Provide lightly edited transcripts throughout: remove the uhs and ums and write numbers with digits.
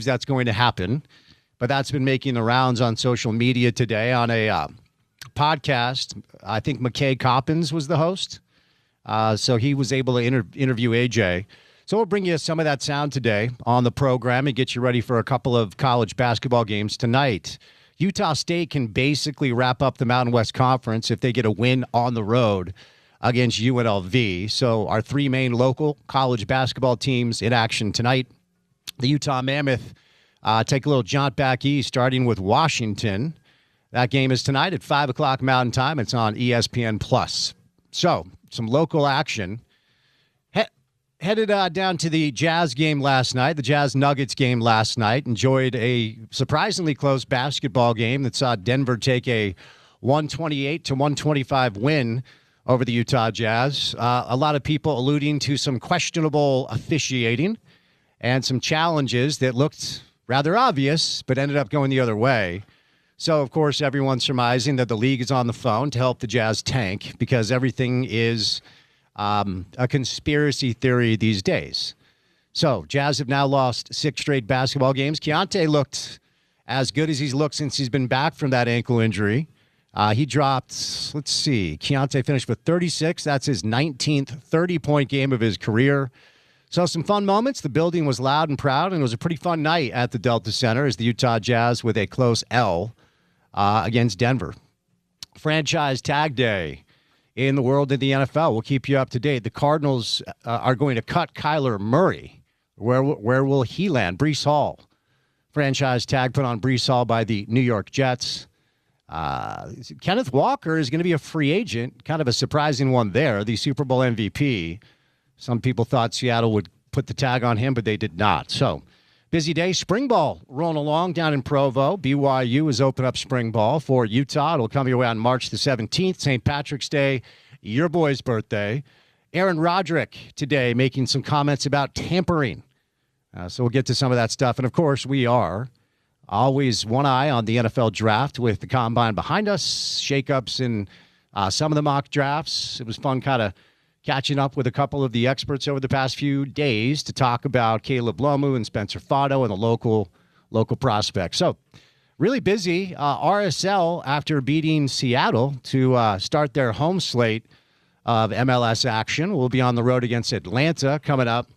that's going to happen, but that's been making the rounds on social media today on a podcast. I think McKay Coppins was the host, so he was able to interview AJ. So we'll bring you some of that sound today on the program and get you ready for a couple of college basketball games tonight. Utah State can basically wrap up the Mountain West Conference if they get a win on the road against UNLV. So our three main local college basketball teams in action tonight. The Utah Mammoth take a little jaunt back east, starting with Washington. That game is tonight at 5 o'clock Mountain Time. It's on ESPN+. So some local action. Headed down to the Jazz game last night, the Jazz Nuggets game last night. Enjoyed a surprisingly close basketball game that saw Denver take a 128-125 win over the Utah Jazz. A lot of people alluding to some questionable officiating and some challenges that looked rather obvious, but ended up going the other way. So, of course, everyone's surmising that the league is on the phone to help the Jazz tank because everything is a conspiracy theory these days. So, Jazz have now lost 6 straight basketball games. Keontae looked as good as he's looked since he's been back from that ankle injury. He dropped, Keontae finished with 36. That's his 19th 30-point game of his career. So some fun moments. The building was loud and proud, and it was a pretty fun night at the Delta Center as the Utah Jazz with a close L against Denver. Franchise tag day in the world of the NFL. We'll keep you up to date. The Cardinals are going to cut Kyler Murray. Where will he land? Breece Hall. Franchise tag put on Breece Hall by the New York Jets. Kenneth Walker is going to be a free agent. Kind of a surprising one there. The Super Bowl MVP. Some people thought Seattle would put the tag on him, but they did not. So, busy day. Spring ball rolling along down in Provo. BYU has opened up spring ball for Utah. It'll come your way on March the 17th, St. Patrick's Day, your boy's birthday. Aaron Roderick today making some comments about tampering. So we'll get to some of that stuff. And, of course, we are always one eye on the NFL draft with the combine behind us, shakeups in some of the mock drafts. It was fun kind of catching up with a couple of the experts over the past few days to talk about Caleb Lomu and Spencer Fotto and the local prospects. So really busy. RSL, after beating Seattle to start their home slate of MLS action, will be on the road against Atlanta coming up.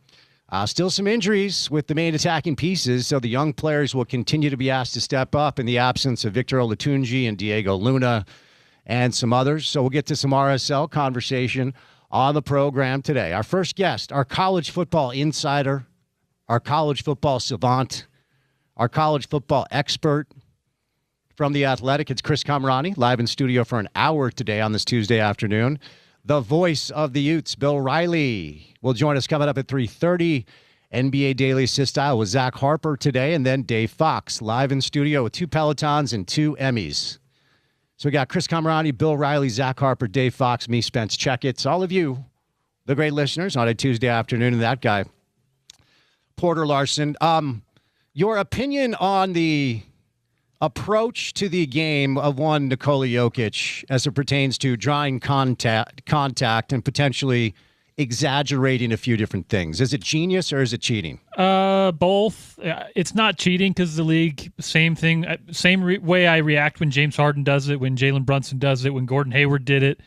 Still some injuries with the main attacking pieces, so the young players will continue to be asked to step up in the absence of Victor Olatunji and Diego Luna and some others. So we'll get to some RSL conversation on the program today. Our first guest, our college football insider, our college football savant, our college football expert from The Athletic. It's Chris Kamrani, live in studio for an hour today on this Tuesday afternoon. The voice of the Utes, Bill Riley, will join us coming up at 3:30. NBA Daily Assist-Style with Zach Harper today, and then Dave Fox, live in studio with 2 Pelotons and 2 Emmys. So we got Chris Kamrani, Bill Riley, Zach Harper, Dave Fox, me, Spence Checketts, all of you, the great listeners, on a Tuesday afternoon, and that guy, Porter Larson. Your opinion on the approach to the game of one Nikola Jokic as it pertains to drawing contact and potentially exaggerating a few different things. Is it genius or is it cheating? Both. It's not cheating because the league, same thing, way I react when James Harden does it, when Jalen Brunson does it, when Gordon Hayward did it,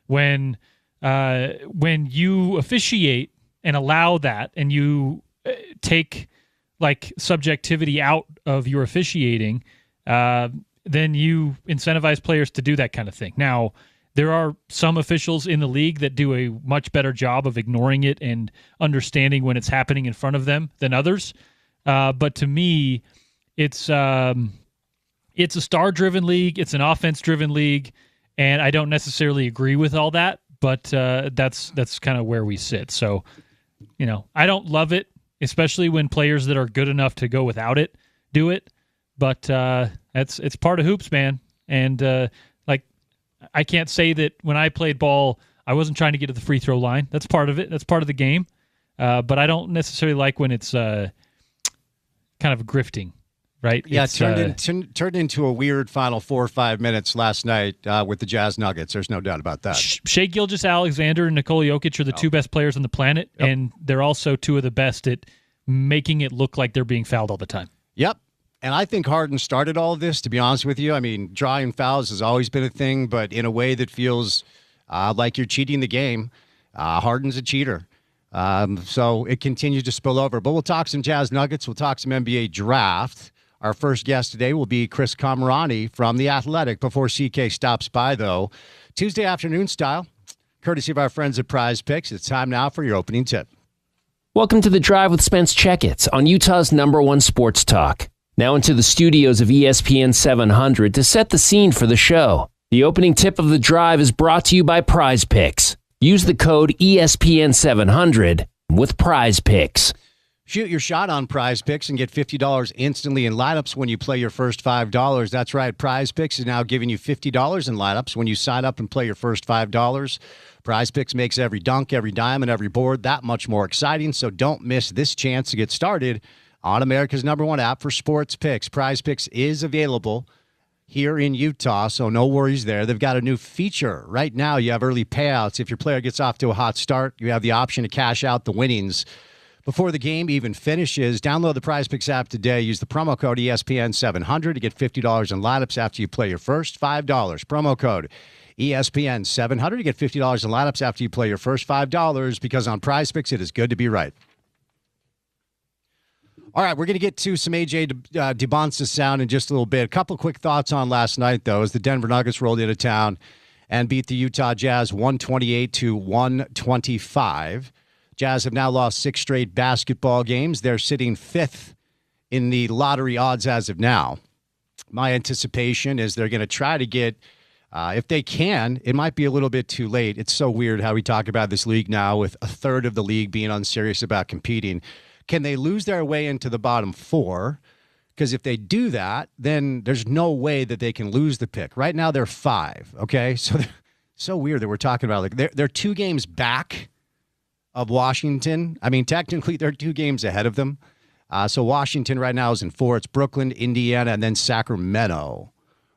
when you officiate and allow that and you take like subjectivity out of your officiating, then you incentivize players to do that kind of thing. Now, there are some officials in the league that do a much better job of ignoring it and understanding when it's happening in front of them than others. But to me, it's a star-driven league. It's an offense-driven league, and I don't necessarily agree with all that. But that's kind of where we sit. So, I don't love it, especially when players that are good enough to go without it do it. But it's part of hoops, man. And I can't say that when I played ball, I wasn't trying to get to the free throw line. That's part of it. That's part of the game. But I don't necessarily like when it's kind of grifting, right? Yeah, it turned into a weird final 4 or 5 minutes last night with the Jazz Nuggets. There's no doubt about that. Shai Gilgeous-Alexander and Nikola Jokic are the 2 best players on the planet, and they're also 2 of the best at making it look like they're being fouled all the time. Yep. And I think Harden started all of this, to be honest with you. I mean, drawing fouls has always been a thing, but in a way that feels like you're cheating the game. Harden's a cheater. So it continues to spill over. But we'll talk some Jazz Nuggets. We'll talk some NBA draft. Our first guest today will be Chris Camerani from The Athletic before CK stops by, though. Tuesday afternoon style, courtesy of our friends at Prize Picks. It's time now for your opening tip. Welcome to The Drive with Spence Checketts on Utah's #1 sports talk. Now into the studios of ESPN 700 to set the scene for the show. The opening tip of The Drive is brought to you by Prize Picks. Use the code ESPN 700 with Prize Picks. Shoot your shot on Prize Picks and get $50 instantly in lineups when you play your first $5. That's right. Prize Picks is now giving you $50 in lineups when you sign up and play your first $5. Prize Picks makes every dunk, every dime, and every board that much more exciting. So don't miss this chance to get started on America's #1 app for sports picks. Prize Picks is available here in Utah, so no worries there. They've got a new feature. Right now, you have early payouts. If your player gets off to a hot start, you have the option to cash out the winnings before the game even finishes. Download the Prize Picks app today. Use the promo code ESPN700 to get $50 in lineups after you play your first $5. Promo code ESPN700 to get $50 in lineups after you play your first $5, because on Prize Picks, it is good to be right. All right, we're going to get to some A.J. DiBonsa sound in just a little bit. A couple quick thoughts on last night, though, as the Denver Nuggets rolled into town and beat the Utah Jazz 128-125. Jazz have now lost 6 straight basketball games. They're sitting 5th in the lottery odds as of now. My anticipation is they're going to try to get, if they can, it might be a little bit too late. It's so weird how we talk about this league now with a third of the league being unserious about competing. Can they lose their way into the bottom 4? Because if they do that, then there's no way that they can lose the pick. Right now, they're 5, okay? So weird that we're talking about, like, they're 2 games back of Washington. I mean, technically, they're 2 games ahead of them. So Washington right now is in 4. It's Brooklyn, Indiana, and then Sacramento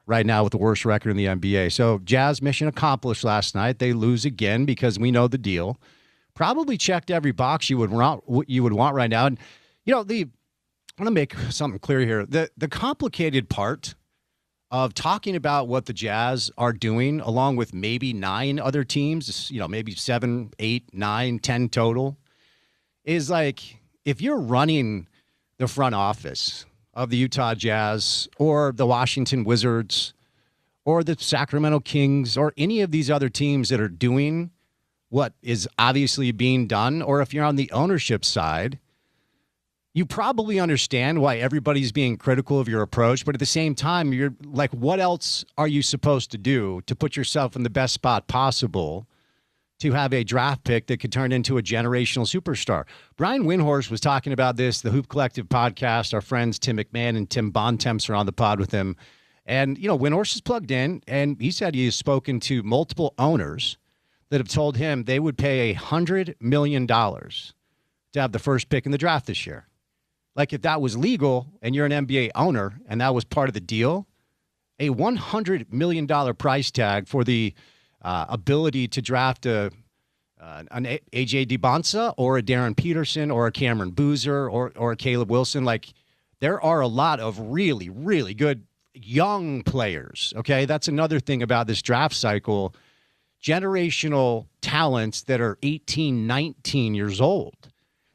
right now with the worst record in the NBA. So Jazz mission accomplished last night. They lose again because we know the deal. Probably checked every box you would want right now. And, you know, I want to make something clear here. The complicated part of talking about what the Jazz are doing, along with maybe 9 other teams, you know, maybe 7, 8, 9, 10 total, is like, if you're running the front office of the Utah Jazz or the Washington Wizards or the Sacramento Kings or any of these other teams that are doing what is obviously being done, or if you're on the ownership side, you probably understand why everybody's being critical of your approach. But at the same time, you're like, what else are you supposed to do to put yourself in the best spot possible to have a draft pick that could turn into a generational superstar? Brian Windhorst was talking about this, the Hoop Collective podcast. Our friends Tim McMahon and Tim Bontemps are on the pod with him. And, you know, Windhorst is plugged in, and he said he has spoken to multiple owners that have told him they would pay $100 million to have the first pick in the draft this year. Like, if that was legal and you're an NBA owner and that was part of the deal, a $100 million price tag for the ability to draft an A.J. DiBonsa or a Darren Peterson or a Cameron Boozer or a Caleb Wilson. Like, there are a lot of really, really good young players, okay? That's another thing about this draft cycle. Generational talents that are 18, 19 years old.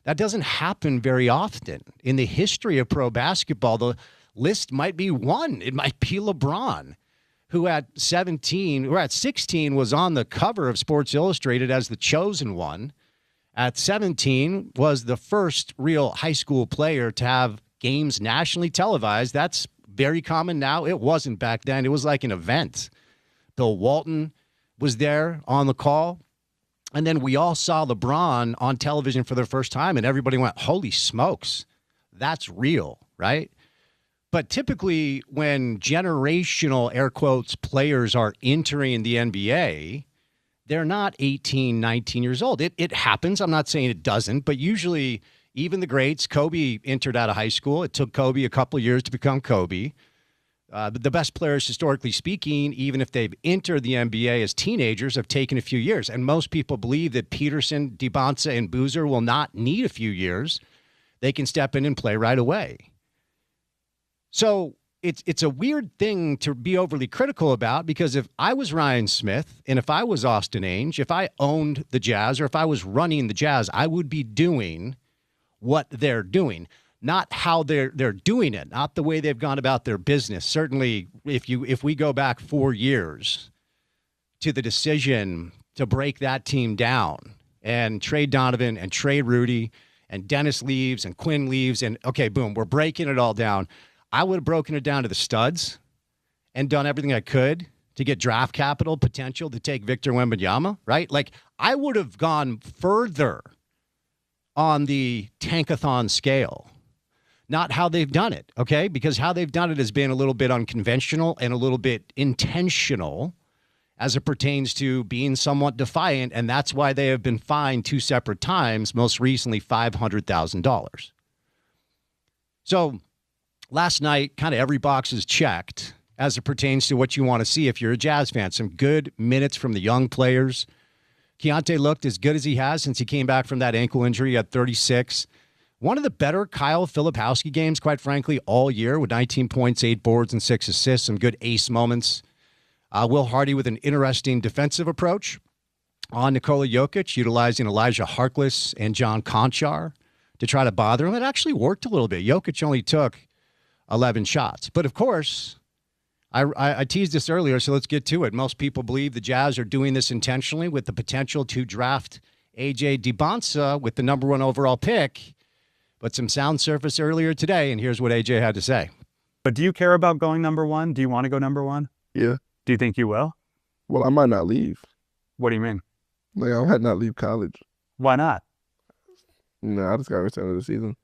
That doesn't happen very often. In the history of pro basketball, the list might be 1. It might be LeBron, who at 16 was on the cover of Sports Illustrated as the chosen one. At 17 was the first real high school player to have games nationally televised. That's very common now. It wasn't back then. It was like an event. Bill Walton was there on the call. And then we all saw LeBron on television for the first time, and everybody went, holy smokes, that's real, right? But typically when generational, air quotes, players are entering the NBA, they're not 18, 19 years old. It happens. I'm not saying it doesn't, but usually even the greats, Kobe entered out of high school. It took Kobe a couple years to become Kobe. The best players, historically speaking, even if they've entered the NBA as teenagers, have taken a few years. And most people believe that Peterson, DiBonsa, and Boozer will not need a few years. They can step in and play right away. So it's a weird thing to be overly critical about, because if I was Ryan Smith and if I was Austin Ainge, if I owned the Jazz or if I was running the Jazz, I would be doing what they're doing, not how they're doing it, not the way they've gone about their business. Certainly, if we go back 4 years to the decision to break that team down and trade Donovan and trade Rudy and Dennis leaves and Quinn leaves and, okay, boom, we're breaking it all down. I would have broken it down to the studs and done everything I could to get draft capital potential to take Victor Wembanyama, right? Like, I would have gone further on the tankathon scale, not how they've done it, okay? Because how they've done it has been a little bit unconventional and a little bit intentional as it pertains to being somewhat defiant, and that's why they have been fined 2 separate times, most recently $500,000. So last night, kind of every box is checked as it pertains to what you want to see if you're a Jazz fan. Some good minutes from the young players. Keontae looked as good as he has since he came back from that ankle injury at 36. One of the better Kyle Filipowski games, quite frankly, all year, with 19 points, 8 boards, and 6 assists, some good ace moments. Will Hardy with an interesting defensive approach on Nikola Jokic, utilizing Elijah Harkless and John Conchar to try to bother him. It actually worked a little bit. Jokic only took 11 shots. But, of course, I teased this earlier, so let's get to it. Most people believe the Jazz are doing this intentionally with the potential to draft A.J. DiBonsa with the number 1 overall pick. But some sound surfaced earlier today, and here's what A.J. had to say. But do you care about going number 1? Do you want to go number 1? Yeah. Do you think you will? Well, I might not leave. What do you mean? Like, I might not leave college. Why not? No, I just got to return to the season.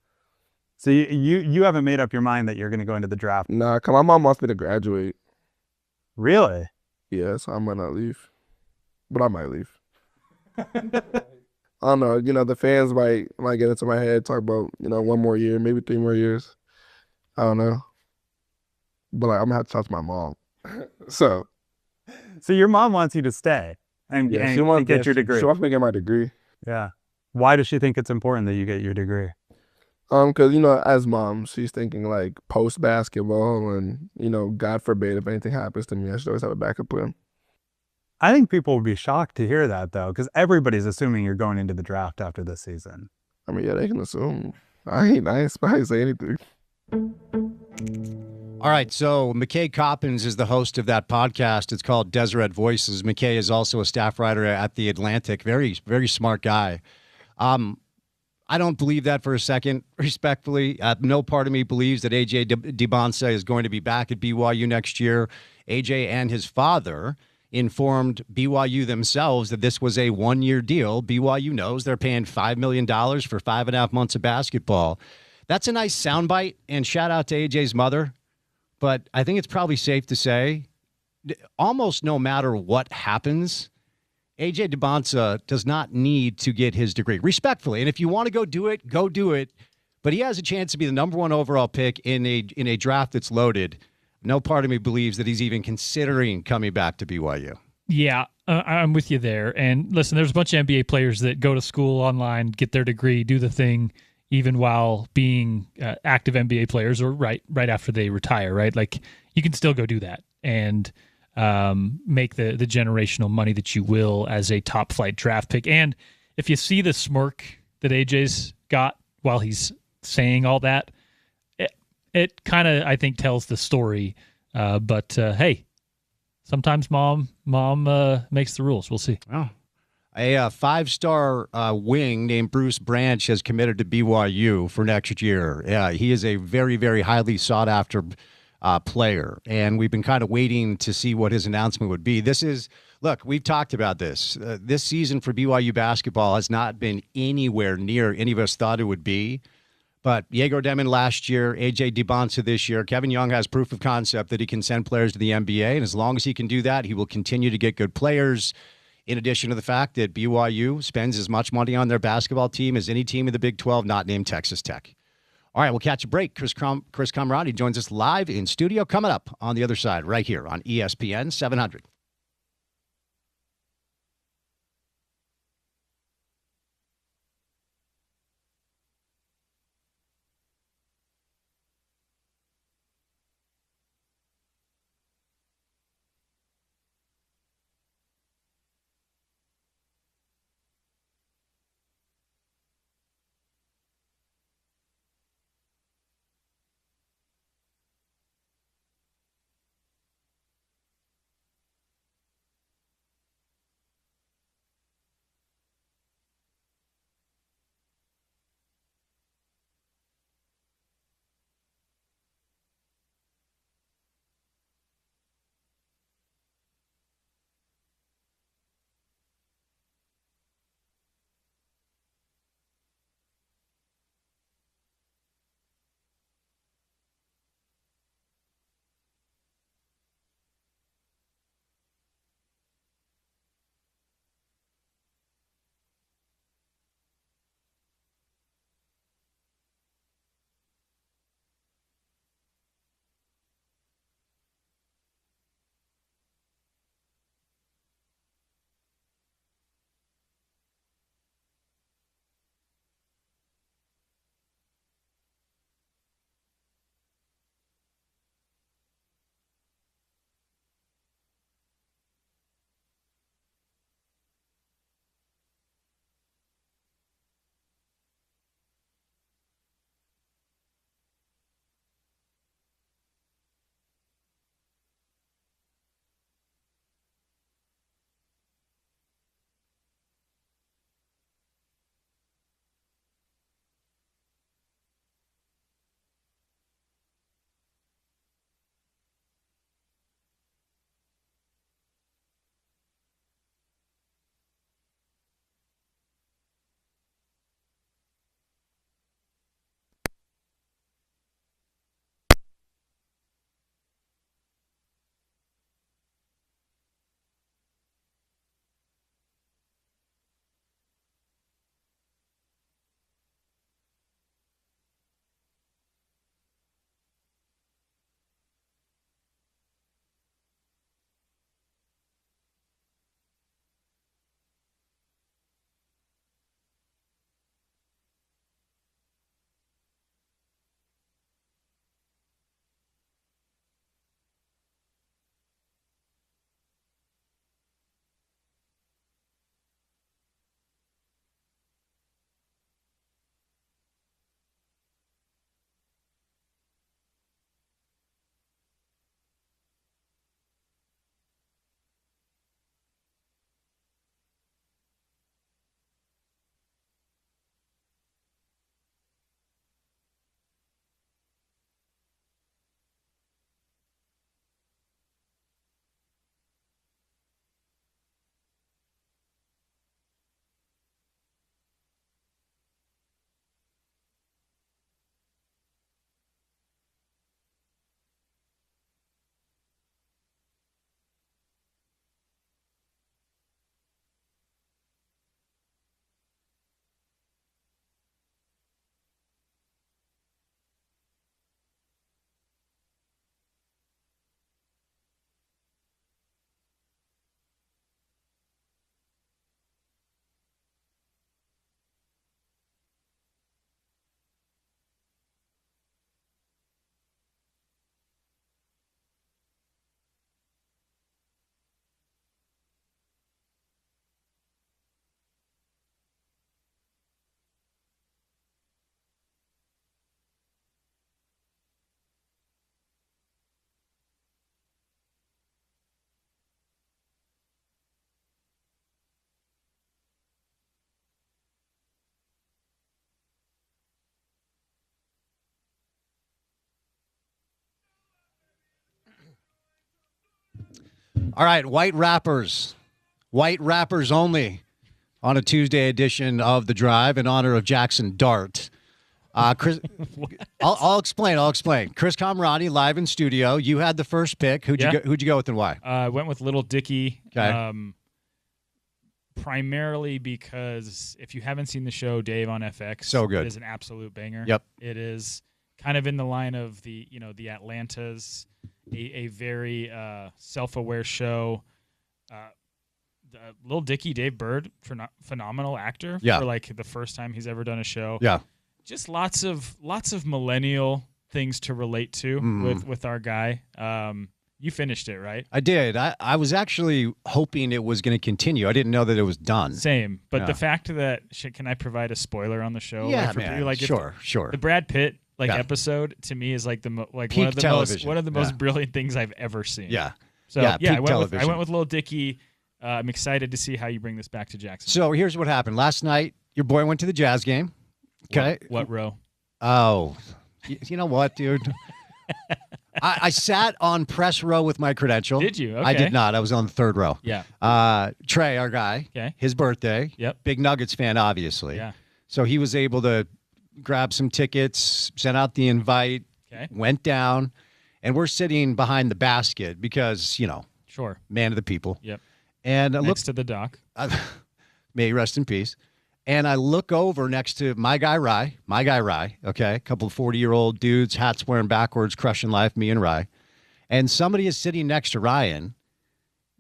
So you haven't made up your mind that you're going to go into the draft? Nah, cause my mom wants me to graduate. Really? Yeah, so I might not leave. But I might leave. I don't know. You know, the fans might get into my head, talk about, 1 more year, maybe 3 more years. I don't know. But I'm going to have to talk to my mom. So your mom wants you to stay and get your degree. She wants me to get my degree. Yeah. Why does she think it's important that you get your degree? Because, as mom, she's thinking like post-basketball and, God forbid if anything happens to me, I should always have a backup plan. I think people would be shocked to hear that, though, because everybody's assuming you're going into the draft after this season. I mean, yeah, they can assume. I ain't supposed to say anything. All right, so McKay Coppins is the host of that podcast. It's called Deseret Voices. McKay is also a staff writer at The Atlantic. Very, very smart guy. I don't believe that for a second, respectfully. No part of me believes that A.J. DiBonsa is going to be back at BYU next year. A.J. and his father informed BYU themselves that this was a 1-year deal. BYU knows they're paying $5 million for 5.5 months of basketball. That's a nice soundbite, and shout out to A.J.'s mother. But I think it's probably safe to say, almost no matter what happens, A.J. DiBonsa does not need to get his degree, respectfully. And if you want to go do it, go do it. But he has a chance to be the number 1 overall pick in a draft that's loaded. No part of me believes that he's even considering coming back to BYU. Yeah, I'm with you there. And listen, there's a bunch of NBA players that go to school online, get their degree, do the thing, even while being active NBA players or right after they retire, right? Like, you can still go do that and make the generational money that you will as a top flight draft pick. And if you see the smirk that AJ's got while he's saying all that, it kind of, I think, tells the story. But hey, sometimes mom makes the rules. We'll see. Oh. A 5-star wing named Bruce Branch has committed to BYU for next year. Yeah, he is a very, very highly sought-after player, and we've been kind of waiting to see what his announcement would be. Look, we've talked about this. This season for BYU basketball has not been anywhere near any of us thought it would be. But Yegor Demon last year, A.J. DiBonsa this year, Kevin Young has proof of concept that he can send players to the NBA, and as long as he can do that, he will continue to get good players. In addition to the fact that BYU spends as much money on their basketball team as any team in the Big 12 not named Texas Tech. All right, we'll catch a break. Chris Comrade joins us live in studio coming up on the other side right here on ESPN 700. All right, white rappers only on a Tuesday edition of The Drive in honor of Jackson Dart. Chris, I'll explain. Chris Comrani live in studio. You had the first pick. Who'd you go with and why? I went with Little Dicky. Okay. Primarily because if you haven't seen the show, Dave on FX, so good. It is an absolute banger. Yep. It is kind of in the line of the Atlantas, a very self-aware show. Little Dicky, Dave Bird, phenomenal actor for like the first time he's ever done a show. Yeah. Just lots of millennial things to relate to with our guy. You finished it, right? I did. I was actually hoping it was going to continue. I didn't know that it was done. Same. But the fact that can I provide a spoiler on the show? Yeah, like, man. Like sure. The Brad Pitt episode to me is like Peak one of the most brilliant things I've ever seen. Yeah. So I went with Lil Dicky. I'm excited to see how you bring this back to Jackson. So here's what happened. Last night, your boy went to the Jazz game. Okay. What row? Oh, you know what, dude? I sat on press row with my credential. Did you? Okay. I did not. I was on the third row. Yeah. Trey, our guy, his birthday. Yep. Big Nuggets fan, obviously. Yeah. So he was able to grab some tickets, sent out the invite, went down, and we're sitting behind the basket because, sure, man of the people. Yep. And next to the dock. May he rest in peace. And I look over next to my guy Rye, okay, a couple of 40-year-old dudes, hats wearing backwards, crushing life, me and Rye. And somebody is sitting next to Ryan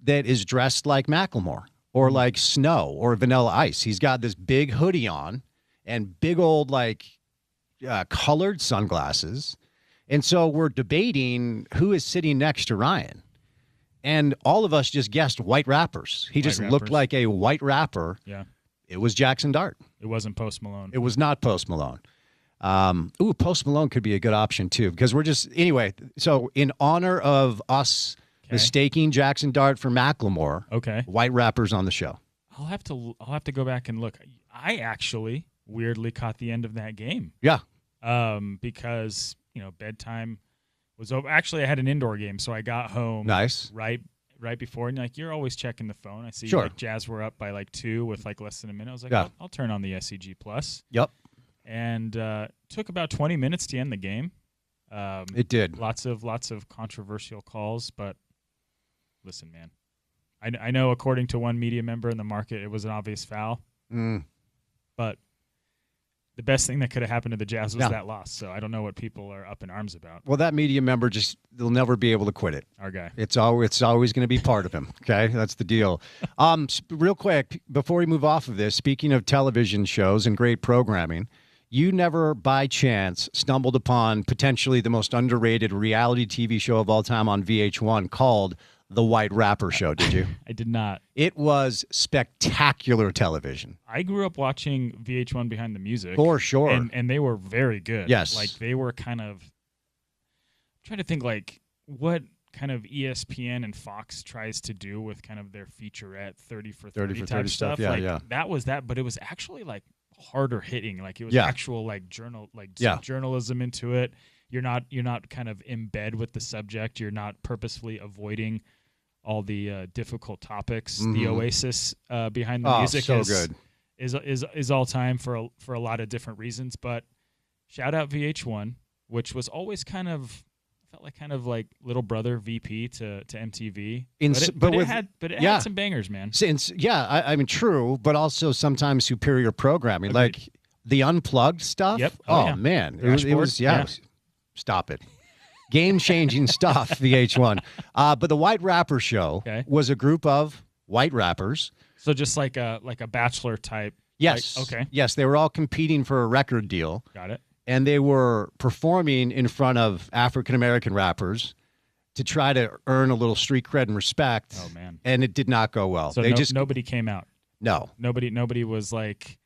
that is dressed like Macklemore or like Snow or Vanilla Ice. He's got this big hoodie on and big old colored sunglasses. And so we're debating who is sitting next to Ryan. And all of us just guessed white rappers. He just looked like a white rapper. Yeah. It was Jackson Dart. It wasn't Post Malone. It was not Post Malone. Post Malone could be a good option too, because anyway, so in honor of us mistaking Jackson Dart for Macklemore, white rappers on the show. I'll have to go back and look. I actually weirdly caught the end of that game. Yeah. Because, bedtime was over. Actually, I had an indoor game, so I got home right before, and you're always checking the phone. I see Jazz were up by 2 with less than a minute. I was like, I'll turn on the SCG Plus. Yep. And took about 20 minutes to end the game. It did. Lots of controversial calls, but listen, man, I know according to one media member in the market, it was an obvious foul. But the best thing that could have happened to the Jazz was that loss. So I don't know what people are up in arms about. Well, that media member they'll never be able to quit it. Our guy. It's always going to be part of him. Okay, that's the deal. Real quick, before we move off of this, speaking of television shows and great programming, you never by chance stumbled upon potentially the most underrated reality TV show of all time on VH1 called The White Rapper Show, did you? I did not. It was spectacular television. I grew up watching VH1 Behind the Music. For sure. And they were very good. Yes. They were kind of, I'm trying to think what kind of ESPN and Fox tries to do with kind of their featurette 30 for 30 type stuff. Yeah. That was that, but it was actually harder hitting. It was actual journalism into it. You're not kind of in bed with the subject. You're not purposefully avoiding all the difficult topics. Mm-hmm. The Oasis Behind the Music is all time for a lot of different reasons. But shout out VH1, which was always felt like little brother VP to MTV. But it had some bangers, man. I mean, true, but also sometimes superior programming. Agreed. Like the Unplugged stuff. Yep. Man, it was stop it. Game-changing stuff, VH1. But the White Rapper Show was a group of white rappers. So just like a Bachelor type. Yes. Yes, they were all competing for a record deal. Got it. And they were performing in front of African-American rappers to try to earn a little street cred and respect. Oh, man. And it did not go well. So nobody came out. No. Nobody was like...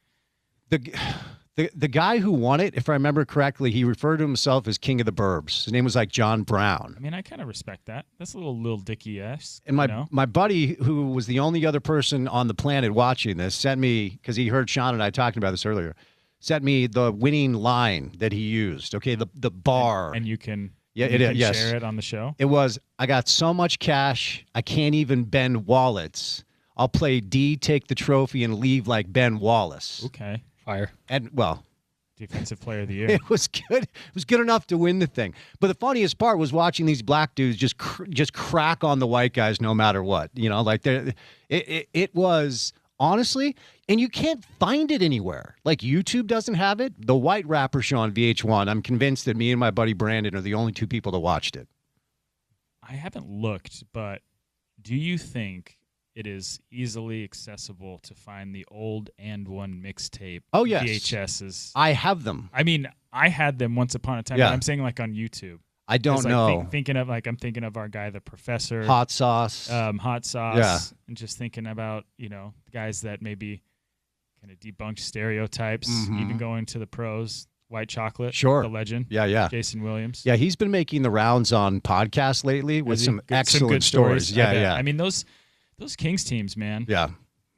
The guy who won it, if I remember correctly, he referred to himself as King of the Burbs. His name was John Brown. I mean, I kind of respect that. That's a little Dicky-esque. And my buddy, who was the only other person on the planet watching this, sent me, because he heard Sean and I talking about this earlier, sent me the winning line that he used. Okay, the bar. And you can... Yeah, You can yes. share it on the show. It was, I got so much cash, I can't even bend wallets. I'll play D, take the trophy, and leave like Ben Wallace. Okay. Fire. And, well, Defensive Player of the Year. it was good. It was good enough to win the thing. But the funniest part was watching these black dudes just crack on the white guys no matter what. You know, like it was honestly, and you can't find it anywhere. Like YouTube doesn't have it. The White Rapper show on VH1. I'm convinced that me and my buddy Brandon are the only two people that watched it. I haven't looked, but do you think it is easily accessible to find the old And One mixtape? Oh, yes. VHSs. I have them. I mean, I had them once upon a time. Yeah. But I'm saying like on YouTube. I don't like know. I'm thinking of our guy, the professor. Hot sauce. Hot sauce. Yeah. And just thinking about, the guys that maybe kind of debunked stereotypes, even going to the pros. White Chocolate. Sure. The legend. Yeah. Jason Williams. Yeah, he's been making the rounds on podcasts lately with some excellent good stories. Yeah. I mean, those Kings teams, man. Yeah.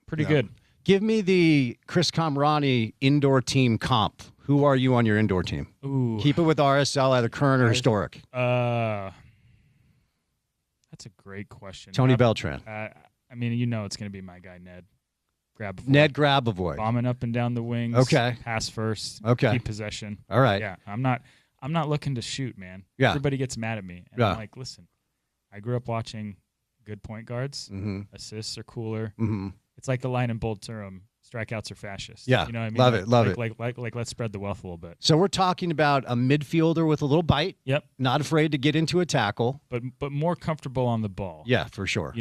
Pretty good. Give me the Chris Kamrani indoor team comp. Who are you on your indoor team? Ooh. Keep it with RSL, either current or historic. That's a great question. Tony Beltran. I mean, it's going to be my guy, Ned. Ned Grabavoy. Bombing up and down the wings. Okay. Pass first. Okay. Keep possession. All right. Yeah. I'm not looking to shoot, man. Yeah. Everybody gets mad at me. And I'm like, listen, I grew up watching good point guards. Mm-hmm. Assists are cooler. Mm-hmm. It's like the line in Bold Durham. Strikeouts are fascist. Yeah. You know what I mean? Love it. Like let's spread the wealth a little bit. So we're talking about a midfielder with a little bite. Yep. Not afraid to get into a tackle. But more comfortable on the ball. Yeah, for sure.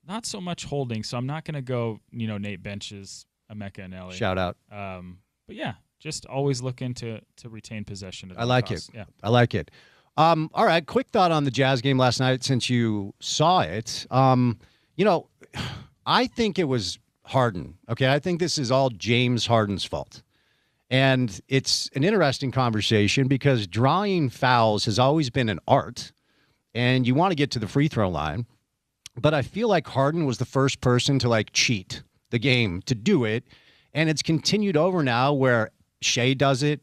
Not so much holding, so I'm not going to go, Nate Bench's, Emeka and Ellie. Shout out. But yeah, just always looking to retain possession. I like it. Yeah. I like it. All right, quick thought on the Jazz game last night since you saw it. I think it was Harden. Okay, I think this is all James Harden's fault. And it's an interesting conversation because drawing fouls has always been an art, and you want to get to the free throw line. But I feel like Harden was the first person to cheat the game, to do it. And it's continued over now where Shea does it.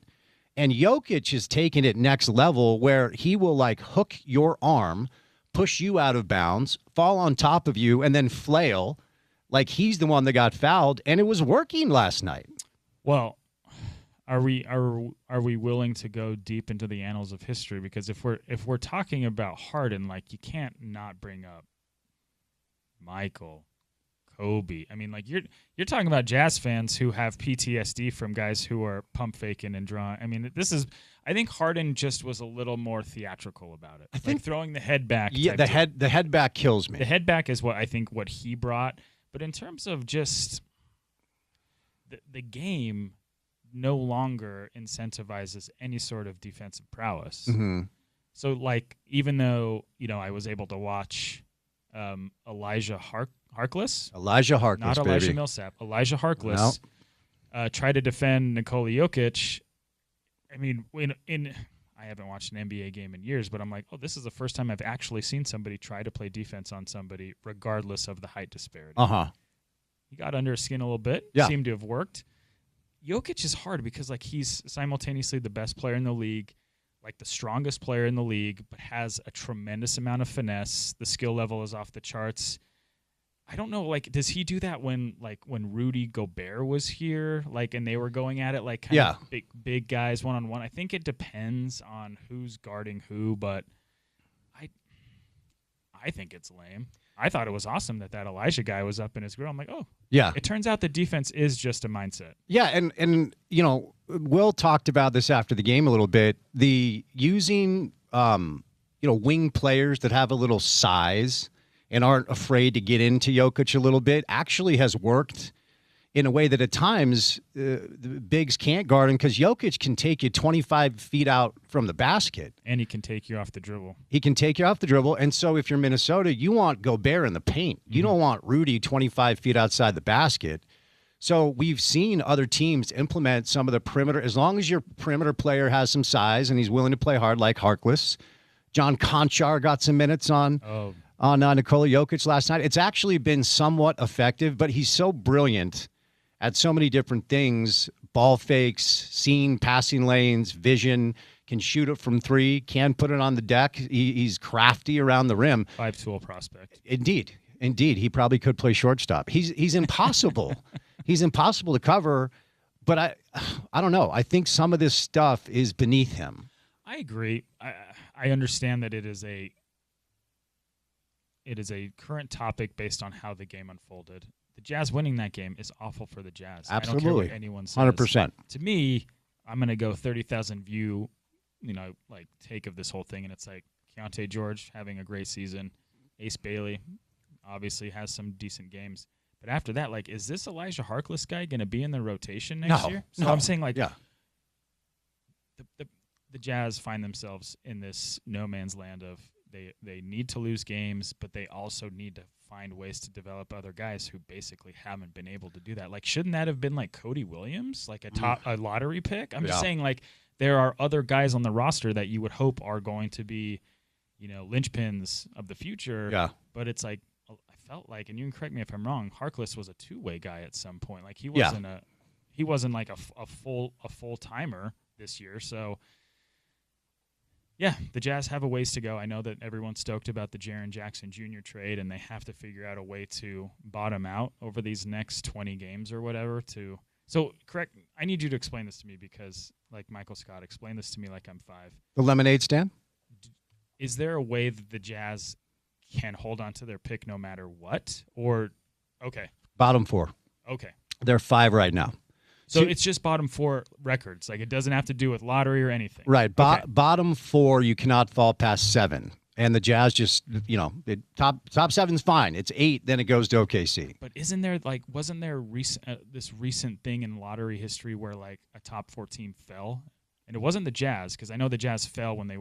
And Jokic has taken it next level where he will hook your arm, push you out of bounds, fall on top of you, and then flail like he's the one that got fouled. And it was working last night. Well, are we willing to go deep into the annals of history? Because if we're talking about Harden, you can't not bring up Michael, Kobe. I mean, you're talking about Jazz fans who have PTSD from guys who are pump faking and drawing. I mean, I think Harden just was a little more theatrical about it. I think throwing the head back. Yeah, the head back kills me. The head back is what he brought. But in terms of just the game, no longer incentivizes any sort of defensive prowess. Mm-hmm. So, even though I was able to watch. Elijah Harkless. Not Elijah Millsap. Elijah Harkless tried to defend Nikola Jokic. I mean, I haven't watched an NBA game in years, but I'm like, this is the first time I've actually seen somebody try to play defense on somebody regardless of the height disparity. Uh-huh. He got under his skin a little bit. Yeah. Seemed to have worked. Jokic is hard because he's simultaneously the best player in the league, the strongest player in the league, but has a tremendous amount of finesse. The skill level is off the charts. I don't know, does he do that when Rudy Gobert was here, and they were going at it kind of big guys one-on-one? I think it depends on who's guarding who, but I think it's lame. I thought it was awesome that Elijah guy was up in his grill. I'm like, yeah. It turns out the defense is just a mindset. Yeah, and Will talked about this after the game a little bit. The using wing players that have a little size and aren't afraid to get into Jokic a little bit actually has worked in a way that at times the bigs can't guard him because Jokic can take you 25 feet out from the basket. And he can take you off the dribble. And so if you're Minnesota, you want Gobert in the paint. You don't want Rudy 25 feet outside the basket. So we've seen other teams implement some of the perimeter, as long as your perimeter player has some size and he's willing to play hard like Harkless. John Conchar got some minutes on Nikola Jokic last night. It's actually been somewhat effective, but he's so brilliant at so many different things, ball fakes, seeing passing lanes, vision. can shoot it from three, can put it on the deck. He's crafty around the rim. 5-tool prospect. Indeed. He probably could play shortstop. He's impossible. He's impossible to cover, but I don't know. I think some of this stuff is beneath him. I agree. I understand that it is a current topic based on how the game unfolded. The Jazz winning that game is awful for the Jazz. Absolutely. I don't care what anyone says. 100%. To me, I'm going to go 30,000 view, take of this whole thing, and it's like Keontae George having a great season. Ace Bailey obviously has some decent games. But after that, is this Elijah Harkless guy going to be in the rotation next year? So I'm saying, the Jazz find themselves in this no man's land of they need to lose games, but they also need to find ways to develop other guys who basically haven't been able to do that. Shouldn't that have been Cody Williams, a lottery pick? I'm just saying, there are other guys on the roster that you would hope are going to be, linchpins of the future. Yeah. But it's I felt and you can correct me if I'm wrong, Harkless was a two-way guy at some point. He wasn't a full timer this year. So yeah, the Jazz have a ways to go. I know that everyone's stoked about the Jaren Jackson Jr. trade, and they have to figure out a way to bottom out over these next 20 games or whatever. So correct. I need you to explain this to me because, like Michael Scott, explain this to me like I'm 5. The lemonade stand? Is there a way that the Jazz can hold on to their pick no matter what? Or, okay. Bottom 4. Okay. They're 5 right now. So it's just bottom 4 records. It doesn't have to do with lottery or anything. Right. Bottom 4, you cannot fall past 7. And the Jazz just, the top 7's fine. It's 8, then it goes to OKC. But isn't there, wasn't there this recent thing in lottery history where, a top 4 team fell? And it wasn't the Jazz, because I know the Jazz fell when they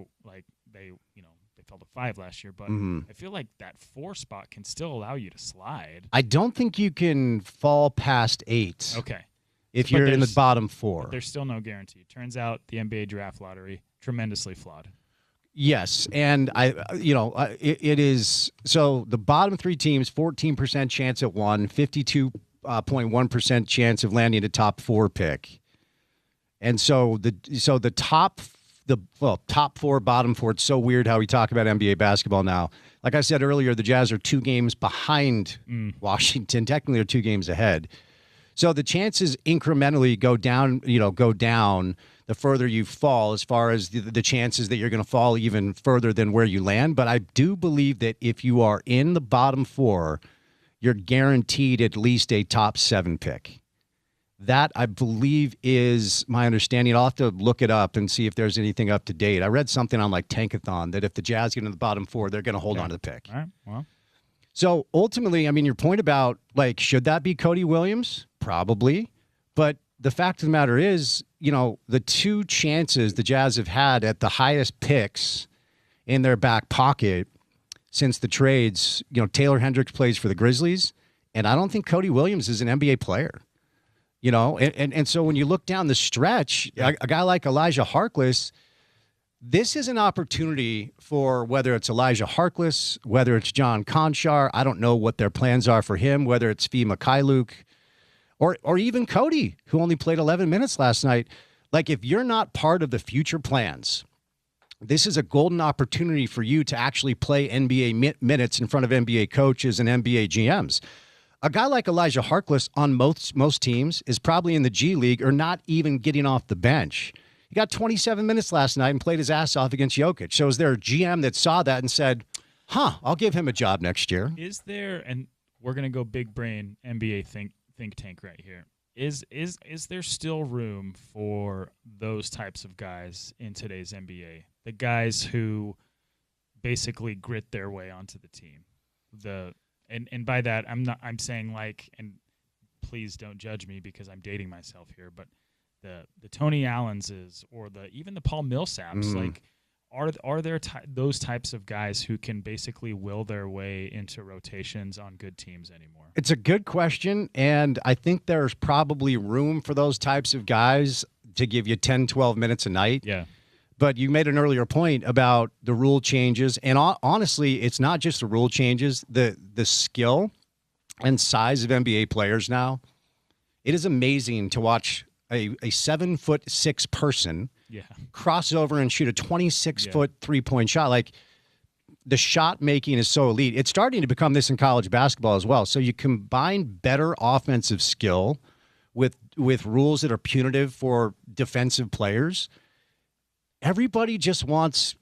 fell to 5 last year. But I feel like that 4 spot can still allow you to slide. I don't think you can fall past 8. Okay. If you're in the bottom 4. There's still no guarantee. Turns out the NBA draft lottery, tremendously flawed. Yes, and it is, so the bottom 3 teams, 14% chance at 1, 52.1% chance of landing a top 4 pick. And so the top 4, bottom 4, it's so weird how we talk about NBA basketball now. Like I said earlier, the Jazz are 2 games behind Washington. Technically, they're 2 games ahead. So the chances incrementally go down the further you fall, as far as the chances that you're going to fall even further than where you land. But I do believe that if you are in the bottom 4, you're guaranteed at least a top 7 pick. That, I believe, is my understanding. I'll have to look it up and see if there's anything up to date. I read something on Tankathon that if the Jazz get in the bottom 4, they're going to hold on to the pick. All right, well. So ultimately, your point about, should that be Cody Williams? Probably. But the fact of the matter is, the 2 chances the Jazz have had at the highest picks in their back pocket since the trades, Taylor Hendricks plays for the Grizzlies, and I don't think Cody Williams is an NBA player. And so when you look down the stretch, a guy like Elijah Harkless, this is an opportunity for whether it's Elijah Harkless, whether it's John Conchar, I don't know what their plans are for him, whether it's Fee Mikhailuk, or even Cody, who only played 11 minutes last night. If you're not part of the future plans, this is a golden opportunity for you to actually play NBA minutes in front of NBA coaches and NBA GMs. A guy like Elijah Harkless on most teams is probably in the G League or not even getting off the bench. He got 27 minutes last night and played his ass off against Jokic. So is there a GM that saw that and said, I'll give him a job next year? Is there, and we're going to go big brain NBA think tank right here. Is there still room for those types of guys in today's NBA? The guys who basically grit their way onto the team. And by that I'm saying and please don't judge me because I'm dating myself here, but the Tony Allenses or even the Paul Millsaps, are there those types of guys who can basically will their way into rotations on good teams anymore? It's a good question, and I think there's probably room for those types of guys to give you 10, 12 minutes a night. Yeah. But you made an earlier point about the rule changes, and honestly, it's not just the rule changes, the skill and size of NBA players now. It is amazing to watch a 7'6" person cross over and shoot a 26-foot three-point shot. Like, the shot making is so elite. It's starting to become this in college basketball as well. So you combine better offensive skill with rules that are punitive for defensive players. Everybody just wants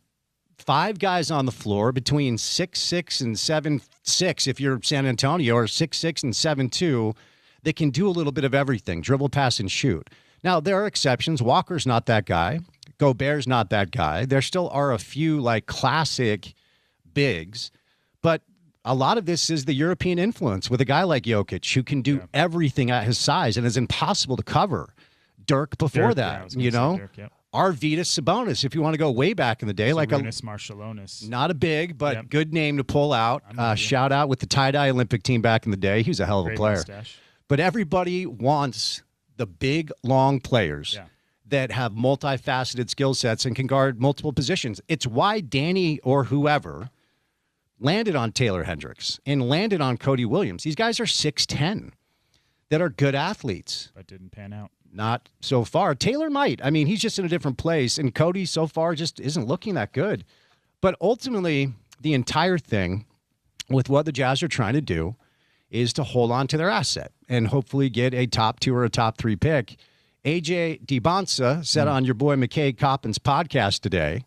5 guys on the floor between 6'6" and 7'6" if you're San Antonio, or 6'6" and 7'2", that can do a little bit of everything, dribble, pass, and shoot. Now, there are exceptions. Walker's not that guy. Gobert's not that guy. There still are a few, like, classic bigs, but a lot of this is the European influence with a guy like Jokic, who can do everything at his size and is impossible to cover. Dirk before that, you know? Arvydas Sabonis, if you want to go way back in the day. Marshallonis. Not a big, but good name to pull out. Shout out with the tie-dye Olympic team back in the day. He was a hell of a player. Mustache. But everybody wants the big, long players that have multifaceted skill sets and can guard multiple positions. It's why Danny or whoever landed on Taylor Hendricks and landed on Cody Williams. These guys are 6'10", that are good athletes. But didn't pan out. Not so far. Taylor might. I mean, he's just in a different place, and Cody so far just isn't looking that good. But ultimately, the entire thing with what the Jazz are trying to do is to hold on to their asset and hopefully get a top 2 or a top 3 pick. AJ DiBonsa said on your boy McKay Coppin's podcast today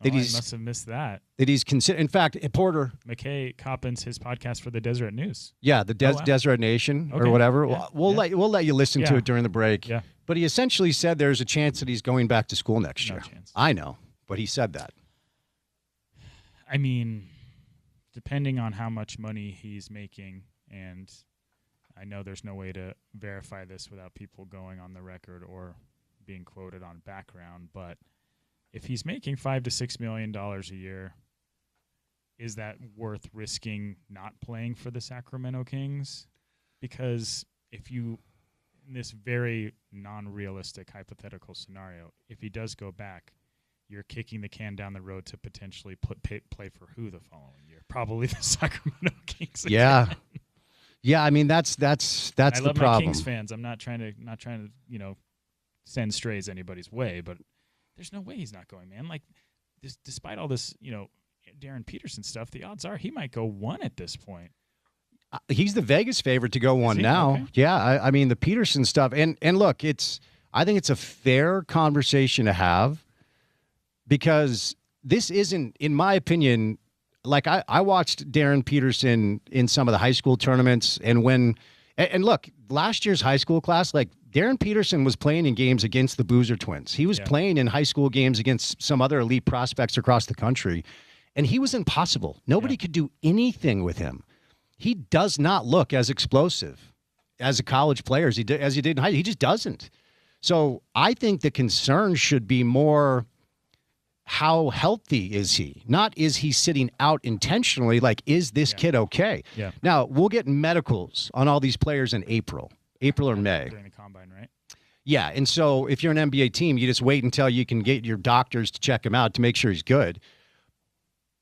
that I must have missed that. That he's considered. In fact, Porter McKay Coppin's his podcast for the Deseret News. Yeah, the Deseret Nation or whatever. Yeah. We'll let you listen to it during the break. Yeah. But he essentially said there's a chance that he's going back to school next year. Chance. I know, but he said that. I mean, depending on how much money he's making, and I know there's no way to verify this without people going on the record or being quoted on background, but if he's making $5 to $6 million a year, is that worth risking not playing for the Sacramento Kings? Because if you, in this very non-realistic hypothetical scenario, if he does go back, you're kicking the can down the road to potentially play for who the following year? Probably the Sacramento Kings again. Yeah. Yeah, I mean that's the problem. I love my Kings fans. I'm not trying to send strays anybody's way, but there's no way he's not going, man. Like, despite all this, Darren Peterson stuff, the odds are he might go 1 at this point. He's the Vegas favorite to go 1 now. Okay. Yeah, I mean the Peterson stuff, and look, I think it's a fair conversation to have, because this isn't, in my opinion, like I watched Darren Peterson in some of the high school tournaments, and look, last year's high school class, like, Darren Peterson was playing in games against the Boozer twins. He was playing in high school games against some other elite prospects across the country, and he was impossible. Nobody could do anything with him. He does not look as explosive as a college player as he did in high school. He just doesn't. So I think the concern should be more, how healthy is he? Not, is he sitting out intentionally? Like, is this kid okay? Yeah. Now, we'll get medicals on all these players in April or May. During the combine, right? Yeah, and so if you're an NBA team, you just wait until you can get your doctors to check him out to make sure he's good.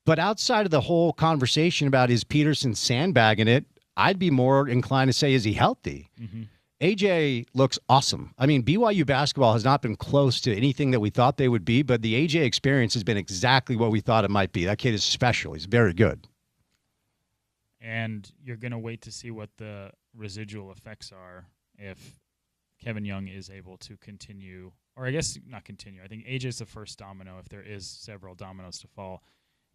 But outside of the whole conversation about is Peterson sandbagging it, I'd be more inclined to say, is he healthy? Mm-hmm. AJ looks awesome. I mean, BYU basketball has not been close to anything that we thought they would be, but the AJ experience has been exactly what we thought it might be. That kid is special. He's very good. And you're going to wait to see what the residual effects are if Kevin Young is able to continue, or I guess not continue. I think AJ is the first domino. If there is several dominoes to fall,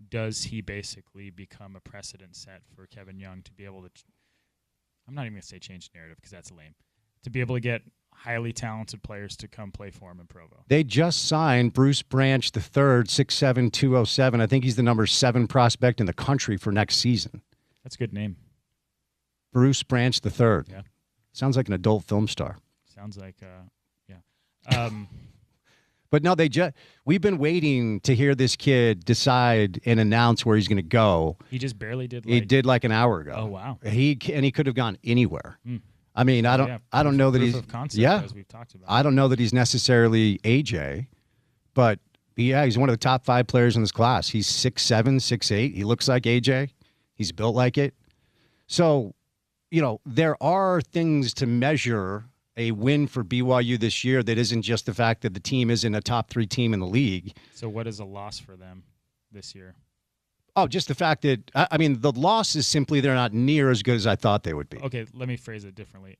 does he basically become a precedent set for Kevin Young to be able to, I'm not even going to say change narrative because that's lame, to be able to get highly talented players to come play for him in Provo? They just signed Bruce Branch III, 6'7", 207. I think he's the number 7 prospect in the country for next season. That's a good name. Bruce Branch III. Yeah. Sounds like an adult film star. Sounds like, yeah. But no, we've been waiting to hear this kid decide and announce where he's going to go. He just barely did. He did like an hour ago. Oh wow. He could have gone anywhere. I mean, I don't know that he's proof of concept, as we've talked about. I don't know that he's necessarily AJ, but he's one of the top 5 players in this class. He's 6'7", 6'8". He looks like AJ. He's built like it. So, there are things to measure a win for BYU this year that isn't just the fact that the team isn't a top 3 team in the league. So what is a loss for them this year? Oh, just the fact that, I mean, the loss is simply they're not near as good as I thought they would be. Okay, let me phrase it differently.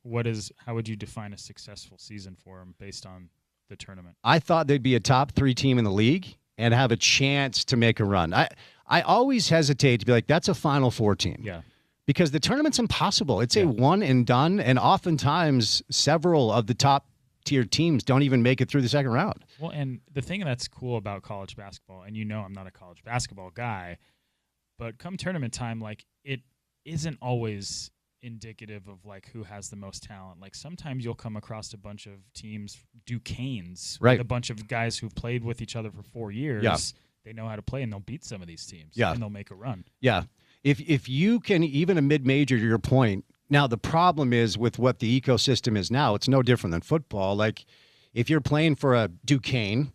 How would you define a successful season for them based on the tournament? I thought they'd be a top 3 team in the league and have a chance to make a run. I always hesitate to be like, that's a Final Four team. Yeah. Because the tournament's impossible. It's a one and done, and oftentimes several of the top tier teams don't even make it through the second round. Well, and the thing that's cool about college basketball, and I'm not a college basketball guy, but come tournament time, like, it isn't always indicative of like who has the most talent. Like, sometimes you'll come across a bunch of teams, Duquesnes, right? With a bunch of guys who've played with each other for 4 years. Yeah. They know how to play, and they'll beat some of these teams. Yeah. And they'll make a run. Yeah. If you can, even a mid-major, to your point, now the problem is with what the ecosystem is now, it's no different than football. Like, if you're playing for a Duquesne,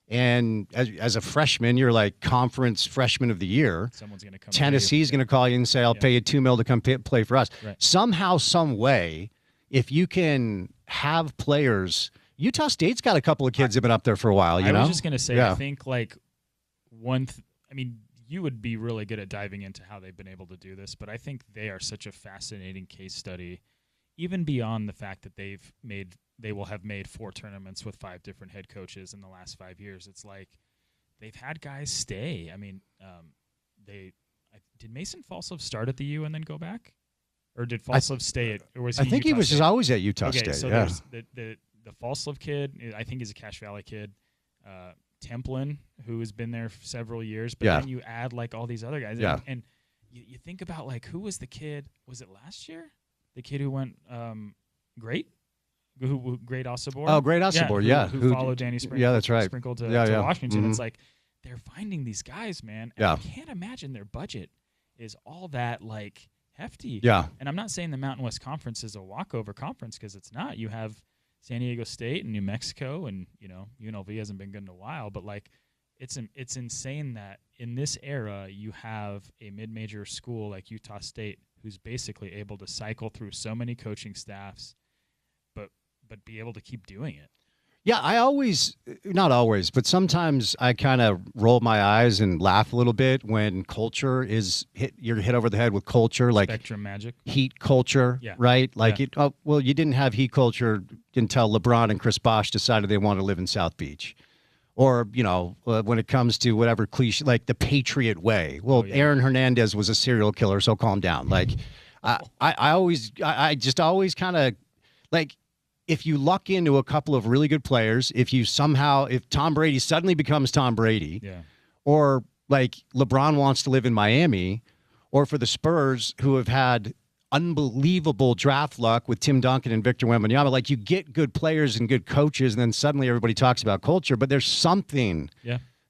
and as a freshman, you're like conference freshman of the year. Someone's going to come. Tennessee's going to call you and say, "I'll pay you $2 million to come play for us." Right. Somehow, some way, if you can have players, Utah State's got a couple of kids that have been up there for a while. I was just going to say, I think like you would be really good at diving into how they've been able to do this, but I think they are such a fascinating case study, even beyond the fact that they will have made 4 tournaments with 5 different head coaches in the last 5 years. It's like they've had guys stay. I mean, did Mason Falsov start at the U and then go back, or did Falsov stay at? Or was he I think Utah he was State? just always at Utah State. So there's the Falsov kid. I think he's a Cache Valley kid. Templin, who has been there for several years, but then you add like all these other guys, and you think about like who was the kid? Was it last year? The kid who went great. Great Osibor. Oh, Great Osibor, Who followed Danny Sprinkle. Yeah, that's right. Sprinkle to Washington. It's like they're finding these guys, man. And I can't imagine their budget is all that like hefty. Yeah. And I'm not saying the Mountain West Conference is a walkover conference, because it's not. You have San Diego State and New Mexico, and UNLV hasn't been good in a while. But like, it's insane that in this era you have a mid-major school like Utah State who's basically able to cycle through so many coaching staffs, but be able to keep doing it. Yeah, not always, but sometimes I kind of roll my eyes and laugh a little bit when culture is you're hit over the head with culture, like Spectrum Magic, heat culture, right? Like, you didn't have heat culture until LeBron and Chris Bosh decided they want to live in South Beach. Or, when it comes to whatever cliche, like the Patriot way. Well, Aaron Hernandez was a serial killer, so calm down. Like, I just always kind of, like, if you luck into a couple of really good players, if Tom Brady suddenly becomes Tom Brady, or like LeBron wants to live in Miami, or for the Spurs who have had unbelievable draft luck with Tim Duncan and Victor Wembanyama, like, you get good players and good coaches, and then suddenly everybody talks about culture. But there's something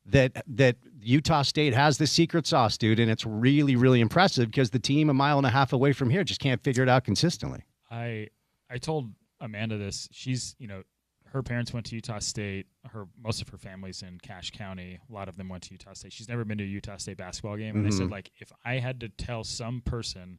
that Utah State has the secret sauce, dude, and it's really, really impressive because the team a mile and a half away from here just can't figure it out consistently. I told Amanda this. She's, her parents went to Utah State. Most of her family's in Cache County. A lot of them went to Utah State. She's never been to a Utah State basketball game. And they said, like, if I had to tell some person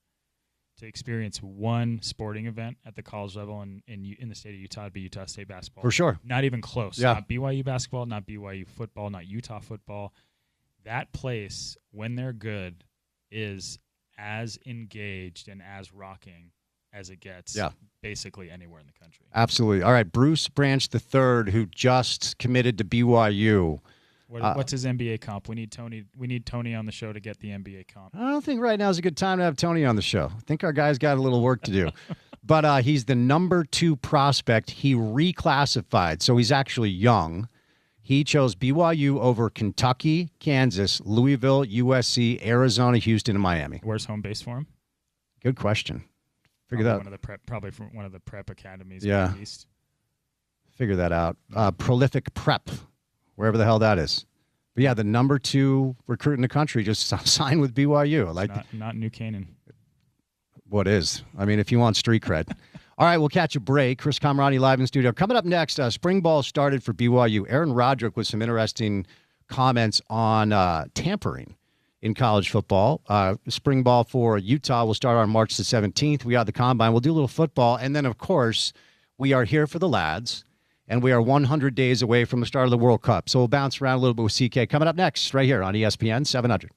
to experience one sporting event at the college level in the state of Utah, it'd be Utah State basketball. For sure. Not even close. Yeah. Not BYU basketball, not BYU football, not Utah football. That place, when they're good, is as engaged and as rocking as it gets basically anywhere in the country. Absolutely. All right, Bruce Branch III, who just committed to BYU. What's his NBA comp? We need Tony on the show to get the NBA comp. I don't think right now is a good time to have Tony on the show. I think our guy's got a little work to do. But he's the number 2 prospect. He reclassified, so he's actually young. He chose BYU over Kentucky, Kansas, Louisville, USC, Arizona, Houston, and Miami. Where's home base for him? Good question. Figure that. Probably from one of the prep academies. Yeah. East. Figure that out. Prolific Prep, wherever the hell that is. But yeah, the number 2 recruit in the country just signed with BYU. Like, not New Canaan. What is? I mean, if you want street cred. All right, we'll catch a break. Chris Camerati live in studio. Coming up next, spring ball started for BYU. Aaron Roderick with some interesting comments on tampering in college football. Spring ball for Utah will start on March the 17th. We got the combine. We'll do a little football. And then, of course, we are here for the lads, and we are 100 days away from the start of the World Cup. So we'll bounce around a little bit with CK coming up next, right here on ESPN 700.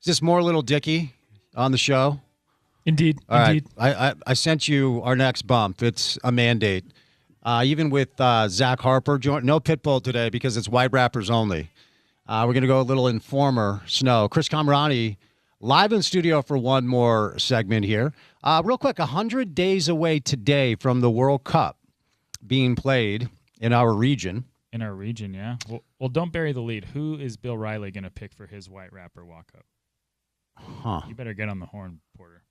Is this more Little Dicky on the show? Indeed. All Indeed. right. I sent you our next bump. It's a mandate. Even with Zach Harper, no Pitbull today because it's white rappers only. We're going to go a little Informer Snow. Chris Camerani live in studio for one more segment here. Real quick, 100 days away today from the World Cup being played in our region. In our region, yeah. Well, don't bury the lead. Who is Bill Riley going to pick for his white rapper walk-up? Huh. You better get on the horn, Porter.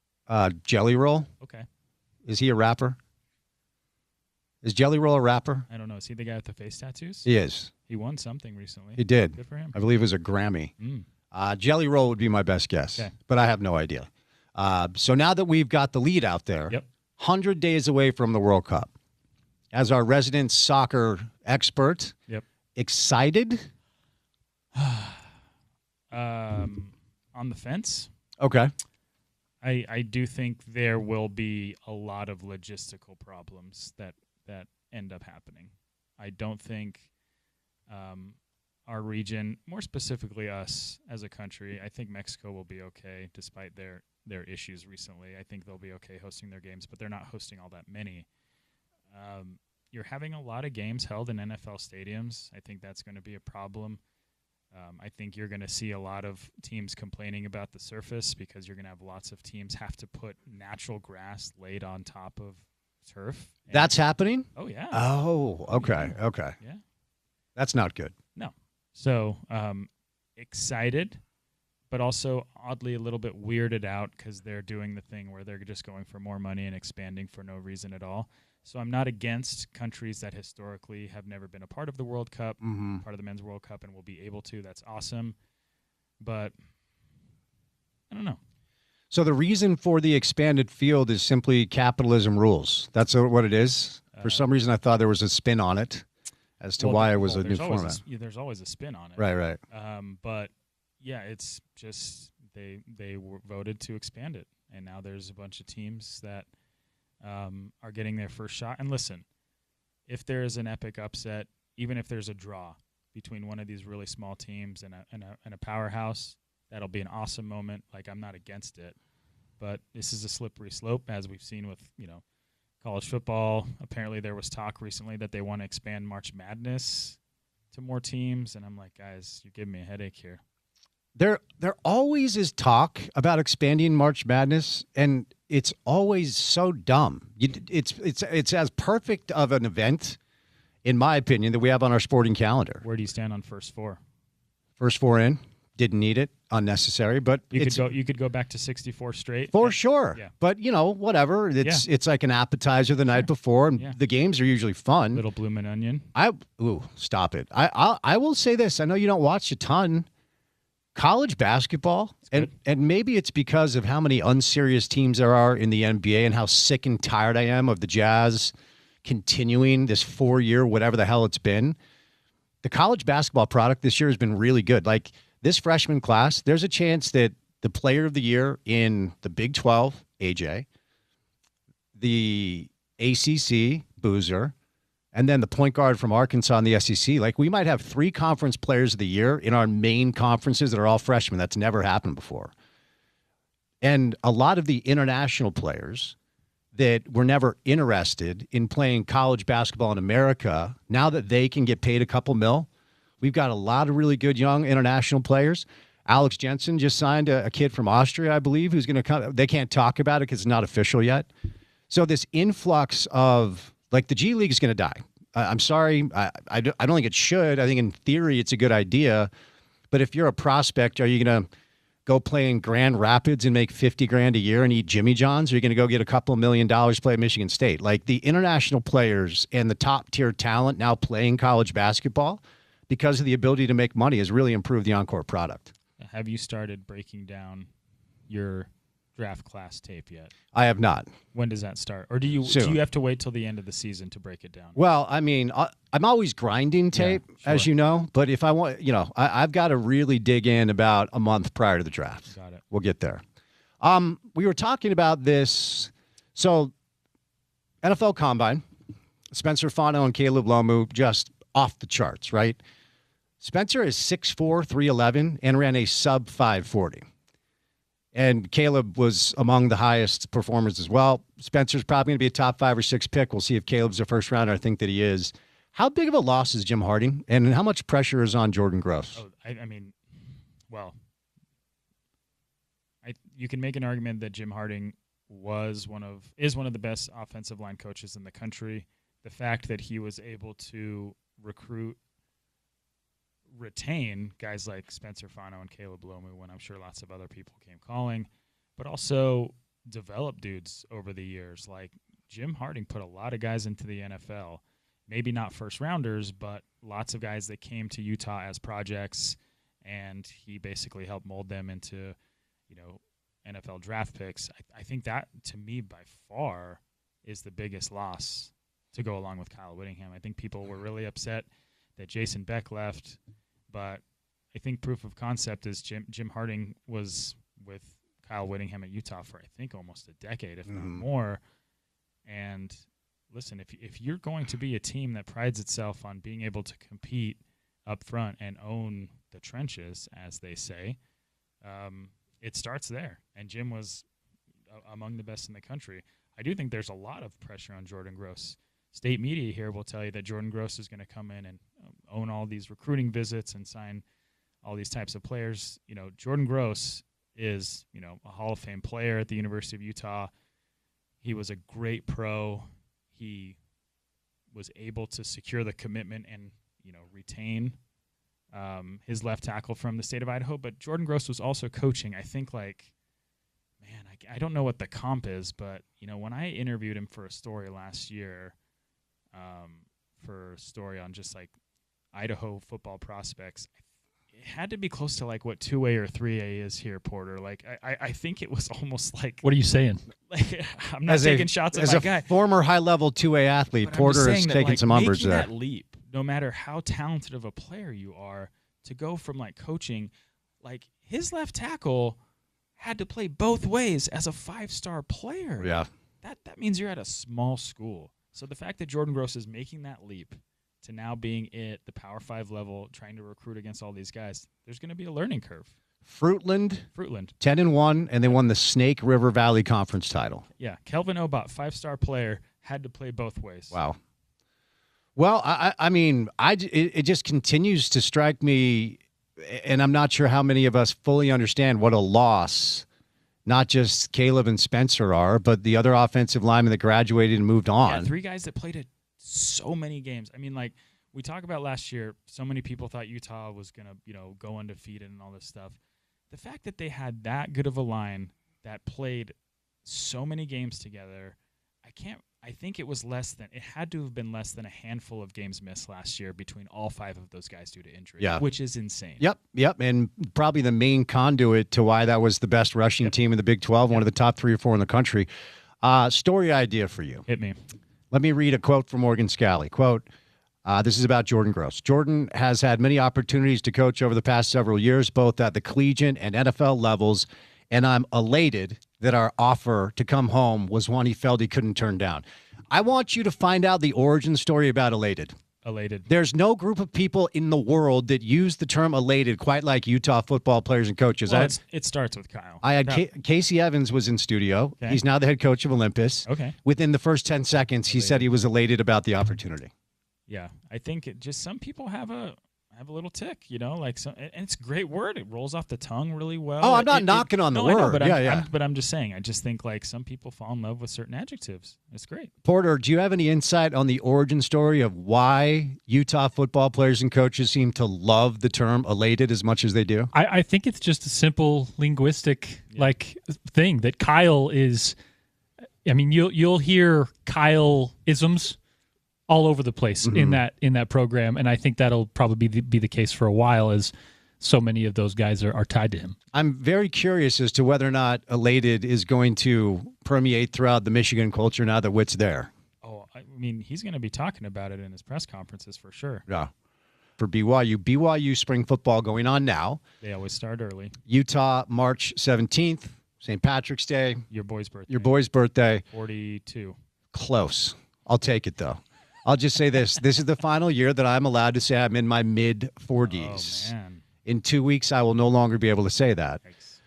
Jelly Roll? Okay. Is he a rapper? Is Jelly Roll a rapper? I don't know. Is he the guy with the face tattoos? He is. He won something recently. He did. Good for him. I believe it was a Grammy. Jelly Roll would be my best guess, but I have no idea. So now that we've got the lead out there, 100 days away from the World Cup, as our resident soccer expert, excited? On the fence? Okay. I do think there will be a lot of logistical problems that end up happening. I don't think our region, more specifically us as a country, I think Mexico will be okay despite their issues recently. I think they'll be okay hosting their games, but they're not hosting all that many. You're having a lot of games held in NFL stadiums. I think that's going to be a problem. I think you're going to see a lot of teams complaining about the surface because you're going to have lots of teams have to put natural grass laid on top of turf. That's happening? Oh, yeah. Oh, okay, okay. Yeah. That's not good. No. So excited, but also oddly a little bit weirded out because they're doing the thing where they're just going for more money and expanding for no reason at all. So I'm not against countries that historically have never been a part of the World Cup, part of the Men's World Cup, and will be able to. That's awesome. But I don't know. So the reason for the expanded field is simply capitalism rules. That's what it is? For some reason, I thought there was a spin on it as to why it was a new format. There's always a spin on it. Right. But, yeah, it's just they were voted to expand it. And now there's a bunch of teams that are getting their first shot. And listen, if there is an epic upset, even if there's a draw between one of these really small teams and a powerhouse, that'll be an awesome moment. Like, I'm not against it. But this is a slippery slope, as we've seen with, college football. Apparently there was talk recently that they want to expand March Madness to more teams. And I'm like, guys, you're giving me a headache here. There always is talk about expanding March Madness, and it's always so dumb. It's as perfect of an event, in my opinion, that we have on our sporting calendar. Where do you stand on first four? First four in. Didn't need it. Unnecessary. But you could go back to 64 straight. For sure. Yeah. But, whatever. It's like an appetizer the night before, and the games are usually fun. Little bloomin' onion. Stop it. I will say this. I know you don't watch a ton. College basketball, and maybe it's because of how many unserious teams there are in the NBA and how sick and tired I am of the Jazz continuing this 4-year, whatever the hell it's been. The college basketball product this year has been really good. Like this freshman class, there's a chance that the player of the year in the Big 12, AJ, the ACC, Boozer, and then the point guard from Arkansas in the SEC. Like, we might have 3 conference players of the year in our main conferences that are all freshmen. That's never happened before. And a lot of the international players that were never interested in playing college basketball in America, now that they can get paid a couple mil, we've got a lot of really good young international players. Alex Jensen just signed a kid from Austria, I believe, who's going to come. They can't talk about it because it's not official yet. So this influx of, like, the G League is going to die. I'm sorry. I don't think it should. I think in theory it's a good idea. But if you're a prospect, are you going to go play in Grand Rapids and make $50,000 a year and eat Jimmy John's? Or are you going to go get a couple $1 million play at Michigan State? Like, the international players and the top tier talent now playing college basketball because of the ability to make money has really improved the Encore product. Have you started breaking down your draft class tape yet? I have not. When does that start? Or do you have to wait till the end of the season to break it down? Well, I mean, I'm always grinding tape, as you know. But if I want, I've got to really dig in about a month prior to the draft. Got it. We'll get there. We were talking about this. So, NFL Combine, Spencer Fano and Caleb Lomu, just off the charts, right? Spencer is 6'4", 311, and ran a sub 540. And Caleb was among the highest performers as well. Spencer's probably going to be a top 5 or 6 pick. We'll see if Caleb's a first rounder. I think that he is. How big of a loss is Jim Harding, and how much pressure is on Jordan Gross? Oh, I mean, well, you can make an argument that Jim Harding is one of the best offensive line coaches in the country. The fact that he was able to retain guys like Spencer Fano and Caleb Lomu when I'm sure lots of other people came calling, but also develop dudes over the years. Like Jim Harding put a lot of guys into the NFL, maybe not first rounders, but lots of guys that came to Utah as projects, and he basically helped mold them into, NFL draft picks. I think that, to me, by far, is the biggest loss to go along with Kyle Whittingham. I think people were really upset that Jason Beck left, but I think proof of concept is Jim Harding was with Kyle Whittingham at Utah for, I think, almost a decade, if not more. And listen, if you're going to be a team that prides itself on being able to compete up front and own the trenches, as they say, it starts there. And Jim was among the best in the country. I do think there's a lot of pressure on Jordan Gross. State media here will tell you that Jordan Gross is going to come in and own all these recruiting visits and sign all these types of players. Jordan Gross is, a Hall of Fame player at the University of Utah. He was a great pro. He was able to secure the commitment and, retain his left tackle from the state of Idaho. But Jordan Gross was also coaching. I think, I don't know what the comp is, but, when I interviewed him for a story last year, for a story on just Idaho football prospects, it had to be close to what 2A or 3A is here, Porter. I think it was almost like. What are you saying? I'm not taking shots at my guy. As a former high-level 2A athlete, but Porter is taking some umbrage there. Making that leap, no matter how talented of a player you are, to go from coaching, his left tackle had to play both ways as a 5-star player. Yeah. That means you're at a small school. So the fact that Jordan Gross is making that leap to now being at the Power 5 level, trying to recruit against all these guys, there's going to be a learning curve. Fruitland, 10-1, and they won the Snake River Valley Conference title. Yeah, Kelvin Obot, 5-star player, had to play both ways. Wow. Well, it just continues to strike me, and I'm not sure how many of us fully understand what a loss not just Caleb and Spencer are, but the other offensive linemen that graduated and moved on. Yeah, 3 guys that played so many games. I mean, we talk about last year, so many people thought Utah was going to, go undefeated and all this stuff. The fact that they had that good of a line that played so many games together, I think it had to have been less than a handful of games missed last year between all 5 of those guys due to injury, which is insane. Yep, and probably the main conduit to why that was the best rushing team in the Big 12, one of the top 3 or 4 in the country. Story idea for you. Hit me. Let me read a quote from Morgan Scally. Quote, this is about Jordan Gross. Jordan has had many opportunities to coach over the past several years, both at the collegiate and NFL levels, and I'm elated that our offer to come home was one he felt he couldn't turn down. I want you to find out the origin story about elated. Elated. There's no group of people in the world that use the term elated quite like Utah football players and coaches. Well, it starts with Kyle. I had Casey Evans was in studio. Okay. He's now the head coach of Olympus. Okay. Within the first 10 seconds, he said he was elated about the opportunity. Yeah, I think some people have a little tick, and it's a great word. It rolls off the tongue really well. Oh, I'm not knocking on the word. But I'm just saying, I just think some people fall in love with certain adjectives. It's great. Porter, do you have any insight on the origin story of why Utah football players and coaches seem to love the term elated as much as they do? I think it's just a simple linguistic thing that Kyle is. I mean, you'll hear Kyle-isms all over the place in that program, and I think that'll probably be the case for a while, as so many of those guys are tied to him. I'm very curious as to whether or not elated is going to permeate throughout the Michigan culture now that Witt's there. Oh, I mean, he's going to be talking about it in his press conferences for sure. Yeah. For BYU spring football going on now. They always start early. Utah, March 17th, St. Patrick's Day. Your boy's birthday. 42. Close. I'll take it, though. I'll just say this. This is the final year that I'm allowed to say I'm in my mid-40s. Oh, man. In 2 weeks, I will no longer be able to say that. Thanks.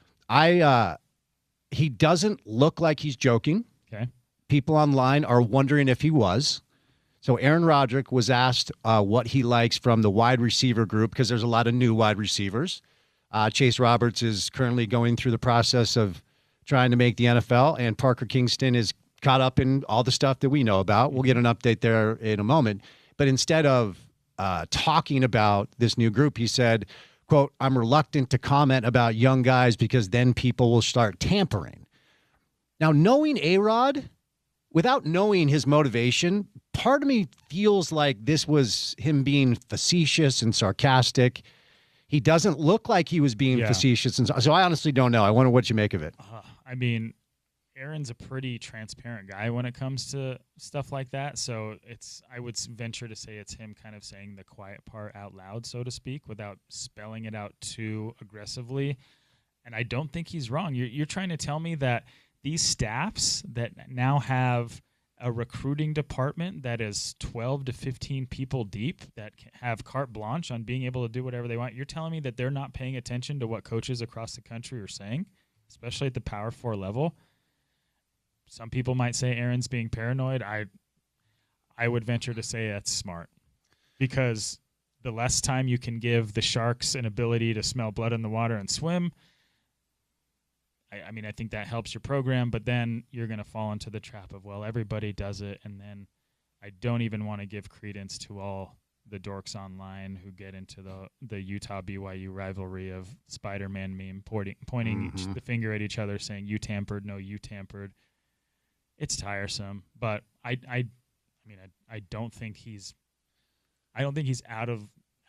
He doesn't look like he's joking. Okay. People online are wondering if he was. So Aaron Roderick was asked what he likes from the wide receiver group, because there's a lot of new wide receivers. Chase Roberts is currently going through the process of trying to make the NFL, and Parker Kingston is caught up in all the stuff that we know about. We'll get an update there in a moment. But instead of talking about this new group, he said, quote, "I'm reluctant to comment about young guys because then people will start tampering." Now, knowing A-Rod, without knowing his motivation, part of me feels like this was him being facetious and sarcastic. He doesn't look like he was being facetious. And so I honestly don't know. I wonder what you make of it. I mean, Aaron's a pretty transparent guy when it comes to stuff like that. So I would venture to say it's him kind of saying the quiet part out loud, so to speak, without spelling it out too aggressively. And I don't think he's wrong. You're trying to tell me that these staffs that now have a recruiting department that is 12 to 15 people deep that have carte blanche on being able to do whatever they want, you're telling me that they're not paying attention to what coaches across the country are saying, especially at the Power 4 level? Some people might say Aaron's being paranoid. I would venture to say that's smart, because the less time you can give the sharks an ability to smell blood in the water and swim, I mean, I think that helps your program, but then you're going to fall into the trap of, well, everybody does it, and then I don't even want to give credence to all the dorks online who get into the Utah-BYU rivalry of Spider-Man meme pointing the finger at each other saying, "You tampered, no, you tampered." It's tiresome, but I don't think he's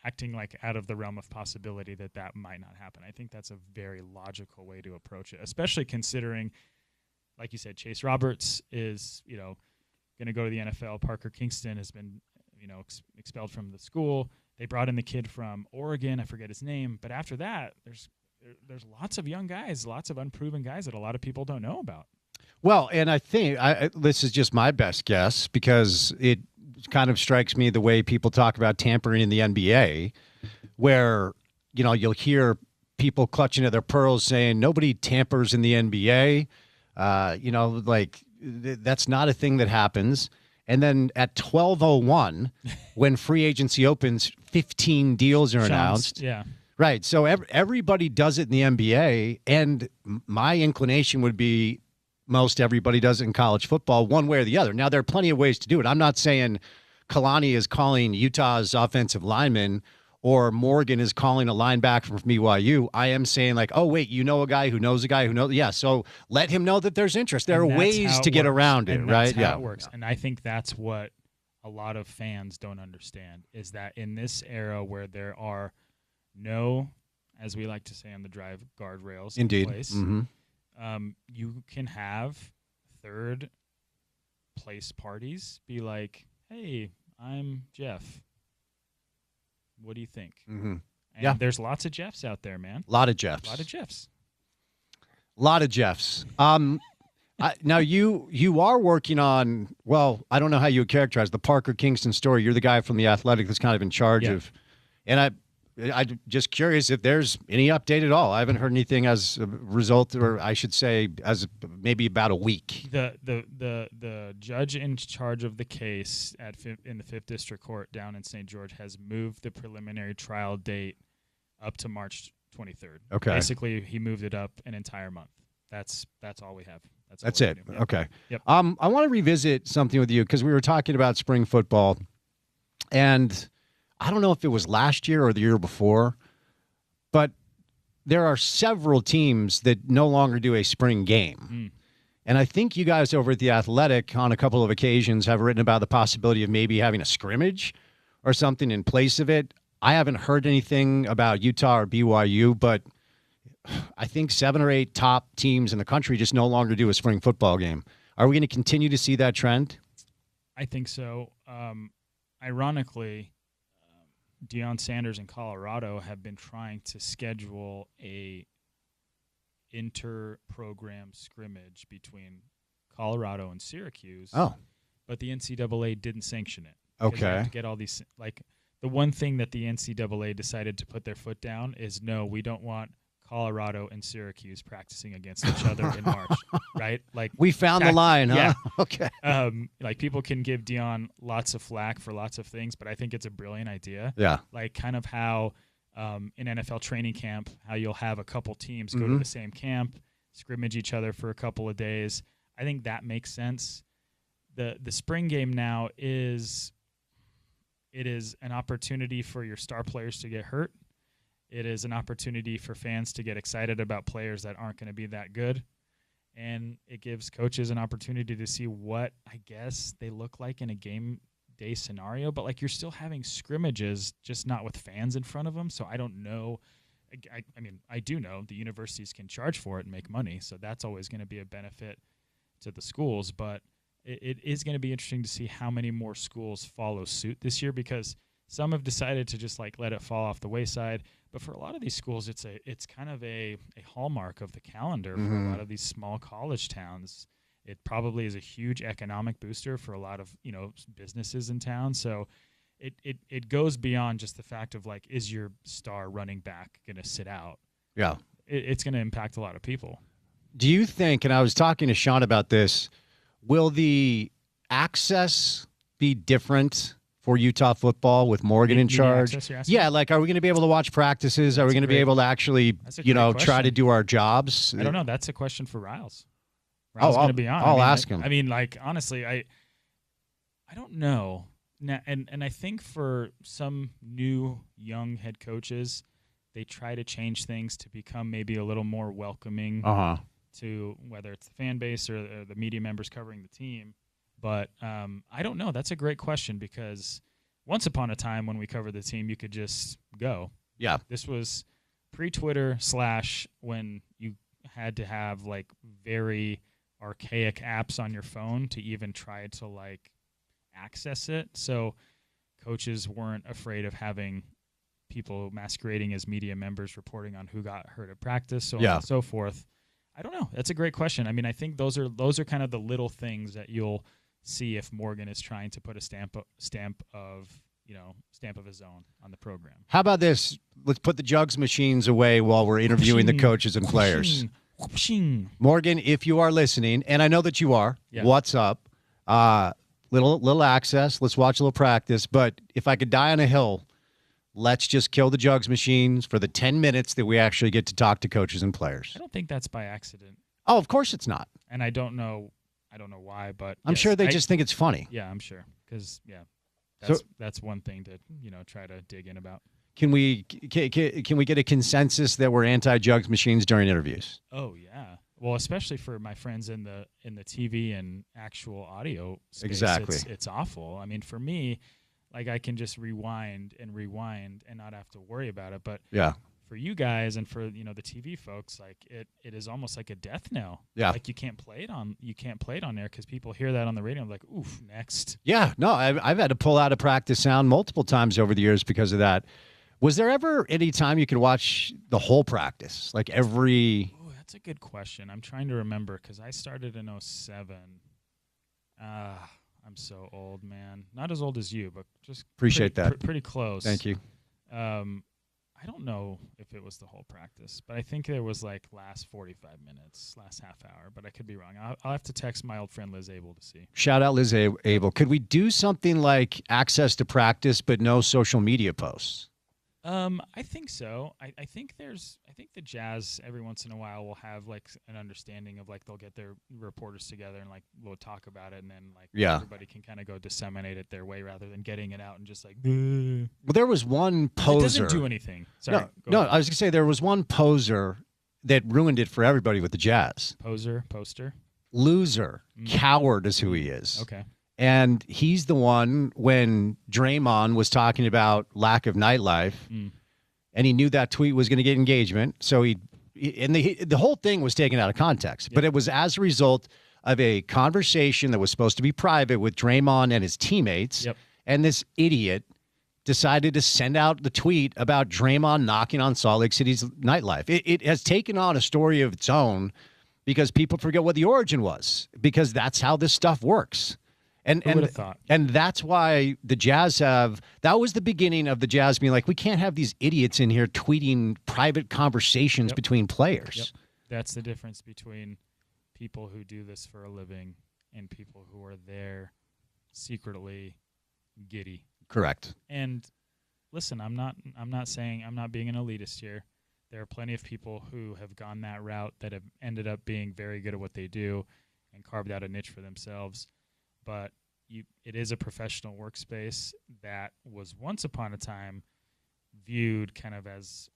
acting like out of the realm of possibility that might not happen. I think that's a very logical way to approach it, especially considering, like you said, Chase Roberts is, going to go to the NFL. Parker Kingston has been, expelled from the school. They brought in the kid from Oregon. I forget his name. But after that, there's lots of young guys, lots of unproven guys that a lot of people don't know about. Well, and I think this is just my best guess, because it kind of strikes me the way people talk about tampering in the NBA, where, you'll hear people clutching at their pearls saying nobody tampers in the NBA. That's not a thing that happens. And then at 12:01, when free agency opens, 15 deals are announced. Yeah. Right. So everybody does it in the NBA. And my inclination would be most everybody does it in college football, one way or the other. Now, there are plenty of ways to do it. I'm not saying Kalani is calling Utah's offensive lineman or Morgan is calling a linebacker from BYU. I am saying, like, oh, wait, you know a guy who knows a guy who knows. Yeah, so let him know that there's interest. There are ways to get around it, right? That's how it works. And I think that's what a lot of fans don't understand, is that in this era where there are no, as we like to say on the drive, guardrails in place, you can have third place parties be like, "Hey, I'm Jeff. What do you think?" And there's lots of Jeffs out there, man. A lot of Jeffs. Now you are working on, well, I don't know how you would characterize the Parker Kingston story. You're the guy from The Athletic that's kind of in charge of, and I'm just curious if there's any update at all. I haven't heard anything as a result, or I should say, as maybe about a week. The judge in charge of the case in the 5th District Court down in St. George has moved the preliminary trial date up to March 23rd. Okay. Basically, he moved it up an entire month. That's all we have. That's it. Yep. Okay. Yep. I want to revisit something with you, because we were talking about spring football, and I don't know if it was last year or the year before, but there are several teams that no longer do a spring game. And I think you guys over at The Athletic on a couple of occasions have written about the possibility of maybe having a scrimmage or something in place of it. I haven't heard anything about Utah or BYU, but I think 7 or 8 top teams in the country just no longer do a spring football game. Are we going to continue to see that trend? I think so. Ironically, Deion Sanders in Colorado have been trying to schedule a inter-program scrimmage between Colorado and Syracuse. Oh. But the NCAA didn't sanction it. Okay. They have to get all these, like, the one thing that the NCAA decided to put their foot down is, no, we don't want Colorado and Syracuse practicing against each other in March, right? Like we found the line, huh? Yeah. Okay. Like people can give Dion lots of flack for lots of things, but I think it's a brilliant idea. Yeah. Like kind of how in NFL training camp, how you'll have a couple teams go to the same camp, scrimmage each other for a couple of days. I think that makes sense. The spring game now is an opportunity for your star players to get hurt. It is an opportunity for fans to get excited about players that aren't going to be that good. And it gives coaches an opportunity to see what, I guess, they look like in a game day scenario. But, like, you're still having scrimmages, just not with fans in front of them. So I don't know. I mean, I do know the universities can charge for it and make money. So that's always going to be a benefit to the schools. But it is going to be interesting to see how many more schools follow suit this year, because some have decided to just like let it fall off the wayside. But for a lot of these schools, it's kind of a hallmark of the calendar for a lot of these small college towns. It probably is a huge economic booster for a lot of, businesses in town. So it goes beyond just the fact of like, is your star running back going to sit out? Yeah. It's going to impact a lot of people. Do you think, and I was talking to Sean about this, will the access be different for Utah football with Morgan in charge? Yeah, like, are we going to be able to watch practices? Are we going to be able to actually, try to do our jobs? I don't know. That's a question for Riles. Riles going to be on. I'll ask him. I mean, like, honestly, I don't know. Now, and I think for some new young head coaches, they try to change things to become maybe a little more welcoming to whether it's the fan base or the media members covering the team. But I don't know. That's a great question, because once upon a time when we covered the team, you could just go. Yeah. This was pre-Twitter / when you had to have like very archaic apps on your phone to even try to like access it. So coaches weren't afraid of having people masquerading as media members reporting on who got hurt at practice, so on and so forth. I don't know. That's a great question. I mean, I think those are kind of the little things that you'll see if Morgan is trying to put a stamp of his own on the program. How about this? Let's put the jugs machines away while we're interviewing the coaches and players. Morgan, if you are listening, and I know that you are, what's up? Little access. Let's watch a little practice. But if I could die on a hill, let's just kill the jugs machines for the 10 minutes that we actually get to talk to coaches and players. I don't think that's by accident. Oh, of course it's not. And I don't know why, but I'm sure they just think it's funny. Yeah, I'm sure. Because, that's one thing to, try to dig in about. Can we get a consensus that we're anti-jugs machines during interviews? Oh, yeah. Well, especially for my friends in the TV and actual audio space. Exactly. It's awful. I mean, for me, like, I can just rewind and not have to worry about it. But for you guys and for the TV folks, like it is almost like a death knell. Yeah. Like you can't play it on there because people hear that on the radio and like, oof, next. Yeah. No, I've had to pull out a practice sound multiple times over the years because of that. Was there ever any time you could watch the whole practice, like every? Oh, that's a good question. I'm trying to remember because I started in 2007. I'm so old, man. Not as old as you, but just appreciate that. Pretty close. Thank you. I don't know if it was the whole practice, but I think there was like last 45 minutes, last half hour, but I could be wrong. I'll have to text my old friend Liz Abel to see. Shout out Liz Abel. Could we do something like access to practice but no social media posts? I think so. I think the Jazz every once in a while will have like an understanding of like they'll get their reporters together and like we'll talk about it and then like everybody can kind of go disseminate it their way rather than getting it out and just like. Well, there was one poser. It doesn't do anything. Sorry. No, I was gonna say there was one poser that ruined it for everybody with the Jazz. Poster. Loser, coward is who he is. Okay. And he's the one when Draymond was talking about lack of nightlife, and he knew that tweet was going to get engagement. So the whole thing was taken out of context. Yep. But it was as a result of a conversation that was supposed to be private with Draymond and his teammates. Yep. And this idiot decided to send out the tweet about Draymond knocking on Salt Lake City's nightlife. It has taken on a story of its own because people forget what the origin was, because that's how this stuff works. Who would have thought? And that's why the Jazz that was the beginning of the Jazz being like, we can't have these idiots in here tweeting private conversations between players. Yep. That's the difference between people who do this for a living and people who are there secretly giddy. Correct. And listen, I'm not being an elitist here. There are plenty of people who have gone that route that have ended up being very good at what they do and carved out a niche for themselves. But it is a professional workspace that was once upon a time viewed kind of as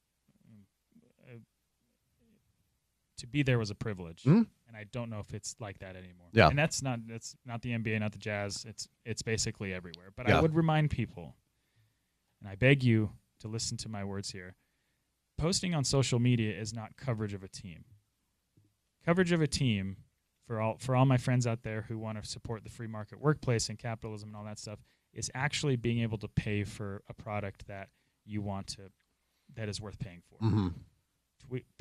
to be there was a privilege. Mm-hmm. And I don't know if it's like that anymore. Yeah. And that's not the NBA, not the Jazz. It's basically everywhere. But I would remind people, and I beg you to listen to my words here, posting on social media is not coverage of a team. Coverage of a team, for all my friends out there who want to support the free market workplace and capitalism and all that stuff, is actually being able to pay for a product that you want to, that is worth paying for. Mm-hmm.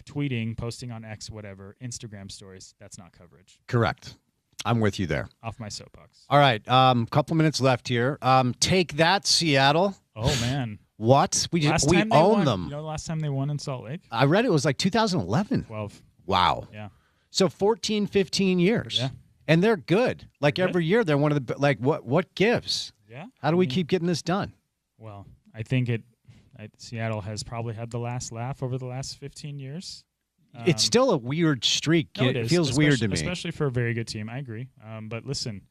Tweeting, posting on X, whatever, Instagram stories, that's not coverage. Correct. I'm with you there. Off my soapbox. All right. Couple minutes left here. Take that, Seattle. Oh, man. What? We own them. You know the last time they won in Salt Lake? I read it was like 2011. 12. Wow. Yeah. So 14, 15 years. Yeah. And they're good. Like every year, they're one of the, like, what gives? Yeah. How do we keep getting this done? Well, I think Seattle has probably had the last laugh over the last 15 years. It's still a weird streak. No, it feels weird to me. Especially for a very good team. I agree. But listen,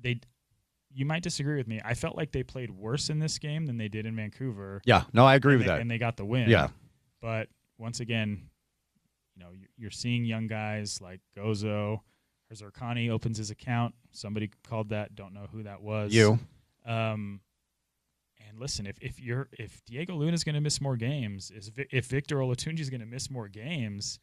you might disagree with me. I felt like they played worse in this game than they did in Vancouver. Yeah. No, I agree with that. And they got the win. Yeah. But once again, you're seeing young guys like Gozo. Zerkani opens his account. Somebody called that. Don't know who that was. You. And listen, if Diego Luna is going to miss more games, if Victor Olatunji is going to miss more games,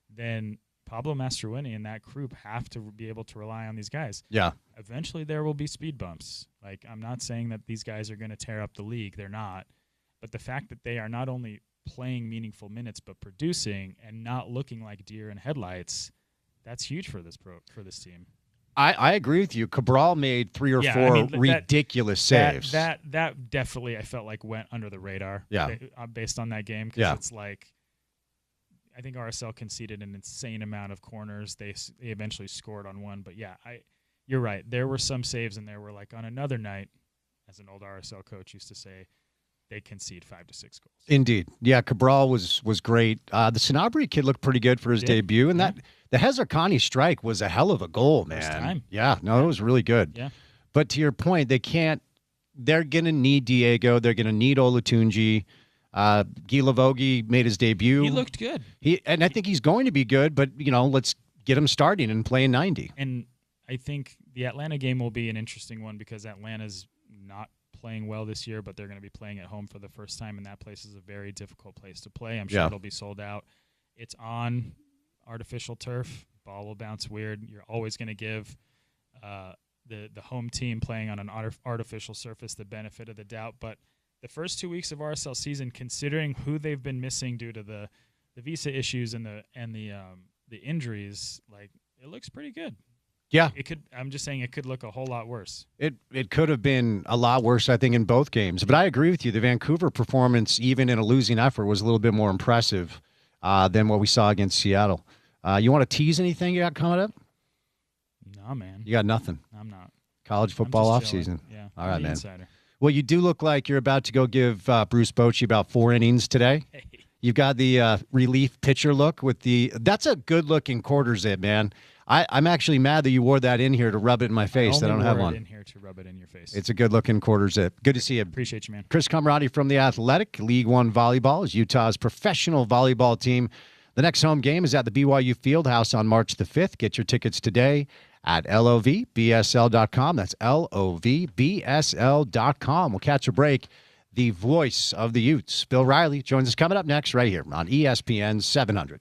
then Pablo Mastroeni and that group have to be able to rely on these guys. Yeah. Eventually, there will be speed bumps. Like, I'm not saying that these guys are going to tear up the league. They're not. But the fact that they are not only playing meaningful minutes but producing and not looking like deer in headlights, that's huge for this team. I agree with you. Cabral made 3 or 4 ridiculous saves. That definitely I felt like went under the radar. Yeah. Based on that game, because it's like I think RSL conceded an insane amount of corners. They eventually scored on one, but you're right. There were some saves in there where, like, on another night, as an old RSL coach used to say, they concede 5 to 6 goals. Indeed. Yeah, Cabral was great. The Sanabria kid looked pretty good for his debut, and that the Zerkani strike was a hell of a goal, man. First time. Yeah, no, it was really good. Yeah. But to your point, they're going to need Diego. They're going to need Olatunji. Guy Lavogie made his debut. He looked good. And I think he's going to be good, but, let's get him starting and playing 90. And I think the Atlanta game will be an interesting one because Atlanta's not playing well this year, but they're going to be playing at home for the first time, and that place is a very difficult place to play. I'm sure it'll be sold out. It's on artificial turf. Ball will bounce weird. You're always going to give the home team playing on an artificial surface the benefit of the doubt. But the first 2 weeks of RSL season, considering who they've been missing due to the visa issues and the injuries, like, it looks pretty good. Yeah. I'm just saying it could look a whole lot worse. It could have been a lot worse, I think, in both games. But I agree with you. The Vancouver performance, even in a losing effort, was a little bit more impressive than what we saw against Seattle. You want to tease anything you got coming up? No, man. You got nothing. I'm not. College football offseason. Yeah. All right, man. Insider. Well, you do look like you're about to go give Bruce Bochy about 4 innings today. Hey. You've got the relief pitcher look with that's a good-looking quarter zip, man. I'm actually mad that you wore that in here to rub it in my face. I don't have one. In here to rub it in your face. It's a good-looking quarter zip. Good to see you. Appreciate you, man. Chris Camarati from The Athletic. League One Volleyball is Utah's professional volleyball team. The next home game is at the BYU Fieldhouse on March the 5th. Get your tickets today at lovbsl.com. That's lovbsl.com. We'll catch a break. The voice of the Utes, Bill Riley, joins us coming up next right here on ESPN 700.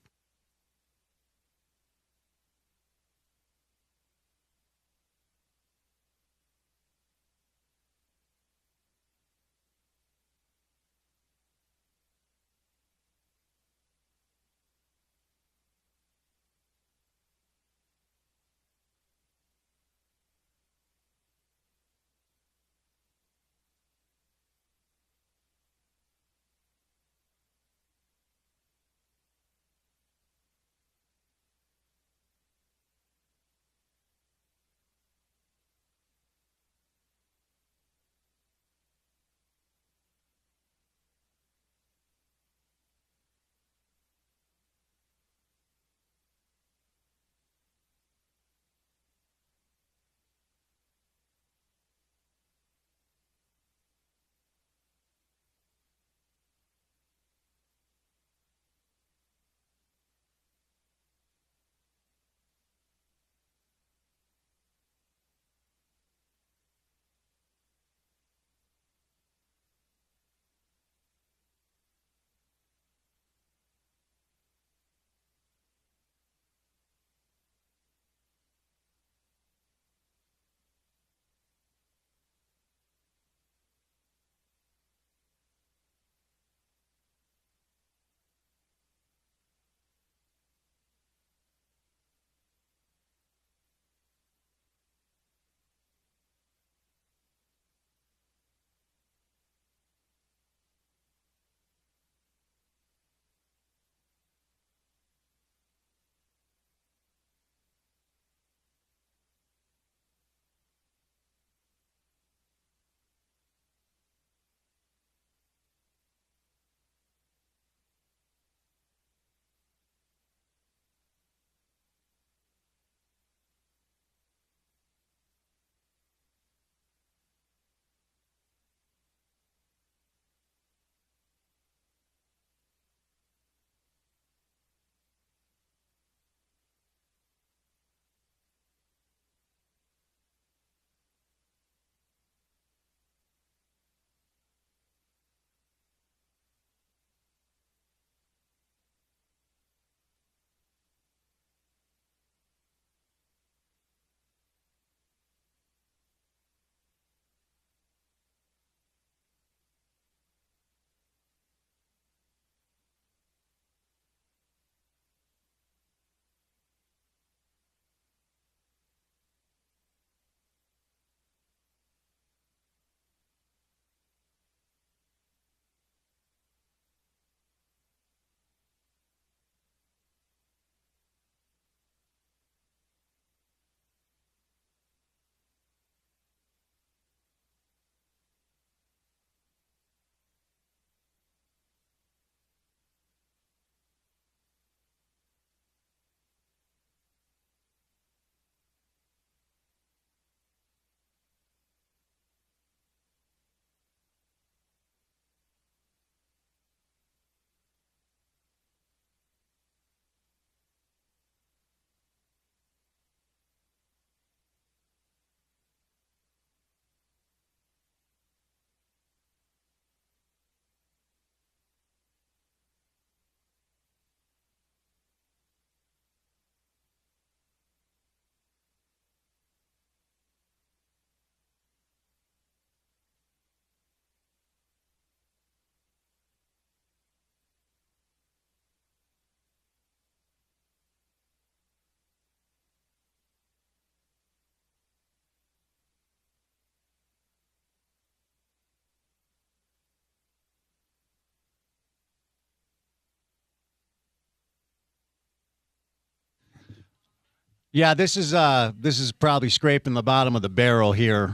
Yeah, this is probably scraping the bottom of the barrel here.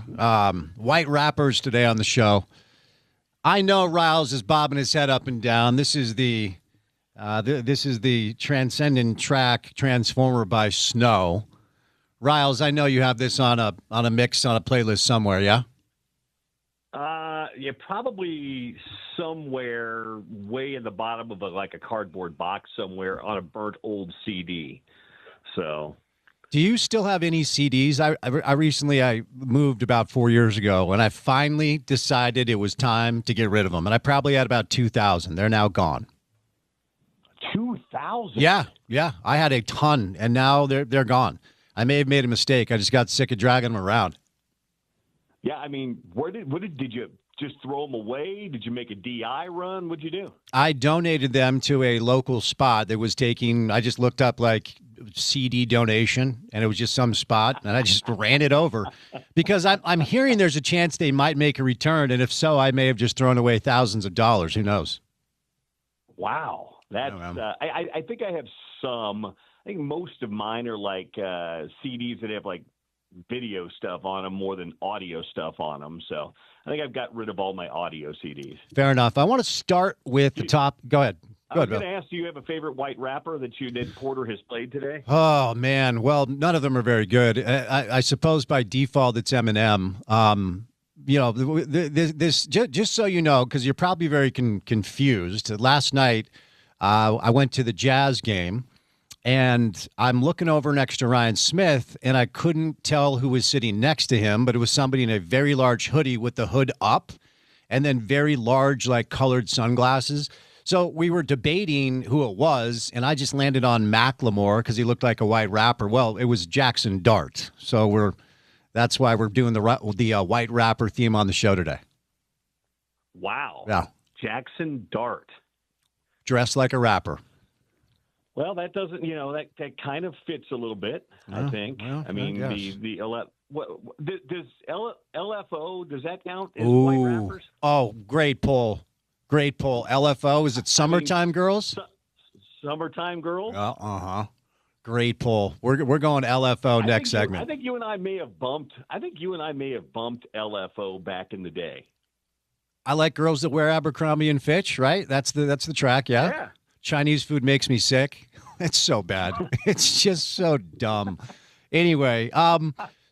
White rappers today on the show. I know Riles is bobbing his head up and down. This is the transcendent track Transformer by Snow. Riles, I know you have this on a mix on a playlist somewhere, yeah? Yeah, probably somewhere way in the bottom of a cardboard box somewhere on a burnt old CD. So, do you still have any CDs? I recently moved about 4 years ago, and I finally decided it was time to get rid of them. And I probably had about 2,000. They're now gone. 2,000? Yeah. I had a ton, and now they're gone. I may have made a mistake. I just got sick of dragging them around. Yeah, I mean, did you just throw them away? Did you make a DI run? What'd you do? I donated them to a local spot that was taking. I just looked up like CD donation, and it was just some spot, and I just ran it over because I'm hearing there's a chance they might make a return, and if so, I may have just thrown away thousands of dollars. Who knows? Wow, that's. I think I have some. I think most of mine are like CDs that have like video stuff on them more than audio stuff on them. So I think I've got rid of all my audio CDs. Fair enough. I want to start with the top. Go ahead. I was going to ask, do you have a favorite white rapper that Porter has played today? Oh, man. Well, none of them are very good. I suppose by default it's Eminem. This just so you know, because you're probably very confused. Last night, I went to the Jazz game, and I'm looking over next to Ryan Smith, and I couldn't tell who was sitting next to him, but it was somebody in a very large hoodie with the hood up, and then very large, like, colored sunglasses. So we were debating who it was, and I just landed on Macklemore because he looked like a white rapper. Well, it was Jackson Dart. So that's why we're doing the white rapper theme on the show today. Wow. Yeah. Jackson Dart. Dressed like a rapper. Well, that doesn't, that kind of fits a little bit, I think. Well, I mean, does LFO, does that count as white rappers? Oh, great pull. Great pull. LFO, is it Summertime Girls? Summertime Girls? Uh-huh. Great pull. We're going LFO next segment. I think you and I may have bumped LFO back in the day. I like girls that wear Abercrombie and Fitch, right? That's the track, yeah? Yeah. Chinese food makes me sick. It's so bad. It's just so dumb. Anyway,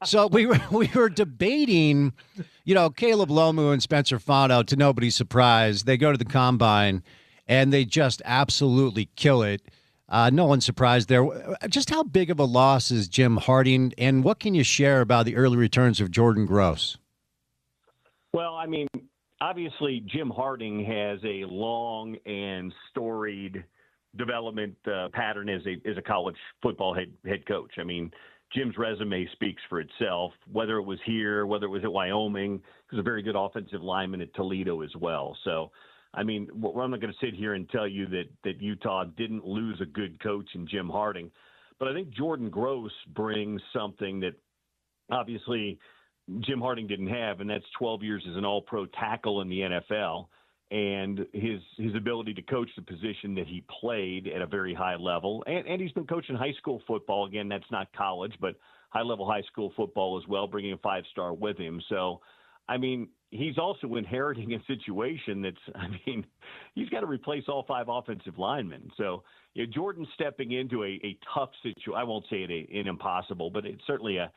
so we were debating, Caleb Lomu and Spencer Fano, to nobody's surprise. They go to the combine, and they just absolutely kill it. No one's surprised there. Just how big of a loss is Jim Harding, and what can you share about the early returns of Jordan Gross? Well, I mean, obviously Jim Harding has a long and storied development pattern as a college football head coach. I mean, Jim's resume speaks for itself, whether it was here, whether it was at Wyoming. He was a very good offensive lineman at Toledo as well. So, I mean, I'm not going to sit here and tell you that Utah didn't lose a good coach in Jim Harding. But I think Jordan Gross brings something that obviously Jim Harding didn't have, and that's 12 years as an all-pro tackle in the NFL. And his ability to coach the position that he played at a very high level. And he's been coaching high school football. Again, that's not college, but high-level high school football as well, bringing a five-star with him. So, I mean, he's also inheriting a situation he's got to replace all five offensive linemen. So, Jordan's stepping into a tough situation. I won't say it an impossible, but it's certainly a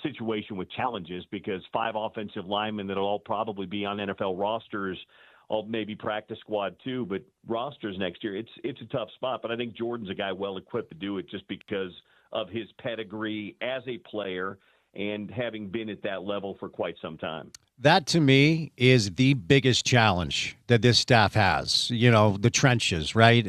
situation with challenges because five offensive linemen that'll all probably be on NFL rosters, all maybe practice squad too, but rosters next year, it's a tough spot. But I think Jordan's a guy well equipped to do it just because of his pedigree as a player and having been at that level for quite some time. That, to me, is the biggest challenge that this staff has, the trenches, right?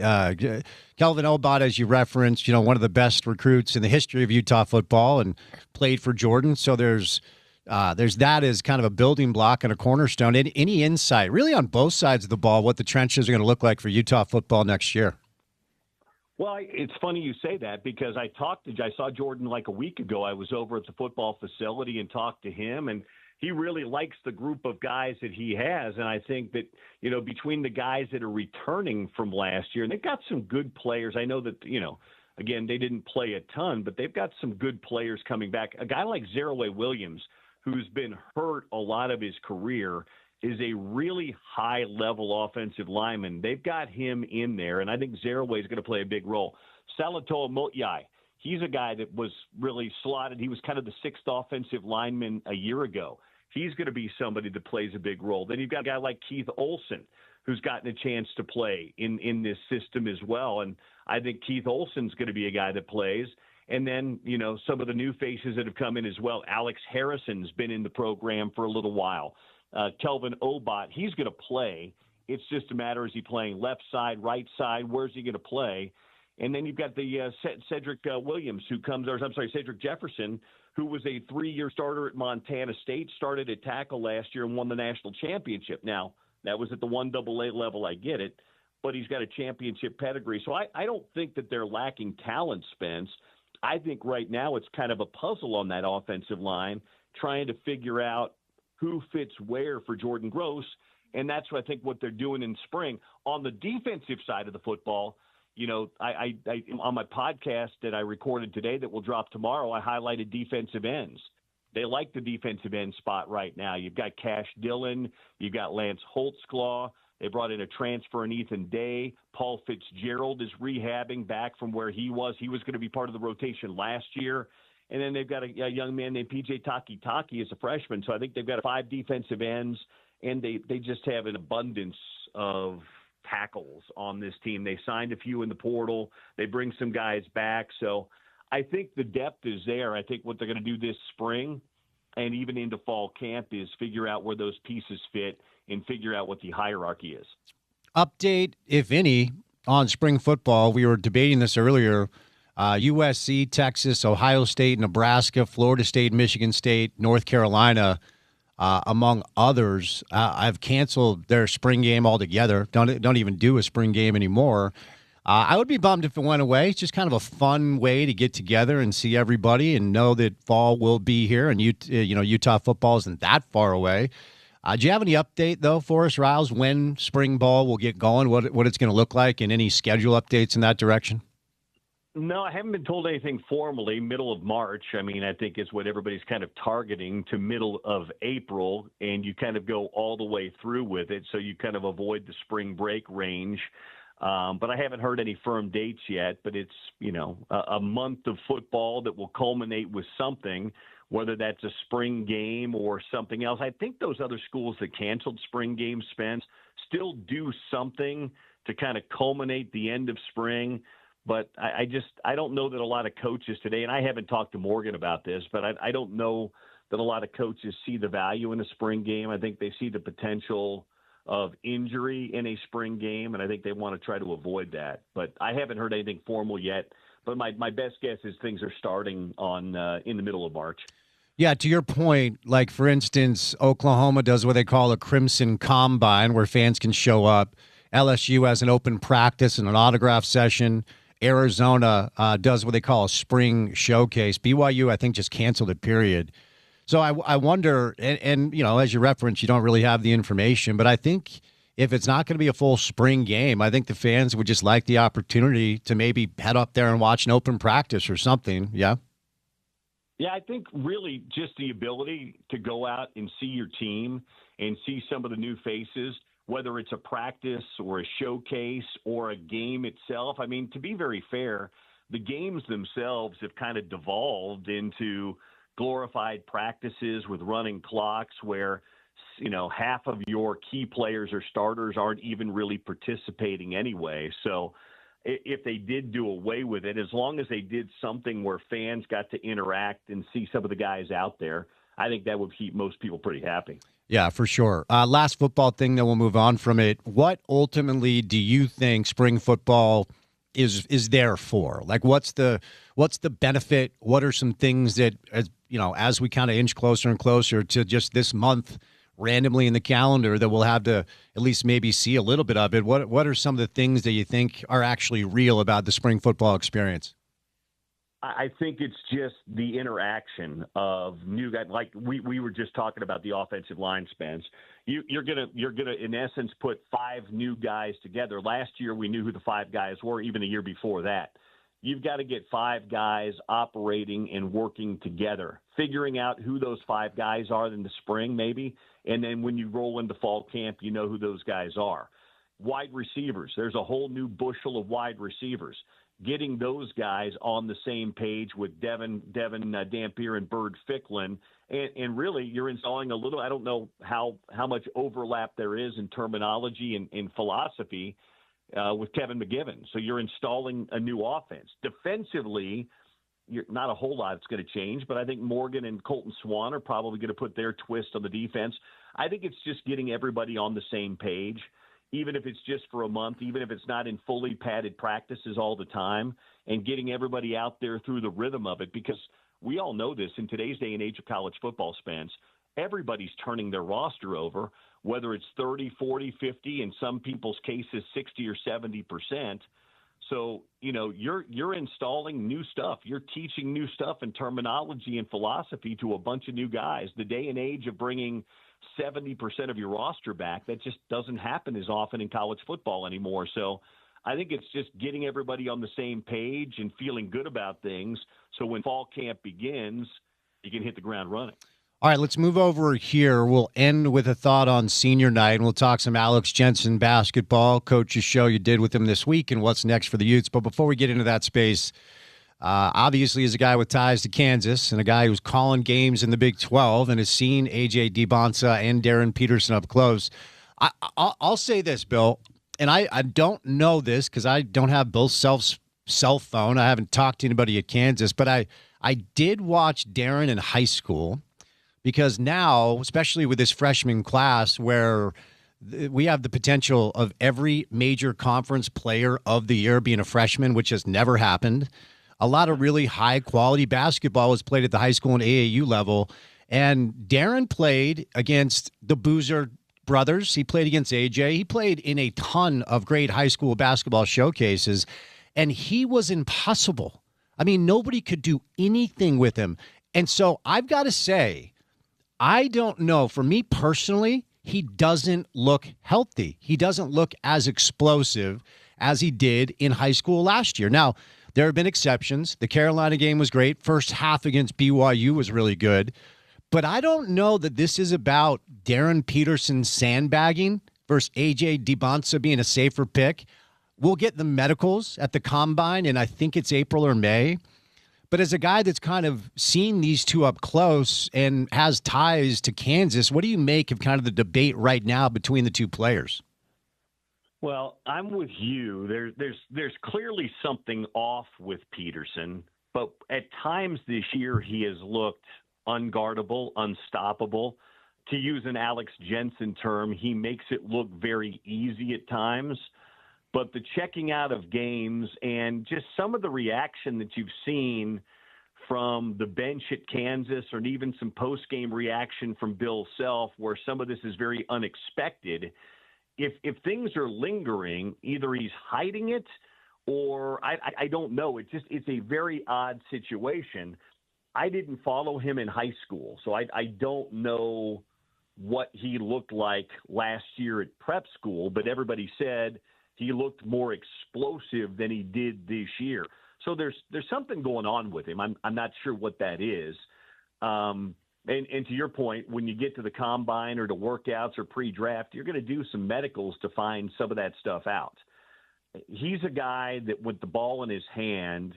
Kelvin Obot, as you referenced, one of the best recruits in the history of Utah football and played for Jordan. So there's that as kind of a building block and a cornerstone. Any insight, really on both sides of the ball, what the trenches are going to look like for Utah football next year? Well, it's funny you say that because I saw Jordan like a week ago. I was over at the football facility and talked to him, and he really likes the group of guys that he has. And I think that, between the guys that are returning from last year, and they've got some good players. I know that, Again, they didn't play a ton, but they've got some good players coming back. A guy like Zeraway Williams, who's been hurt a lot of his career, is a really high-level offensive lineman. They've got him in there, and I think Zeraway is going to play a big role. Salatoa Motyai, he's a guy that was really slotted. He was kind of the sixth offensive lineman a year ago. He's going to be somebody that plays a big role. Then you've got a guy like Keith Olson, who's gotten a chance to play in this system as well. And I think Keith Olson's going to be a guy that plays. And then, you know, some of the new faces that have come in as well. Alex Harrison's been in the program for a little while. Kelvin Obot, he's going to play. It's just a matter, is he playing left side, right side? Where's he going to play? And then you've got the Cedric Williams, Cedric Jefferson, who was a 3-year starter at Montana State, started at tackle last year and won the national championship. Now, that was at the 1AA level, I get it, but he's got a championship pedigree. So I don't think that they're lacking talent, Spence. I think right now it's kind of a puzzle on that offensive line, trying to figure out who fits where for Jordan Gross, and that's what I think what they're doing in spring. On the defensive side of the football, you know, I on my podcast that I recorded today that will drop tomorrow, I highlighted defensive ends. They like the defensive end spot right now. You've got Cash Dillon. You've got Lance Holtzclaw. They brought in a transfer in Ethan Day. Paul Fitzgerald is rehabbing back from where he was. He was going to be part of the rotation last year. And then they've got a young man named P.J. Taki as a freshman. So I think they've got 5 defensive ends, and they just have an abundance of tackles on this team. They signed a few in the portal. They bring some guys back. So I think the depth is there. I think what they're going to do this spring and even into fall camp is figure out where those pieces fit and figure out what the hierarchy is. Update, if any, on spring football. We were debating this earlier. USC, Texas, Ohio State, Nebraska, Florida State, Michigan State, North Carolina, among others, have canceled their spring game altogether. Don't even do a spring game anymore. I would be bummed if it went away. It's just kind of a fun way to get together and see everybody and know that fall will be here, and Utah football isn't that far away. Do you have any update, though, for us, Riles, when spring ball will get going, what it's going to look like, and any schedule updates in that direction? No, I haven't been told anything formally. Middle of March, I mean, I think is what everybody's kind of targeting, to middle of April, and you kind of go all the way through with it, so you kind of avoid the spring break range. But I haven't heard any firm dates yet, but it's, you know, a month of football that will culminate with something, whether that's a spring game or something else. I think those other schools that canceled spring games, Spence, still do something to kind of culminate the end of spring. But I don't know that a lot of coaches today, and I haven't talked to Morgan about this, but I don't know that a lot of coaches see the value in a spring game. I think they see the potential of injury in a spring game, and I think they want to try to avoid that. But I haven't heard anything formal yet. But my best guess is things are starting in the middle of March. Yeah, to your point, like, for instance, Oklahoma does what they call a Crimson Combine, where fans can show up. LSU has an open practice and an autograph session. Arizona does what they call a spring showcase. BYU, I think, just canceled it, period. So I wonder, and you know, as you referenced, you don't really have the information, but I think if it's not going to be a full spring game, I think the fans would just like the opportunity to maybe head up there and watch an open practice or something. Yeah. Yeah, I think really just the ability to go out and see your team and see some of the new faces, whether it's a practice or a showcase or a game itself. I mean, to be very fair, the games themselves have kind of devolved into glorified practices with running clocks where, you know, half of your key players or starters aren't even really participating anyway. So if they did do away with it, as long as they did something where fans got to interact and see some of the guys out there, I think that would keep most people pretty happy. Yeah, for sure. Last football thing, then we'll move on from it. What ultimately do you think spring football is there for? Like, what's the benefit? What are some things that, as we kind of inch closer and closer to just this month randomly in the calendar, that we'll have to at least maybe see a little bit of it? What are some of the things that you think are actually real about the spring football experience? I think it's just the interaction of new guys. Like we were just talking about the offensive line, Spence. You're gonna in essence put 5 new guys together. Last year we knew who the 5 guys were. Even a year before that, you've got to get 5 guys operating and working together, figuring out who those 5 guys are in the spring maybe, and then when you roll into fall camp, you know who those guys are. Wide receivers, there's a whole new bushel of wide receivers. Getting those guys on the same page with Devin Dampier and Bird Ficklin, and really you're installing a little, I don't know how much overlap there is in terminology and in philosophy with Kevin McGivern. So you're installing a new offense. Defensively, not a whole lot is going to change, but I think Morgan and Colton Swan are probably going to put their twist on the defense. I think it's just getting everybody on the same page, even if it's just for a month, even if it's not in fully padded practices all the time, and getting everybody out there through the rhythm of it, because we all know this in today's day and age of college football, Spence, everybody's turning their roster over, whether it's 30, 40, 50, in some people's cases 60 or 70%. So, you're installing new stuff. You're teaching new stuff and terminology and philosophy to a bunch of new guys. The day and age of bringing 70% of your roster back, that just doesn't happen as often in college football anymore. So I think it's just getting everybody on the same page and feeling good about things. So when fall camp begins, you can hit the ground running. All right, let's move over here. We'll end with a thought on senior night, and we'll talk some Alex Jensen basketball, coach's show you did with him this week, and what's next for the Utes. But before we get into that space, obviously as a guy with ties to Kansas and a guy who's calling games in the Big 12 and has seen A.J. DiBonsa and Darren Peterson up close, I'll say this, Bill, and I don't know this because I don't have Bill's cell phone. I haven't talked to anybody at Kansas, but I did watch Darren in high school. Because now, especially with this freshman class where we have the potential of every major conference player of the year being a freshman, which has never happened, a lot of really high-quality basketball was played at the high school and AAU level. And Darren played against the Boozer brothers. He played against AJ. He played in a ton of great high school basketball showcases. And he was impossible. I mean, nobody could do anything with him. And so I've got to say, I don't know. For me personally, he doesn't look healthy. He doesn't look as explosive as he did in high school last year. Now, there have been exceptions. The Carolina game was great. First half against BYU was really good. But I don't know that this is about Darren Peterson sandbagging versus A.J. DiBonsa being a safer pick. We'll get the medicals at the Combine, and I think it's April or May. But as a guy that's kind of seen these two up close and has ties to Kansas, what do you make of kind of the debate right now between the two players? Well, I'm with you. There's clearly something off with Peterson, but at times this year he has looked unguardable, unstoppable. To use an Alex Jensen term, he makes it look very easy at times. But the checking out of games and just some of the reaction that you've seen from the bench at Kansas, or even some post-game reaction from Bill Self, where some of this is very unexpected. If things are lingering, either he's hiding it or I don't know. It's a very odd situation. I didn't follow him in high school, so I don't know what he looked like last year at prep school, but everybody said he looked more explosive than he did this year. So there's something going on with him. I'm not sure what that is. And to your point, when you get to the Combine or to workouts or pre-draft, you're going to do some medicals to find some of that stuff out. He's a guy that with the ball in his hand,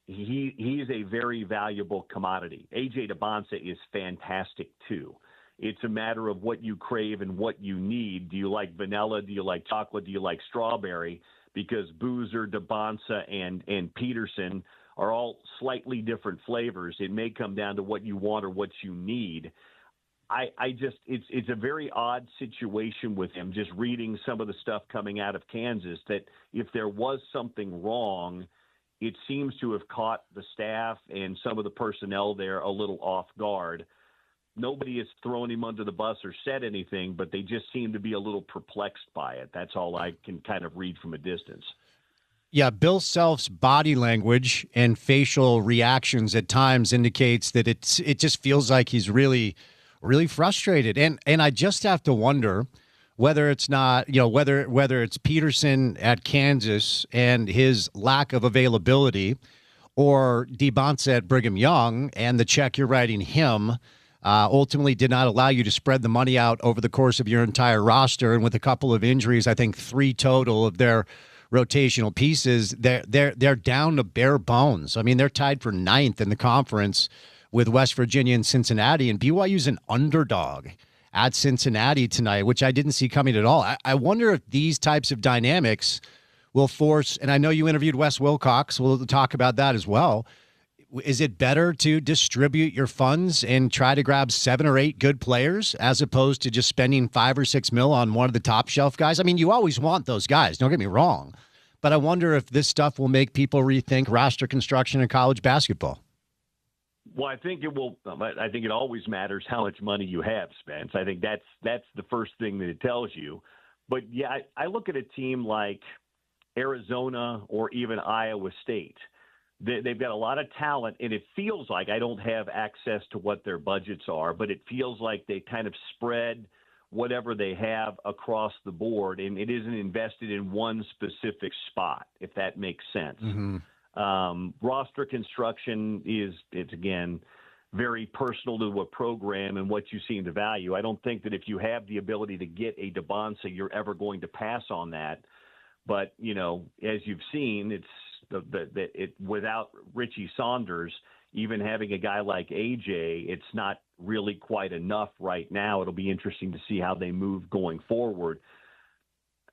he is a very valuable commodity. A.J. DiBonsa is fantastic too. It's a matter of what you crave and what you need. Do you like vanilla? Do you like chocolate? Do you like strawberry? Because Boozer, DiBonsa, and Peterson are all slightly different flavors. It may come down to what you want or what you need. It's a very odd situation with him, just reading some of the stuff coming out of Kansas, that if there was something wrong, it seems to have caught the staff and some of the personnel there a little off guard. Nobody has thrown him under the bus or said anything, but they just seem to be a little perplexed by it. That's all I can kind of read from a distance. Yeah, Bill Self's body language and facial reactions at times indicates that it just feels like he's really, really frustrated. And I just have to wonder, whether it's not, whether it's Peterson at Kansas and his lack of availability, or DeBonce at Brigham Young and the check you're writing him ultimately did not allow you to spread the money out over the course of your entire roster. And with a couple of injuries, I think 3 total of their rotational pieces, they're down to bare bones. I mean, they're tied for 9th in the conference with West Virginia and Cincinnati, and BYU's an underdog at Cincinnati tonight, which I didn't see coming at all. I wonder if these types of dynamics will force, and I know you interviewed Wes Wilcox, we'll talk about that as well. Is it better to distribute your funds and try to grab 7 or 8 good players as opposed to just spending $5 or $6 million on one of the top shelf guys? I mean, you always want those guys, don't get me wrong, but I wonder if this stuff will make people rethink roster construction in college basketball. Well, I think it will. I think it always matters how much money you have, Spence. I think that's the first thing that it tells you. But yeah, I look at a team like Arizona or even Iowa State. They've got a lot of talent, and it feels like, I don't have access to what their budgets are, but it feels like they kind of spread whatever they have across the board, and it isn't invested in one specific spot, if that makes sense. Mm-hmm. Roster construction it's again very personal to a program and what you see in the value. I don't think that if you have the ability to get a DeBonce, you're ever going to pass on that. But as you've seen, it's without Richie Saunders, even having a guy like AJ, it's not really quite enough right now. It'll be interesting to see how they move going forward.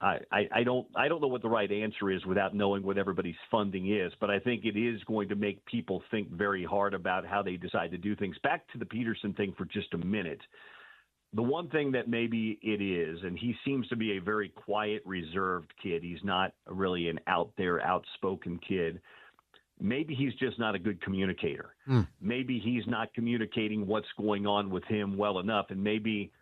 I don't know what the right answer is without knowing what everybody's funding is, but I think it is going to make people think very hard about how they decide to do things. Back to the Peterson thing for just a minute. The one thing that maybe it is, and he seems to be a very quiet, reserved kid. He's not really an out there, outspoken kid. Maybe he's just not a good communicator. Maybe he's not communicating what's going on with him well enough, and maybe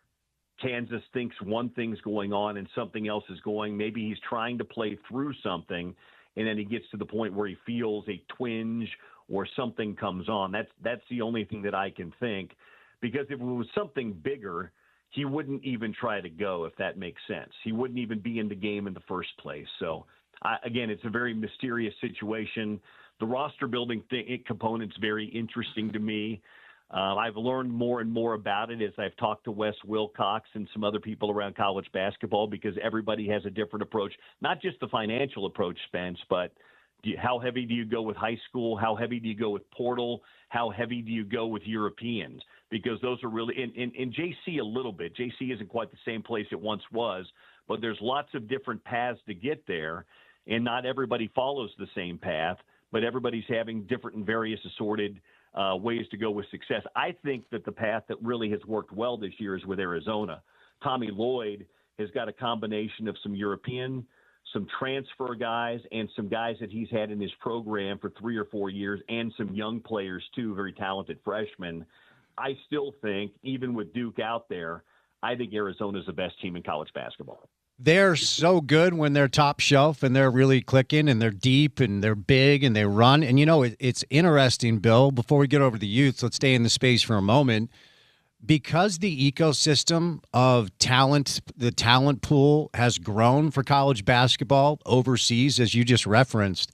Kansas thinks one thing's going on and something else is going. Maybe he's trying to play through something, and then he gets to the point where he feels a twinge or something comes on. That's the only thing that I can think, because if it was something bigger, he wouldn't even try to go, if that makes sense. He wouldn't even be in the game in the first place. So, again, it's a very mysterious situation. The roster building component's very interesting to me. I've learned more and more about it as I've talked to Wes Wilcox and some other people around college basketball, because everybody has a different approach, not just the financial approach, Spence, but how heavy do you go with high school? How heavy do you go with portal? How heavy do you go with Europeans? Because those are really in JC a little bit. JC isn't quite the same place it once was, but there's lots of different paths to get there, and not everybody follows the same path, but everybody's having different and various assorted ways to go with success. I think that the path that really has worked well this year is with Arizona. Tommy Lloyd has got a combination of some European, some transfer guys, and some guys that he's had in his program for 3 or 4 years, and some young players too, very talented freshmen. I still think, even with Duke out there, I think Arizona's the best team in college basketball. They're so good when they're top shelf and they're really clicking and they're deep and they're big and they run. And, it's interesting, Bill, before we get over to the youth, let's stay in the space for a moment. Because the ecosystem of talent, the talent pool has grown for college basketball overseas, as you just referenced,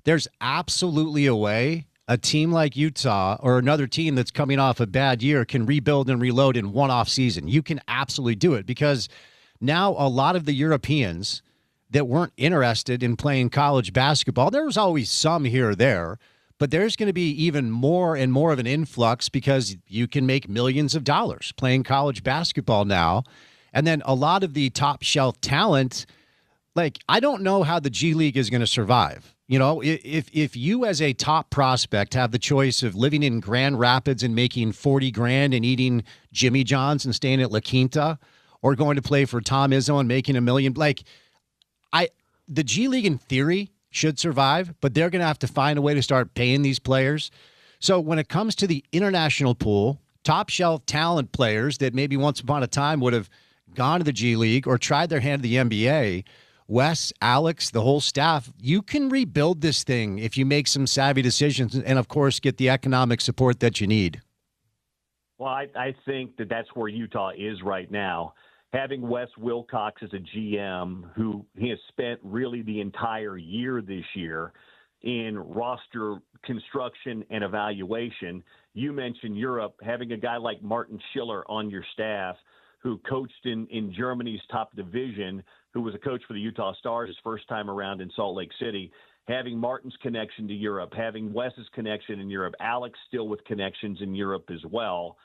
there's absolutely a way a team like Utah or another team that's coming off a bad year can rebuild and reload in one off season. You can absolutely do it, because now a lot of the Europeans that weren't interested in playing college basketball, there was always some here or there, but there's going to be even more and more of an influx because you can make millions of dollars playing college basketball now. And then a lot of the top shelf talent, like, I don't know how the G League is going to survive. If you as a top prospect have the choice of living in Grand Rapids and making $40,000 and eating Jimmy John's and staying at La Quinta, or going to play for Tom Izzo and making $1 million, the G League in theory should survive, but they're going to have to find a way to start paying these players. So when it comes to the international pool, top shelf talent players that maybe once upon a time would have gone to the G League or tried their hand at the NBA, Wes, Alex, the whole staff, you can rebuild this thing if you make some savvy decisions and, of course, get the economic support that you need. Well, I think that's where Utah is right now. having Wes Wilcox as a GM, who he has spent really the entire year this year in roster construction and evaluation. You mentioned Europe, having a guy like Martin Schiller on your staff who coached in Germany's top division, who was a coach for the Utah Stars his first time around in Salt Lake City, having Martin's connection to Europe, having Wes's connection in Europe, Alex still with connections in Europe as well.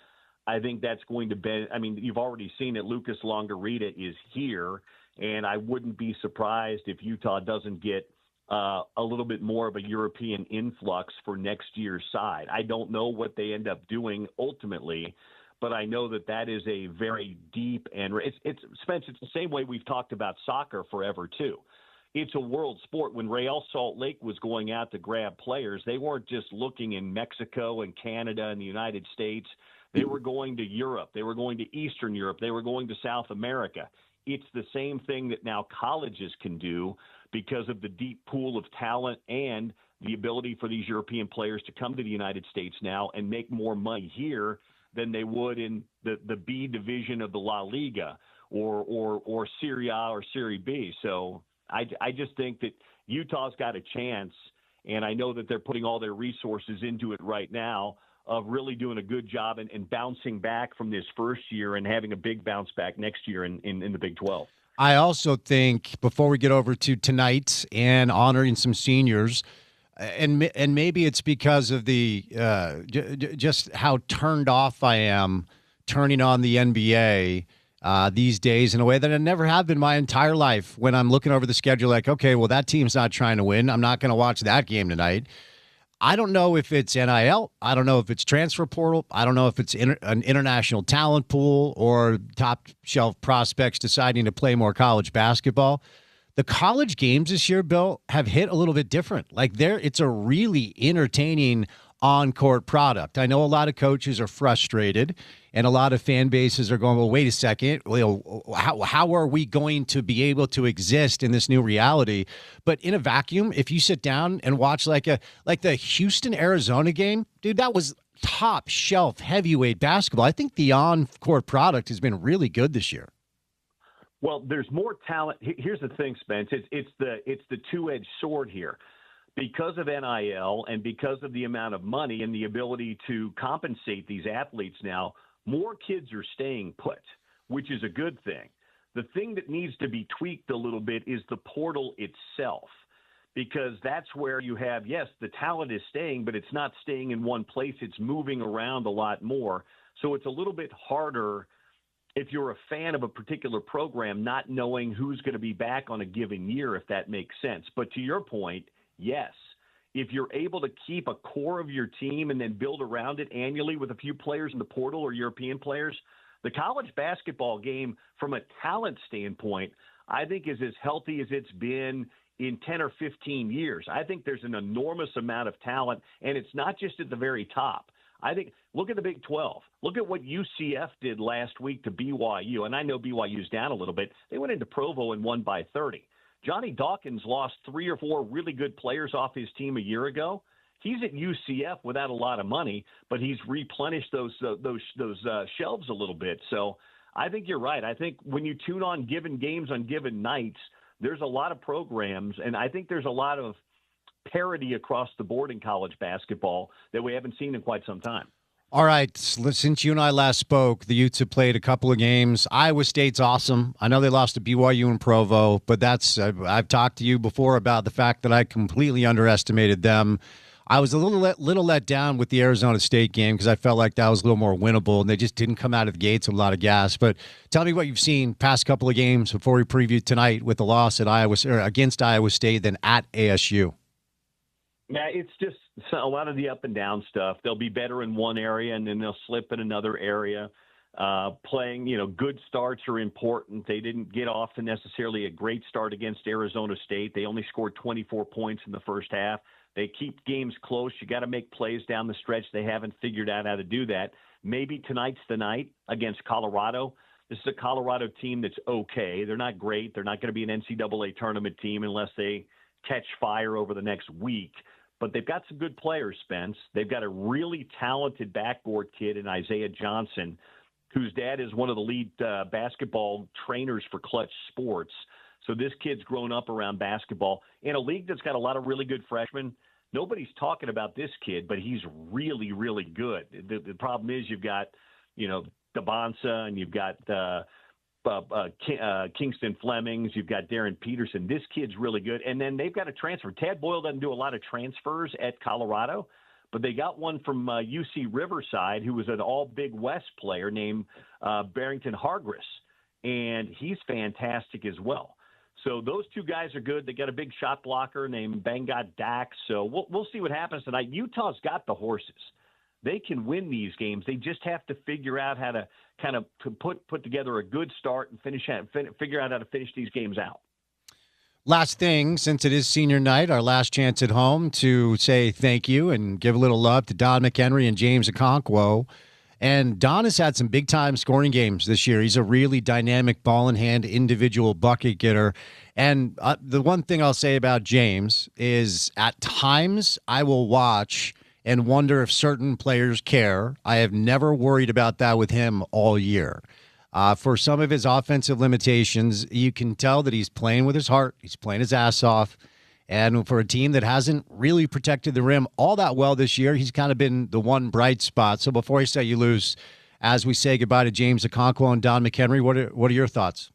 I think that's going to be, I mean, you've already seen it. Lucas Longarita is here, and I wouldn't be surprised if Utah doesn't get a little bit more of a European influx for next year's side. I don't know what they end up doing ultimately, but I know that is a very deep and it's Spence. It's the same way we've talked about soccer forever too. It's a world sport. When Real Salt Lake was going out to grab players, they weren't just looking in Mexico and Canada and the United States. They were going to Europe. They were going to Eastern Europe. They were going to South America. It's the same thing that now colleges can do because of the deep pool of talent and the ability for these European players to come to the United States now and make more money here than they would in the B division of the La Liga or Serie A or Serie B. So I just think that Utah's got a chance, and I know that they're putting all their resources into it right now, of really doing a good job and bouncing back from this first year and having a big bounce back next year in the Big 12. I also think, before we get over to tonight and honoring some seniors, and maybe it's because of the just how turned off I am turning on the NBA these days in a way that I never have been my entire life. When I'm looking over the schedule, like, okay, well, that team's not trying to win. I'm not going to watch that game tonight. I don't know if it's NIL. I don't know if it's transfer portal. I don't know if it's an international talent pool or top shelf prospects deciding to play more college basketball. The college games this year, Bill, have hit a little bit different. Like it's a really entertaining on-court product. I know a lot of coaches are frustrated and a lot of fan bases are going, well, wait a second. How are we going to be able to exist in this new reality? But in a vacuum, if you sit down and watch like the Houston-Arizona game, dude, that was top shelf heavyweight basketball. I think the on-court product has been really good this year. Well, there's more talent. Here's the thing, Spence. It's the two-edged sword here. Because of NIL and because of the amount of money and the ability to compensate these athletes now, more kids are staying put, which is a good thing. The thing that needs to be tweaked a little bit is the portal itself, because that's where you have, yes, the talent is staying, but it's not staying in one place. It's moving around a lot more. So it's a little bit harder if you're a fan of a particular program, not knowing who's going to be back on a given year, if that makes sense. But to your point, yes, if you're able to keep a core of your team and then build around it annually with a few players in the portal or European players, the college basketball game from a talent standpoint, I think is as healthy as it's been in 10 or 15 years. I think there's an enormous amount of talent, and it's not just at the very top. I think, look at the Big 12. Look at what UCF did last week to BYU, and I know BYU's down a little bit. They went into Provo and won by 30. Johnny Dawkins lost 3 or 4 really good players off his team a year ago. He's at UCF without a lot of money, but he's replenished those shelves a little bit. So I think you're right. I think when you tune on given games on given nights, there's a lot of programs, and I think there's a lot of parity across the board in college basketball that we haven't seen in quite some time. All right, since you and I last spoke, the Utes have played a couple of games. Iowa State's awesome. I know they lost to BYU and Provo, but I've talked to you before about the fact that I completely underestimated them. I was a little let down with the Arizona State game because I felt like that was a little more winnable, and they just didn't come out of the gates with a lot of gas. But tell me what you've seen past couple of games before we preview tonight with the loss at against Iowa State, then at ASU. Yeah, it's just a lot of the up and down stuff. They'll be better in one area, and then they'll slip in another area. Playing, good starts are important. They didn't get off to necessarily a great start against Arizona State. They only scored 24 points in the first half. They keep games close. You got to make plays down the stretch. They haven't figured out how to do that. Maybe tonight's the night against Colorado. This is a Colorado team that's okay. They're not great. They're not going to be an NCAA tournament team unless they catch fire over the next week. But they've got some good players, Spence. They've got a really talented backboard kid in Isaiah Johnson whose dad is one of the lead basketball trainers for Clutch Sports. So this kid's grown up around basketball in a league that's got a lot of really good freshmen. Nobody's talking about this kid, but he's really, really good. The problem is you've got, DeBonsa, and you've got Kingston Flemings, you've got Darren Peterson. This kid's really good. And then they've got a transfer. Tad Boyle doesn't do a lot of transfers at Colorado, but they got one from UC Riverside who was an all Big West player named Barrington Hargris, and he's fantastic as well. So those two guys are good. They got a big shot blocker named Bangat Dax. So we'll see what happens tonight. Utah's got the horses. They can win these games. They just have to figure out how to kind of put together a good start and figure out how to finish these games out. Last thing, since it is senior night, our last chance at home to say thank you and give a little love to Don McHenry and James Okonkwo. And Don has had some big-time scoring games this year. He's a really dynamic ball-in-hand individual bucket getter. And the one thing I'll say about James is at times I will watch and wonder if certain players care. I have never worried about that with him all year. For some of his offensive limitations, you can tell that he's playing with his heart. He's playing his ass off. And for a team that hasn't really protected the rim all that well this year, he's kind of been the one bright spot. So before I say you lose, as we say goodbye to James Okonkwo and Don McHenry, what are your thoughts?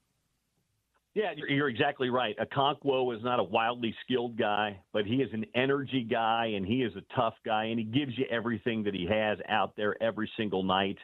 Yeah, you're exactly right. Okonkwo is not a wildly skilled guy, but he is an energy guy, and he is a tough guy, and he gives you everything that he has out there every single night.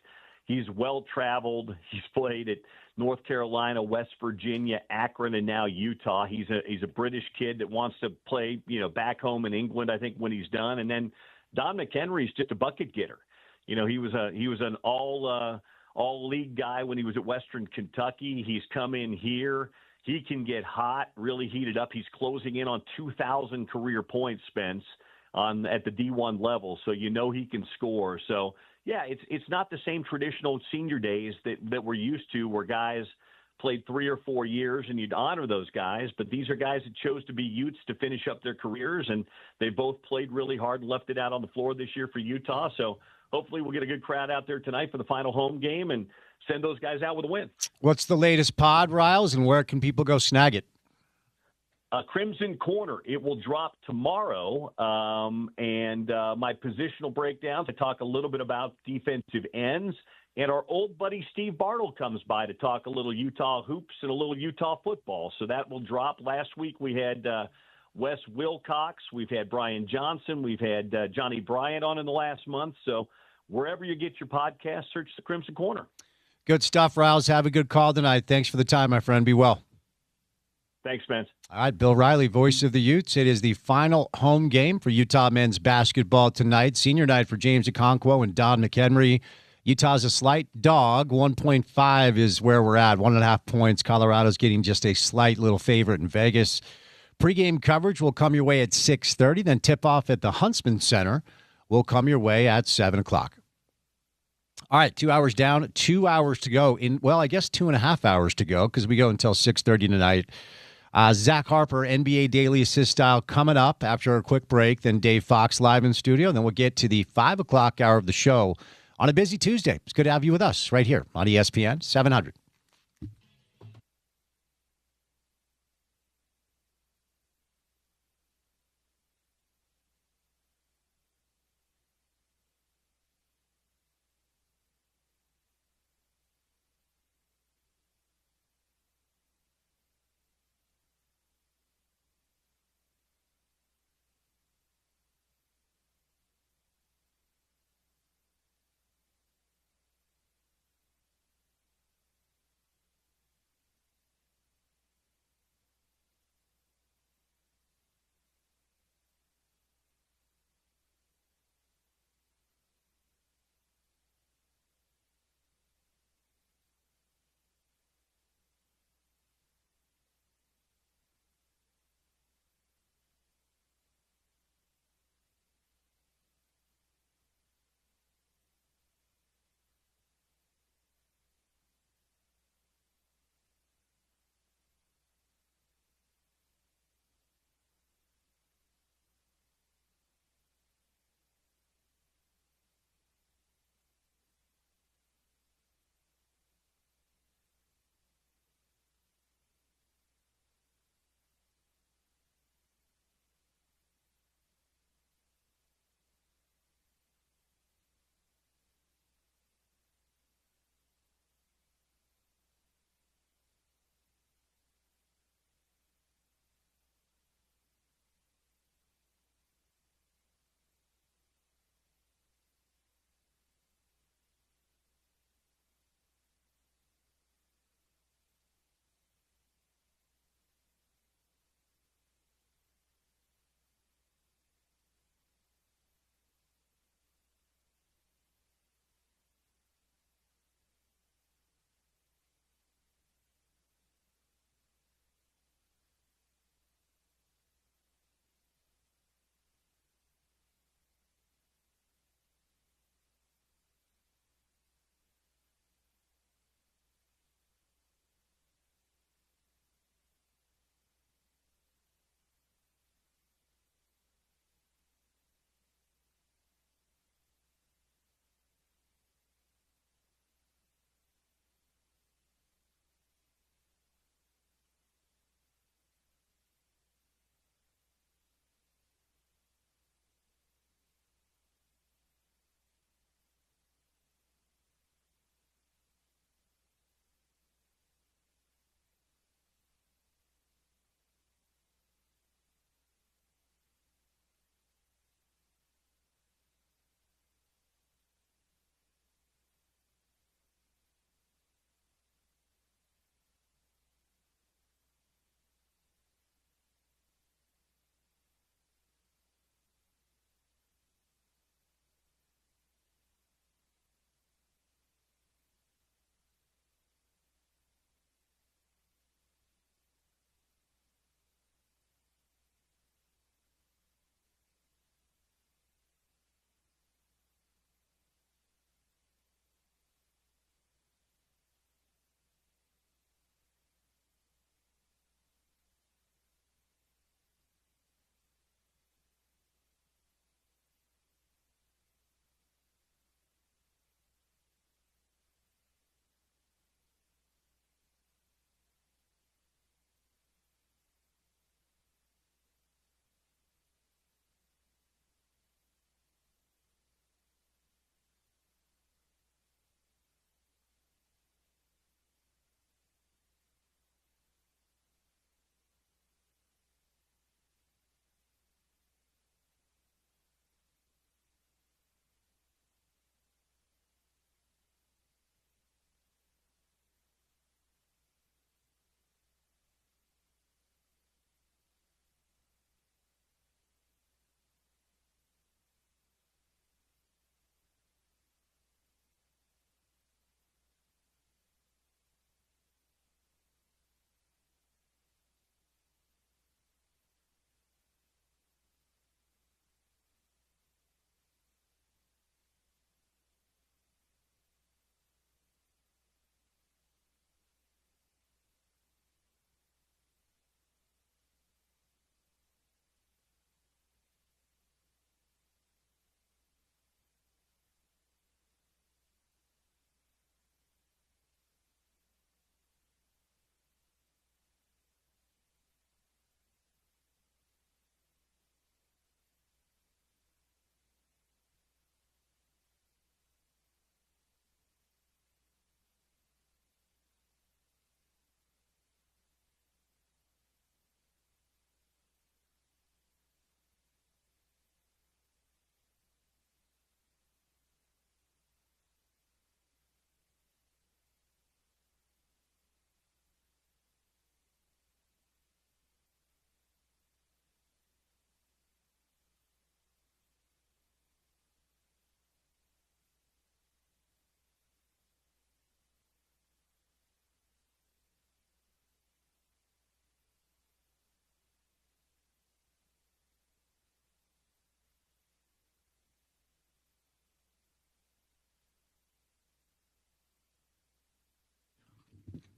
He's well-traveled. He's played at North Carolina, West Virginia, Akron, and now Utah. He's a British kid that wants to play, back home in England, I think, when he's done. And then Don McHenry's just a bucket getter. He was an all league guy when he was at Western Kentucky. He's come in here. He can get hot, really heated up. He's closing in on 2,000 career points, Spence, at the D1 level. So he can score. So yeah, it's not the same traditional senior days that we're used to, where guys played 3 or 4 years and you'd honor those guys. But these are guys that chose to be Utes to finish up their careers, and they both played really hard and left it out on the floor this year for Utah. So hopefully we'll get a good crowd out there tonight for the final home game and send those guys out with a win. What's the latest pod, Riles, and where can people go snag it? Crimson Corner. It will drop tomorrow, and my positional breakdowns. I talk a little bit about defensive ends, and our old buddy Steve Bartle comes by to talk a little Utah hoops and a little Utah football. So that will drop. Last week we had Wes Wilcox. We've had Brian Johnson. We've had Johnny Bryant on in the last month. So wherever you get your podcast, search the Crimson Corner. Good stuff, Riles. Have a good call tonight. Thanks for the time, my friend. Be well. Thanks, Spence. All right, Bill Riley, voice of the Utes. It is the final home game for Utah men's basketball tonight. Senior night for James Okonkwo and Don McHenry. Utah's a slight dog. 1.5 is where we're at. 1.5 points. Colorado's getting just a slight little favorite in Vegas. Pre-game coverage will come your way at 6:30. Then tip-off at the Huntsman Center will come your way at 7 o'clock. All right, 2 hours down, 2 hours to go. I guess 2.5 hours to go, because we go until 6:30 tonight. Zach Harper, NBA Daily Assist style, coming up after a quick break. Then Dave Fox live in studio. Then we'll get to the 5 o'clock hour of the show on a busy Tuesday. It's good to have you with us right here on ESPN 700.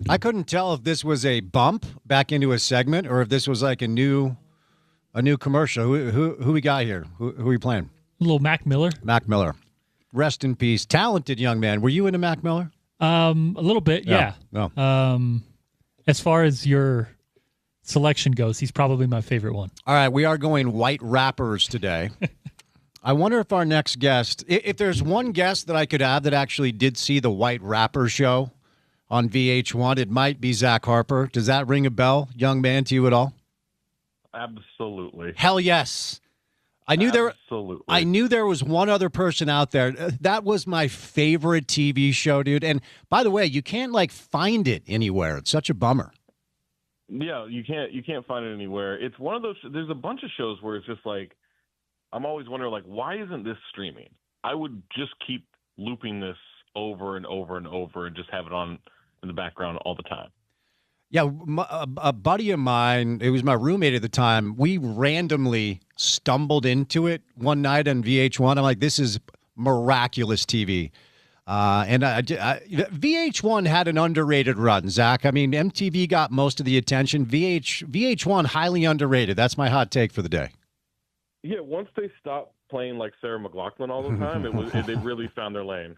I couldn't tell if this was a bump back into a segment or if this was like a new commercial. Who we got here? Who we playing? A little Mac Miller. Mac Miller. Rest in peace. Talented young man. Were you into Mac Miller? A little bit, yeah. No. As far as your selection goes, he's probably my favorite one. All right, we are going white rappers today. I wonder if our next guest, if there's one guest that I could have that actually did see the White Rapper show on VH1, it might be Zach Harper. Does that ring a bell, young man, to you at all? Absolutely. Hell yes. I knew there was one other person out there. That was my favorite TV show, dude. And by the way, you can't find it anywhere. It's such a bummer. Yeah, you can't find it anywhere. It's one of those. There's a bunch of shows where it's just like, I'm always wondering, why isn't this streaming? I would just keep looping this over and over and over and just have it on in the background all the time. Yeah, a buddy of mine, it was my roommate at the time, we randomly stumbled into it one night on VH1. I'm like, this is miraculous TV. And VH1 had an underrated run, Zach. I mean, MTV got most of the attention. VH1, highly underrated. That's my hot take for the day. Yeah, once they stopped playing Sarah McLachlan all the time, they really found their lane.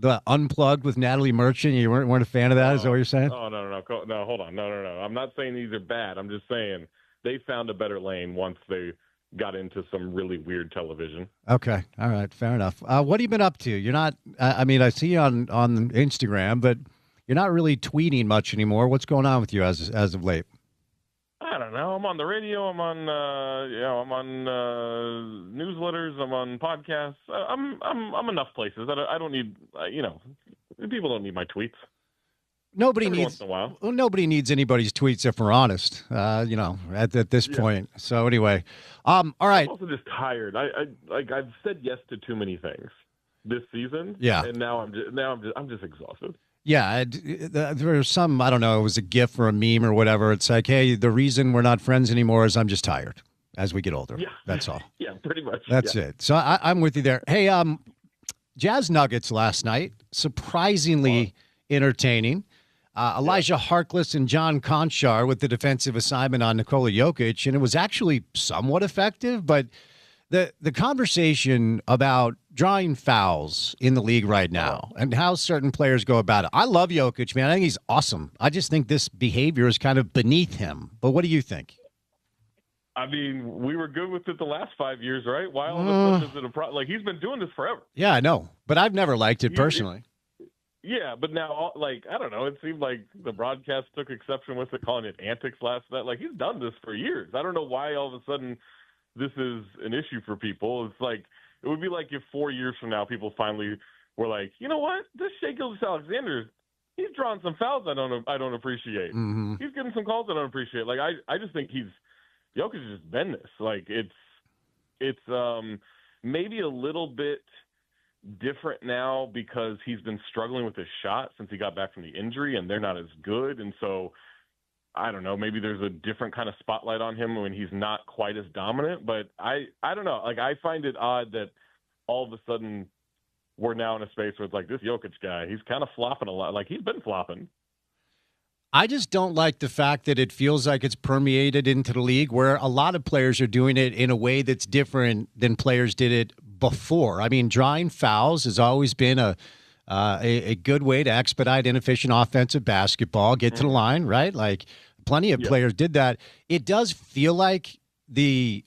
The Unplugged with Natalie Merchant, you weren't a fan of that? Is that what you're saying? Oh, no, hold on. No. I'm not saying these are bad. I'm just saying they found a better lane once they got into some really weird television. Okay. All right. Fair enough. What have you been up to? You're not, I see you on Instagram, but you're not really tweeting much anymore. What's going on with you as of late? I don't know. I'm on the radio. I'm on newsletters. I'm on podcasts. I'm enough places. I don't need. People don't need my tweets. Nobody needs. Well, nobody needs anybody's tweets if we're honest. At this point. So anyway, all right. I'm also just tired. I've said yes to too many things this season. Yeah. And now I'm just exhausted. Yeah, there's some, I don't know, it was a GIF or a meme or whatever. It's like, hey, the reason we're not friends anymore is I'm just tired as we get older. Yeah. That's all. Yeah, pretty much. That's it. So I'm with you there. Hey, Jazz Nuggets last night, surprisingly entertaining. Elijah Harkless and John Conchar with the defensive assignment on Nikola Jokic, and it was actually somewhat effective, but the conversation about drawing fouls in the league right now and how certain players go about it. I love Jokic, man. I think he's awesome. I just think this behavior is kind of beneath him. But what do you think? I mean, we were good with it the last 5 years, right? Why all of a sudden is it a problem? He's been doing this forever. Yeah, I know. But I've never liked it personally. Yeah, but now, I don't know. It seemed like the broadcast took exception with it, calling it antics last night. He's done this for years. I don't know why all of a sudden this is an issue for people. It's it would be like if 4 years from now people finally were like, you know what, this Shai Gilgeous-Alexander, he's drawing some fouls I don't appreciate. Mm-hmm. He's getting some calls I don't appreciate. I just think Jokic has just been this. It's maybe a little bit different now because he's been struggling with his shot since he got back from the injury, and they're not as good, and so I don't know, maybe there's a different kind of spotlight on him when he's not quite as dominant, but I don't know. I find it odd that all of a sudden we're now in a space where it's this Jokic guy, he's kind of flopping a lot. He's been flopping. I just don't like the fact that it feels like it's permeated into the league where a lot of players are doing it in a way that's different than players did it before. I mean, drawing fouls has always been a good way to expedite inefficient offensive basketball, get to the line, right? Plenty of players did that. It does feel like the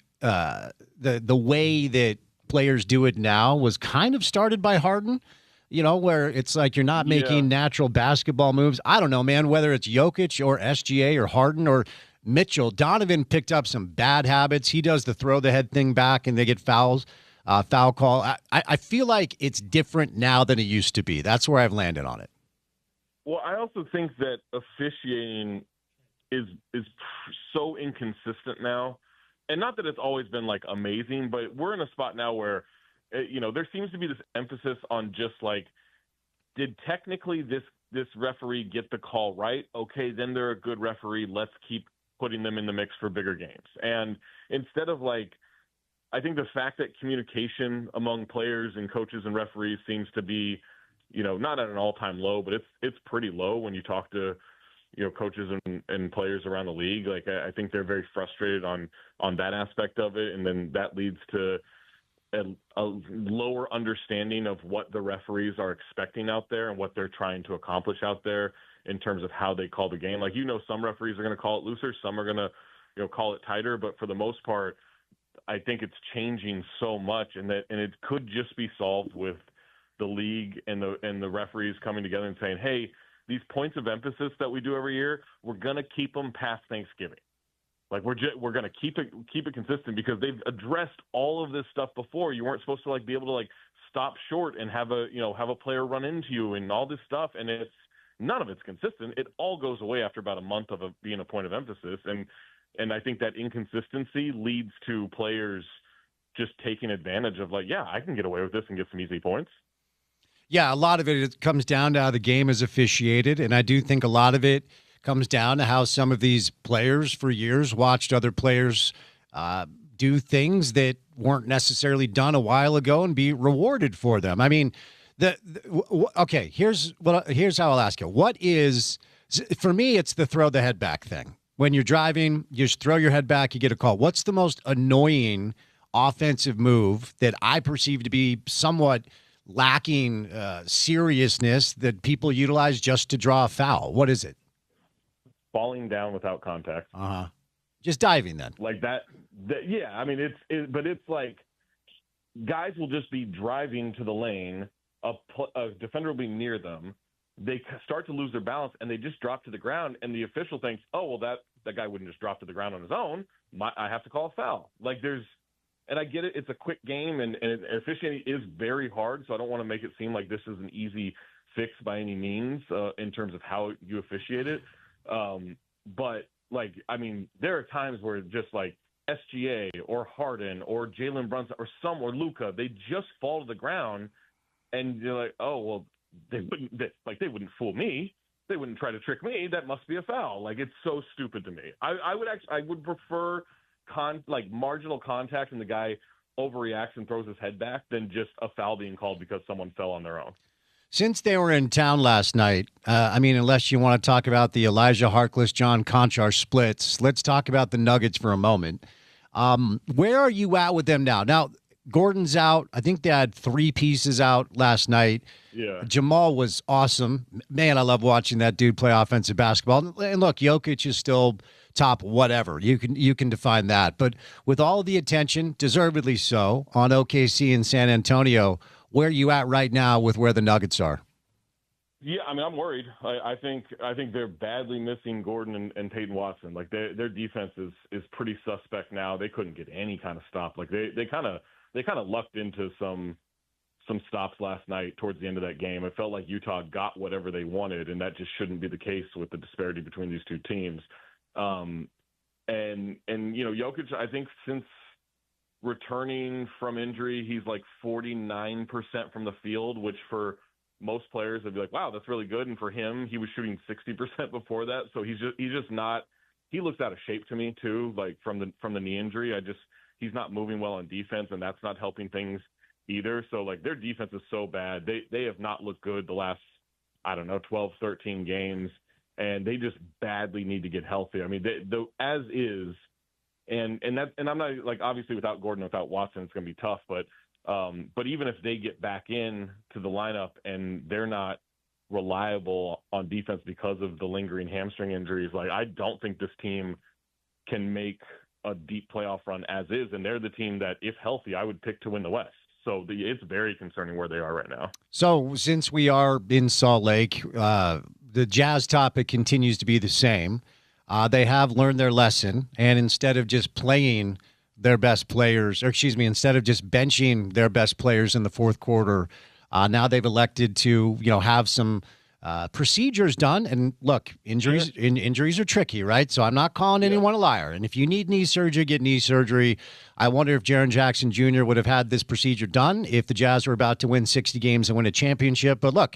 way that players do it now was kind of started by Harden, where it's you're not making natural basketball moves. I don't know, man, whether it's Jokic or SGA or Harden or Mitchell. Donovan picked up some bad habits. He does the throw the head thing back and they get foul call. I feel like it's different now than it used to be. That's where I've landed on it. Well, I also think that officiating is so inconsistent now, and not that it's always been amazing, but we're in a spot now where there seems to be this emphasis on just did technically this referee get the call right? Okay, then they're a good referee. Let's keep putting them in the mix for bigger games. And instead of I think the fact that communication among players and coaches and referees seems to be not at an all-time low, but it's pretty low when you talk to, coaches and players around the league. Like, I think they're very frustrated on that aspect of it. And then that leads to a lower understanding of what the referees are expecting out there and what they're trying to accomplish out there in terms of how they call the game. Like, some referees are going to call it looser, some are going to, call it tighter, but for the most part, I think it's changing so much, and it could just be solved with the league and the referees coming together and saying, hey, these points of emphasis that we do every year, we're going to keep them past Thanksgiving. Like, we're going to keep it consistent, because they've addressed all of this stuff before. You weren't supposed to be able to stop short and have a player run into you and all this stuff. And none of it's consistent. It all goes away after about a month of being a point of emphasis. And I think that inconsistency leads to players just taking advantage of I can get away with this and get some easy points. Yeah, a lot of it comes down to how the game is officiated, and I do think a lot of it comes down to how some of these players for years watched other players do things that weren't necessarily done a while ago and be rewarded for them. I mean, okay, here's how I'll ask you. What is, for me, it's the throw the head back thing. When you're driving, you just throw your head back, you get a call. What's the most annoying offensive move that I perceive to be somewhat lacking seriousness that people utilize just to draw a foul? What is it? Falling down without contact. Just diving then. Like that yeah, I mean, but it's like guys will just be driving to the lane, a defender will be near them, they start to lose their balance, and they just drop to the ground, and the official thinks, oh, well, that guy wouldn't just drop to the ground on his own. I have to call a foul. And I get it. It's a quick game, and officiating is very hard, so I don't want to make it seem like this is an easy fix by any means in terms of how you officiate it. But, there are times where just SGA or Harden or Jalen Brunson or Luka, they just fall to the ground, and you're like, oh, well, they wouldn't fool me. They wouldn't try to trick me. That must be a foul. It's so stupid to me. I would prefer marginal contact and the guy overreacts and throws his head back than just a foul being called because someone fell on their own. Since they were in town last night, unless you want to talk about the Elijah Harkless, John Conchar splits, let's talk about the Nuggets for a moment. Where are you at with them now? Now, Gordon's out. I think they had 3 pieces out last night. Yeah. Jamal was awesome. Man, I love watching that dude play offensive basketball. And look, Jokic is still top whatever. You can define that. But with all the attention, deservedly so, on OKC and San Antonio, where are you at right now with where the Nuggets are? Yeah, I'm worried. I think they're badly missing Gordon and Peyton Watson. Their defense is pretty suspect now. They couldn't get any kind of stop. They kind of lucked into some stops last night towards the end of that game. It felt like Utah got whatever they wanted, and that just shouldn't be the case with the disparity between these two teams. Jokic, I think since returning from injury, he's 49% from the field, which for most players would be like, wow, that's really good. And for him, he was shooting 60% before that. So he's just not, he looks out of shape to me too, from the knee injury. He's not moving well on defense, and that's not helping things either. So their defense is so bad. They have not looked good the last, 12, 13 games, and they just badly need to get healthy. I mean, as is, and I'm not obviously without Gordon, without Watson, it's going to be tough, but even if they get back in to the lineup and they're not reliable on defense because of the lingering hamstring injuries, I don't think this team can make a deep playoff run as is, and they're the team that, if healthy, I would pick to win the West. So it's very concerning where they are right now. So since we are in Salt Lake, the Jazz topic continues to be the same. They have learned their lesson, and instead of just playing their best players, instead of just benching their best players in the fourth quarter, now they've elected to, have some procedures done. And look, injuries are tricky, right? So I'm not calling anyone a liar. And if you need knee surgery, get knee surgery. I wonder if Jaren Jackson Jr. would have had this procedure done if the Jazz were about to win 60 games and win a championship. But look,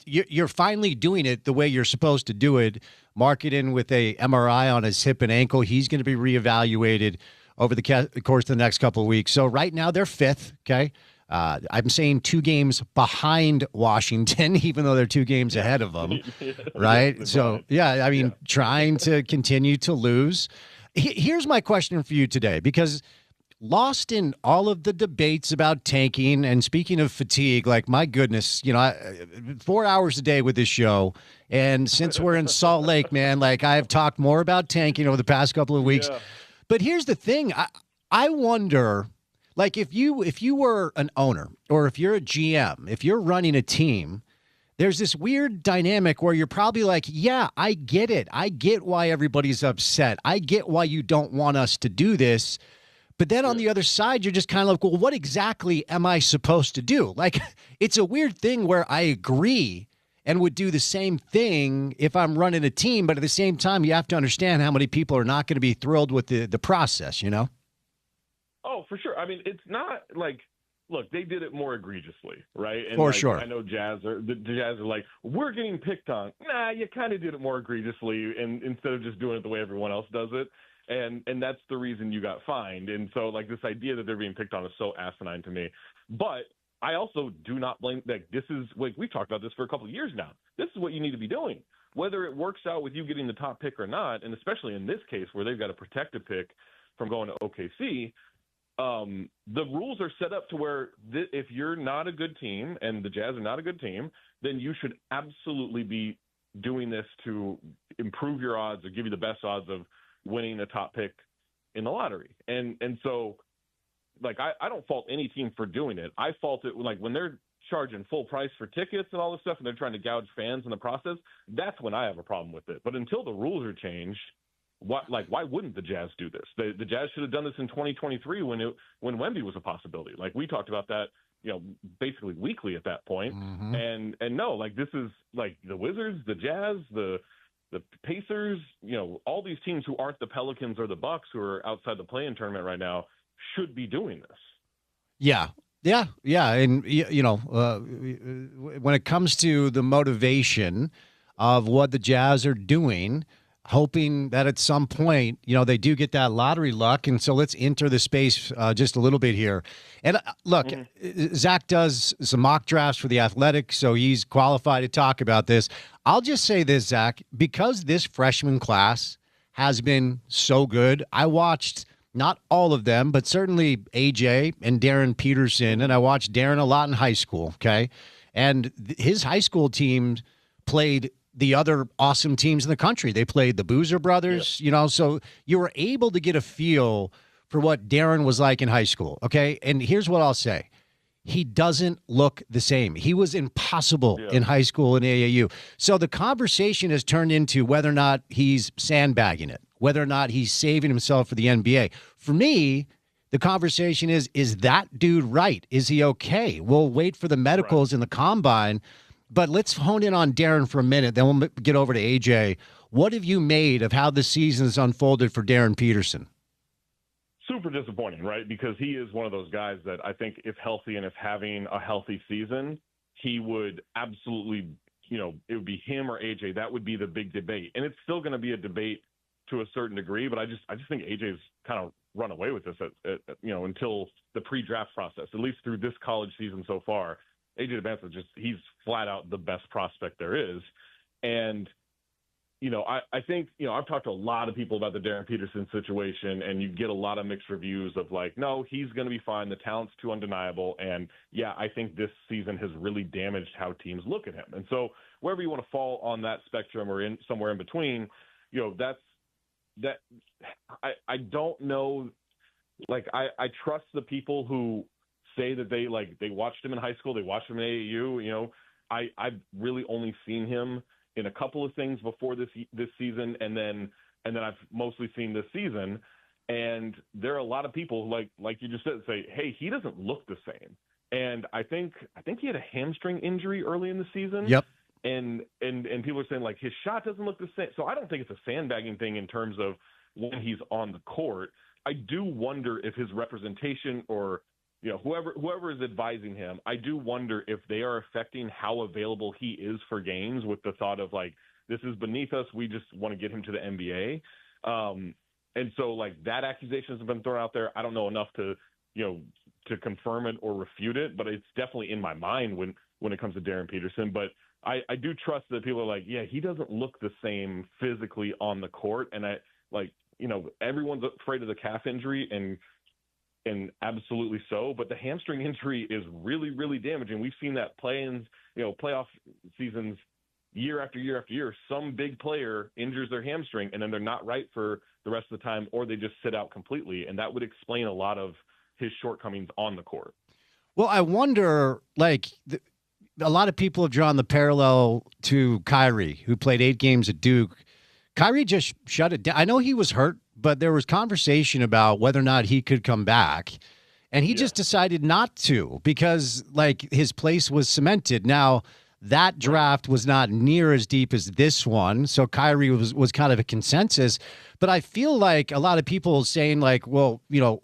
you're finally doing it the way you're supposed to do it. Mark it in with a MRI on his hip and ankle. He's going to be reevaluated over the course of the next couple of weeks. So right now they're 5th, okay? I'm saying 2 games behind Washington, even though they're 2 games ahead of them, right? So, I mean, trying to continue to lose. Here's my question for you today, because lost in all of the debates about tanking, and speaking of fatigue, like, my goodness, 4 hours a day with this show. And since we're in Salt Lake, man, like, I've talked more about tanking over the past couple of weeks. Yeah. But here's the thing. I wonder, like, if you were an owner, or if you're a GM, if you're running a team, there's this weird dynamic where you're probably like, yeah, I get it. I get why everybody's upset. I get why you don't want us to do this. But then on the other side, you're just kind of like, well, what exactly am I supposed to do? Like, it's a weird thing where I agree and would do the same thing if I'm running a team. But at the same time, you have to understand how many people are not going to be thrilled with the process, Oh, for sure. I mean, it's not like, look, they did it more egregiously, right? And for sure. I know the Jazz are like, we're getting picked on. Nah, you kind of did it more egregiously, and instead of just doing it the way everyone else does it. And that's the reason you got fined. And so, like, this idea that they're being picked on is so asinine to me. But I also do not blame, like, this is, like, we've talked about this for a couple of years now. This is what you need to be doing. Whether it works out with you getting the top pick or not, and especially in this case where they've got to protect a pick from going to OKC, the rules are set up to where if you're not a good team and the Jazz are not a good team, then you should absolutely be doing this to improve your odds or give you the best odds of winning a top pick in the lottery. And so, like, I don't fault any team for doing it. I fault it when they're charging full price for tickets and all this stuff and they're trying to gouge fans in the process. That's when I have a problem with it. But until the rules are changed, why wouldn't the Jazz do this? The Jazz should have done this in 2023 when Wemby was a possibility. Like, we talked about that, basically weekly at that point. Mm-hmm. And no, like, this is like the Wizards, the Jazz, the Pacers, all these teams who aren't the Pelicans or the Bucks, who are outside the play-in tournament right now, should be doing this. Yeah. And, when it comes to the motivation of what the Jazz are doing, hoping that at some point, they do get that lottery luck. And so let's enter the space just a little bit here. And look, Zach does some mock drafts for The Athletic, so he's qualified to talk about this. I'll just say this, Zach, because this freshman class has been so good, I watched not all of them, but certainly AJ and Darren Peterson, and I watched Darren a lot in high school, okay? And his high school team played the other awesome teams in the country. They played the Boozer brothers, so you were able to get a feel for what Darren was like in high school, okay? And here's what I'll say. He doesn't look the same. He was impossible in high school in AAU. So the conversation has turned into whether or not he's sandbagging it, whether or not he's saving himself for the NBA. For me, the conversation is that dude right? Is he okay? We'll wait for the medicals in the combine. But let's hone in on Darren for a minute, then we'll get over to AJ. What have you made of how the season has unfolded for Darren Peterson? Super disappointing, right? Because he is one of those guys that I think, if healthy and if having a healthy season, he would absolutely, it would be him or AJ. That would be the big debate. And it's still going to be a debate to a certain degree, but I just think AJ's kind of run away with this until the pre-draft process, at least through this college season so far. AJ Demancis he's flat out the best prospect there is. And, I think, I've talked to a lot of people about the Darren Peterson situation, and you get a lot of mixed reviews of like, no, he's going to be fine. The talent's too undeniable. And yeah, I think this season has really damaged how teams look at him. And so wherever you want to fall on that spectrum or in somewhere in between, I don't know. Like, I trust the people who say that they watched him in high school, they watched him in AAU. I've really only seen him in a couple of things before this season, and then I've mostly seen this season. And there are a lot of people like you just said, say, hey, he doesn't look the same. And I think he had a hamstring injury early in the season. Yep. And people are saying like his shot doesn't look the same. So I don't think it's a sandbagging thing in terms of when he's on the court. I do wonder if his representation or whoever is advising him, I do wonder if they are affecting how available he is for games, with the thought of like, this is beneath us, we just want to get him to the NBA. And so like that accusation has been thrown out there. I don't know enough to to confirm it or refute it, but it's definitely in my mind when it comes to Darren Peterson. But I do trust that people are like, yeah, he doesn't look the same physically on the court. And everyone's afraid of the calf injury, and absolutely so. But the hamstring injury is really, really damaging. We've seen that playoff seasons year after year after year. Some big player injures their hamstring, and then they're not right for the rest of the time, or they just sit out completely. And that would explain a lot of his shortcomings on the court. Well, I wonder, a lot of people have drawn the parallel to Kyrie, who played 8 games at Duke. Kyrie just shut it down. I know he was hurt, but there was conversation about whether or not he could come back. And he just decided not to because, his place was cemented. Now, that draft was not near as deep as this one. So Kyrie was kind of a consensus. But I feel like a lot of people saying,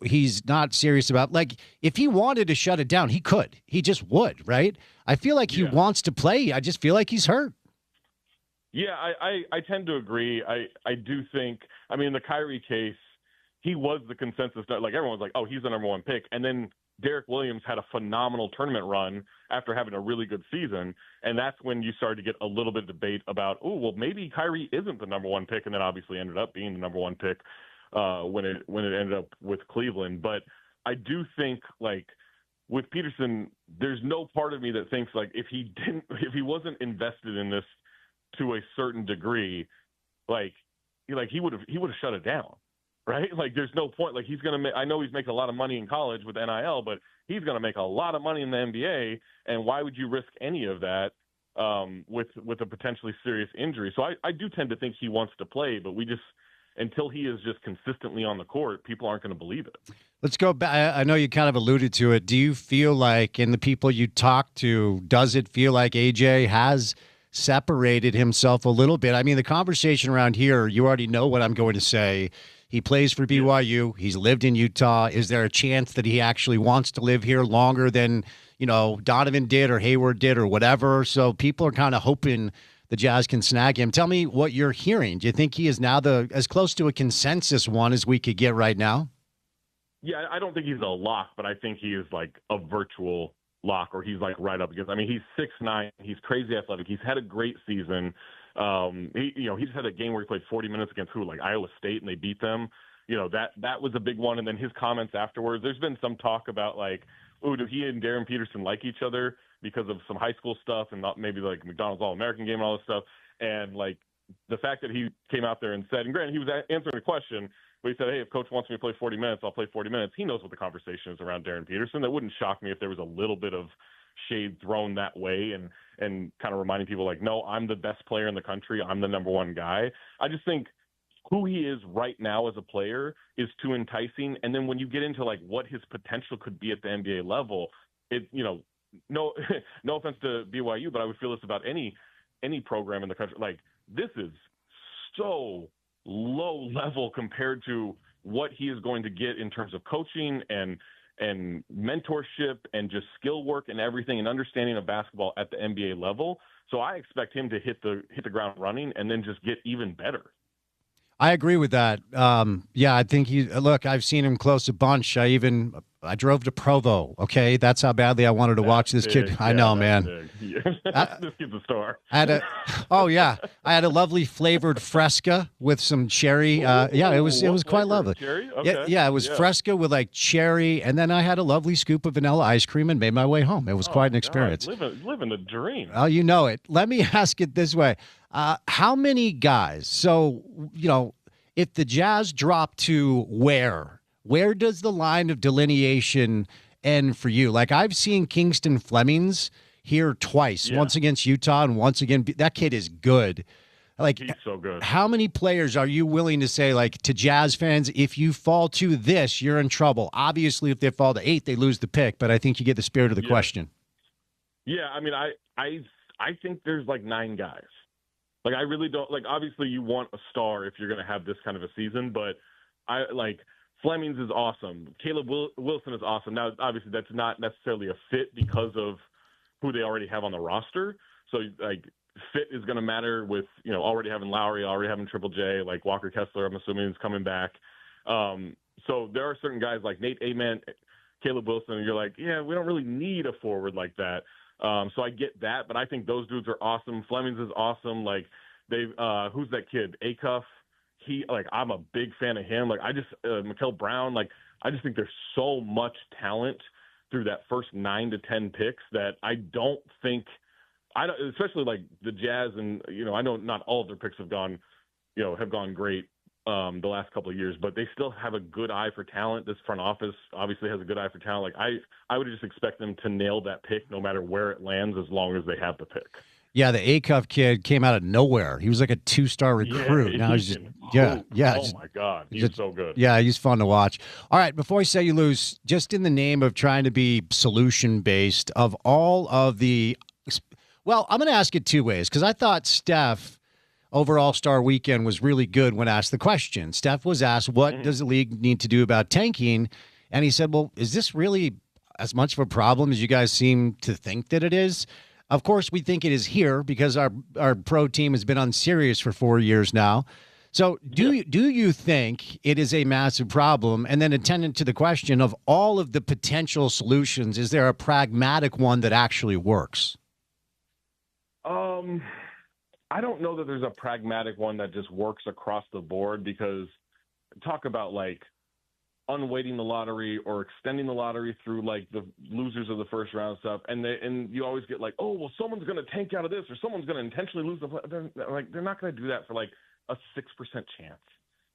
he's not serious about, if he wanted to shut it down, he could. He just would, right? I feel like he wants to play. I just feel like he's hurt. Yeah, I tend to agree. I do think, in the Kyrie case, he was the consensus. Everyone's like, oh, he's the number 1 pick. And then Derek Williams had a phenomenal tournament run after having a really good season. And that's when you started to get a little bit of debate about, maybe Kyrie isn't the number 1 pick. And then obviously ended up being the number 1 pick when it ended up with Cleveland. But I do think, with Peterson, there's no part of me that thinks, if he wasn't invested in this to a certain degree, he would have shut it down, right? There's no point. He's going to make, I know he's making a lot of money in college with NIL, but he's going to make a lot of money in the NBA. And why would you risk any of that with a potentially serious injury? So I do tend to think he wants to play, but until he is just consistently on the court, people aren't going to believe it. Let's go back. I know you kind of alluded to it. Do you feel like, in the people you talk to, does it feel like AJ has separated himself a little bit? The conversation around here, you already know what I'm going to say. He plays for BYU. He's lived in Utah. Is there a chance that he actually wants to live here longer than, Donovan did or Hayward did or whatever? So people are kind of hoping the Jazz can snag him. Tell me what you're hearing. Do you think he is now as close to a consensus one as we could get right now? Yeah, I don't think he's a lock, but I think he is a virtual lock, or he's right up against. He's 6'9", he's crazy athletic. He's had a great season. He's had a game where he played 40 minutes against Iowa State, and they beat them. That was a big one. And then his comments afterwards. There's been some talk about do he and Darren Peterson like each other because of some high school stuff and not maybe McDonald's All-American game and all this stuff. And the fact that he came out there and said, and granted he was answering a question, but he said, hey, if coach wants me to play 40 minutes, I'll play 40 minutes. He knows what the conversation is around Darren Peterson. That wouldn't shock me if there was a little bit of shade thrown that way and kind of reminding people no, I'm the best player in the country. I'm the number 1 guy. I just think who he is right now as a player is too enticing. And then when you get into what his potential could be at the NBA level, no offense to BYU, but I would feel this about any program in the country. This is so low level compared to what he is going to get in terms of coaching and mentorship and just skill work and everything and understanding of basketball at the NBA level. So I expect him to hit the ground running and then just get even better. I agree with that. I think I've seen him close a bunch. I drove to Provo. Okay. That's how badly I wanted to watch this kid. Yeah, I know, man. This kid's a star. I had a lovely flavored Fresca with some cherry. It was quite lovely. Cherry? Okay. Yeah, it was Fresca with cherry. And then I had a lovely scoop of vanilla ice cream and made my way home. It was quite an experience. Living the dream. Oh, you know it. Let me ask it this way. How many guys? So, if the Jazz drop to where does the line of delineation end for you? I've seen Kingston Flemings here twice, once against Utah and once again. That kid is good. He's so good. How many players are you willing to say, to Jazz fans, if you fall to this, you're in trouble? Obviously, if they fall to 8, they lose the pick, but I think you get the spirit of the question. Yeah, I think there's 9 guys. I really don't obviously you want a star if you're going to have this kind of a season, but Flemings is awesome. Caleb Wilson is awesome. Now, obviously that's not necessarily a fit because of who they already have on the roster. So fit is going to matter with, already having Lowry, already having Triple J, Walker Kessler, I'm assuming is coming back. So there are certain guys like Nate Ament, Caleb Wilson, and you're like, yeah, we don't really need a forward like that. So I get that, but I think those dudes are awesome. Flemings is awesome. Like who's that kid? Acuff. I'm a big fan of him. Like Mikel Brown. Like I just think there's so much talent through that first 9 to 10 picks that I don't think. Especially like the Jazz, and I know not all of their picks have gone great the last couple of years, but they still have a good eye for talent. This front office obviously has a good eye for talent. Like I would just expect them to nail that pick no matter where it lands, as long as they have the pick. Yeah, the Acuff kid came out of nowhere. He was like a 2-star recruit. Now he's just Oh my God, he's so good. Yeah, he's fun to watch. All right, before I say you lose, just in the name of trying to be solution based, of all of the, well, I'm going to ask it two ways, because I thought Steph over All-Star Weekend was really good when asked the question. Steph was asked, what does the league need to do about tanking? And he said, well, is this really as much of a problem as you guys seem to think that it is? Of course, we think it is here because our pro team has been unserious for 4 years now. So do you think it is a massive problem? And then attendant to the question of all of the potential solutions, is there a pragmatic one that actually works? I don't know that there's a pragmatic one that just works across the board, because talk about like unweighting the lottery or extending the lottery through like the losers of the first round stuff, and you always get like, oh well, someone's going to tank out of this, or someone's going to intentionally lose they're not going to do that for like a 6% chance.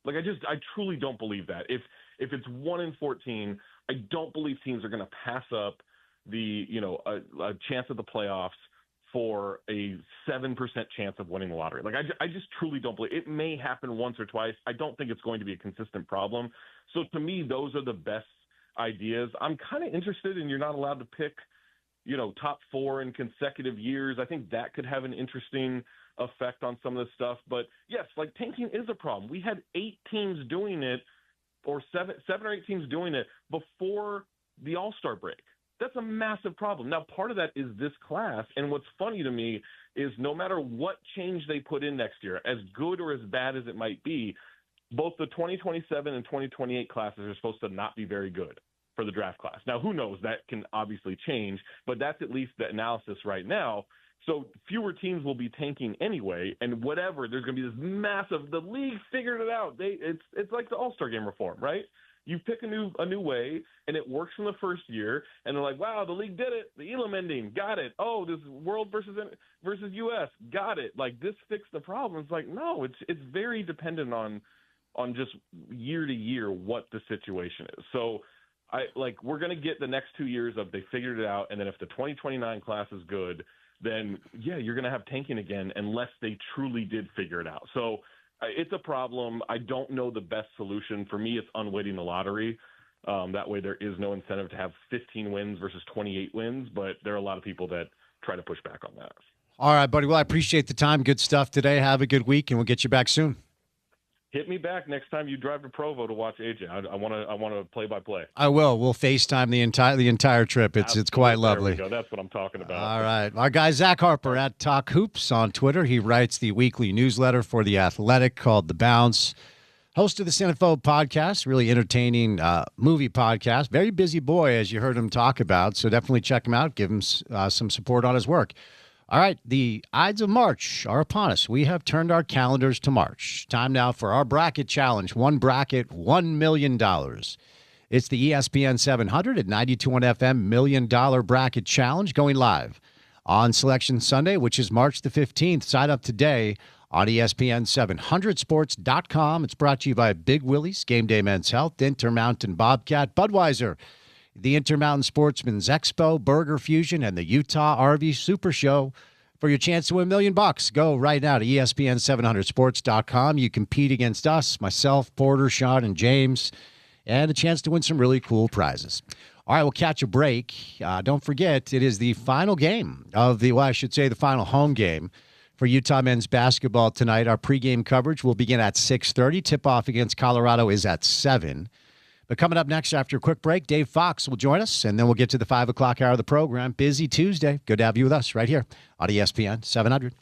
Like I truly don't believe that. If it's 1 in 14, I don't believe teams are going to pass up the a chance at the playoffs for a 7% chance of winning the lottery. Like I just truly don't believe it. May happen once or twice. I don't think it's going to be a consistent problem. So to me, those are the best ideas. I'm kind of interested in, you're not allowed to pick, top 4 in consecutive years. I think that could have an interesting effect on some of this stuff. But yes, like tanking is a problem. We had 8 teams doing it, or seven or 8 teams doing it before the All-Star break. That's a massive problem. Now, part of that is this class, and what's funny to me is no matter what change they put in next year, as good or as bad as it might be, both the 2027 and 2028 classes are supposed to not be very good for the draft class. Now, who knows? That can obviously change, but that's at least the analysis right now. So fewer teams will be tanking anyway, and whatever, there's going to be this massive – the league figured it out. It's like the All-Star Game reform, right? You pick a new way, and it works from the first year, and they're like, wow, the league did it. The Elam ending, got it. Oh, this world versus U.S., got it. Like, this fixed the problem. It's like, no, it's very dependent on just year to year what the situation is. So, we're going to get the next 2 years of they figured it out, and then if the 2029 class is good, then, yeah, you're going to have tanking again unless they truly did figure it out. So, it's a problem. I don't know the best solution. For me, it's unweighting the lottery. That way there is no incentive to have 15 wins versus 28 wins, but there are a lot of people that try to push back on that. All right, buddy. Well, I appreciate the time. Good stuff today. Have a good week, and we'll get you back soon. Hit me back next time you drive to Provo to watch AJ. I want to play-by-play. I will. We'll FaceTime the entire trip. It's quite lovely. There we go. That's what I'm talking about. All right. Our guy Zach Harper at Talk Hoops on Twitter. He writes the weekly newsletter for The Athletic called The Bounce. Host of the Cinephobe podcast, really entertaining movie podcast. Very busy boy, as you heard him talk about. So definitely check him out. Give him some support on his work. All right, the Ides of March are upon us. We have turned our calendars to March. Time now for our bracket challenge. One bracket, $1 million. It's the ESPN 700 at 92.1 FM $1 Million Bracket Challenge going live on Selection Sunday, which is March the 15th. Sign up today on ESPN700sports.com. It's brought to you by Big Willie's, Game Day Men's Health, Intermountain Bobcat, Budweiser, the Intermountain Sportsman's Expo, Burger Fusion, and the Utah RV Super Show. For your chance to win $1 million, go right now to ESPN700sports.com. You compete against us, myself, Porter, Sean, and James, and a chance to win some really cool prizes. All right, we'll catch a break. Don't forget, it is the final game of the final home game for Utah men's basketball tonight. Our pregame coverage will begin at 6:30. Tip-off against Colorado is at 7. But coming up next after a quick break, Dave Fox will join us, and then we'll get to the 5 o'clock hour of the program. Busy Tuesday. Good to have you with us right here on ESPN 700.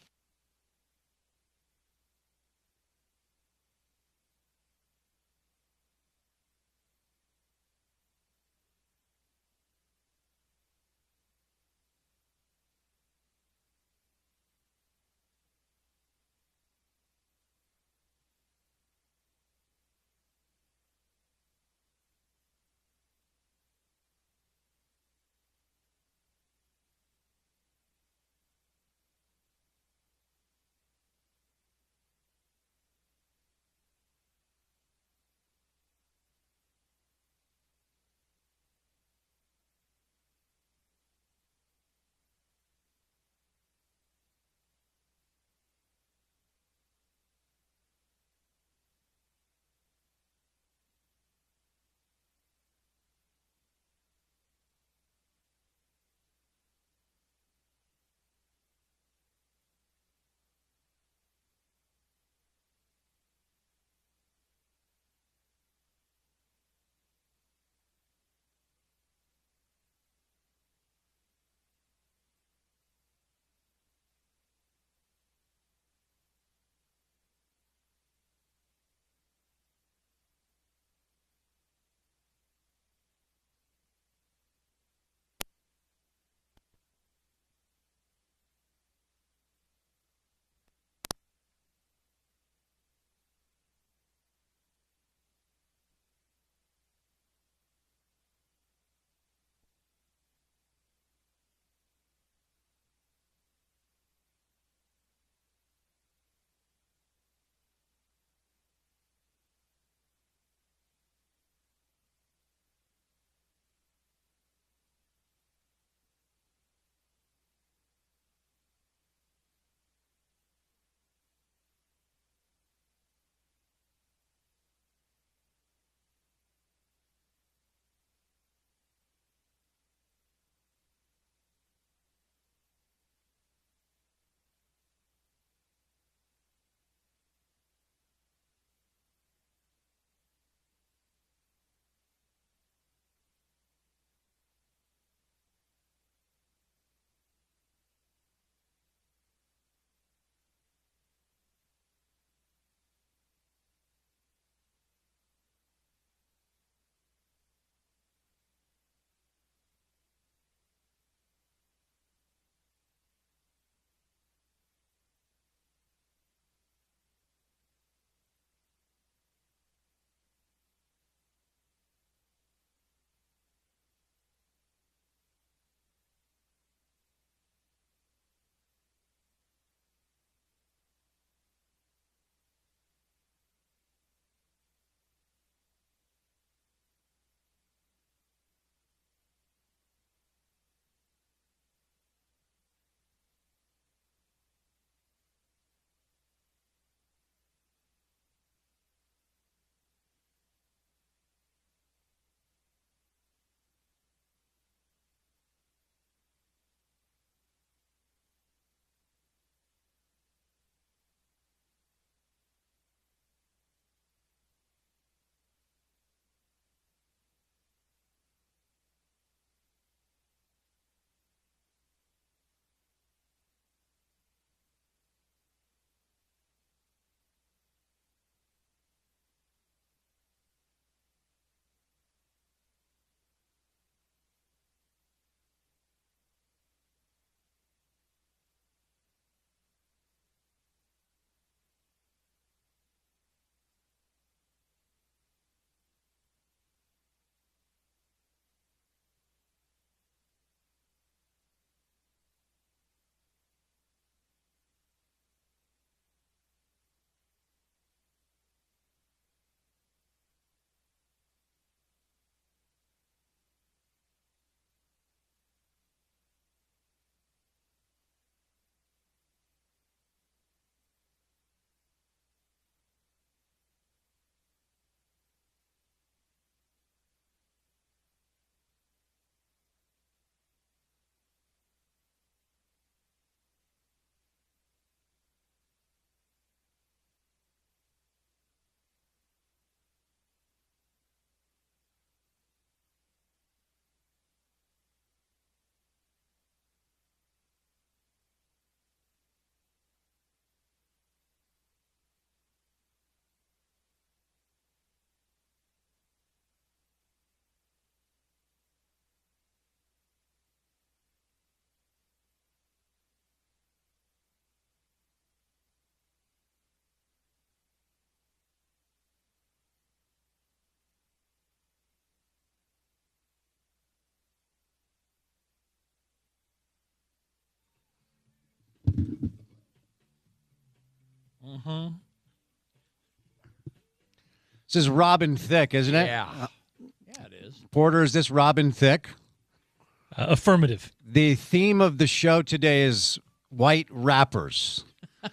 Mm-hmm. This is Robin Thicke, isn't it? Yeah. Yeah, it is. Porter, is this Robin Thicke? Affirmative. The theme of the show today is white rappers. He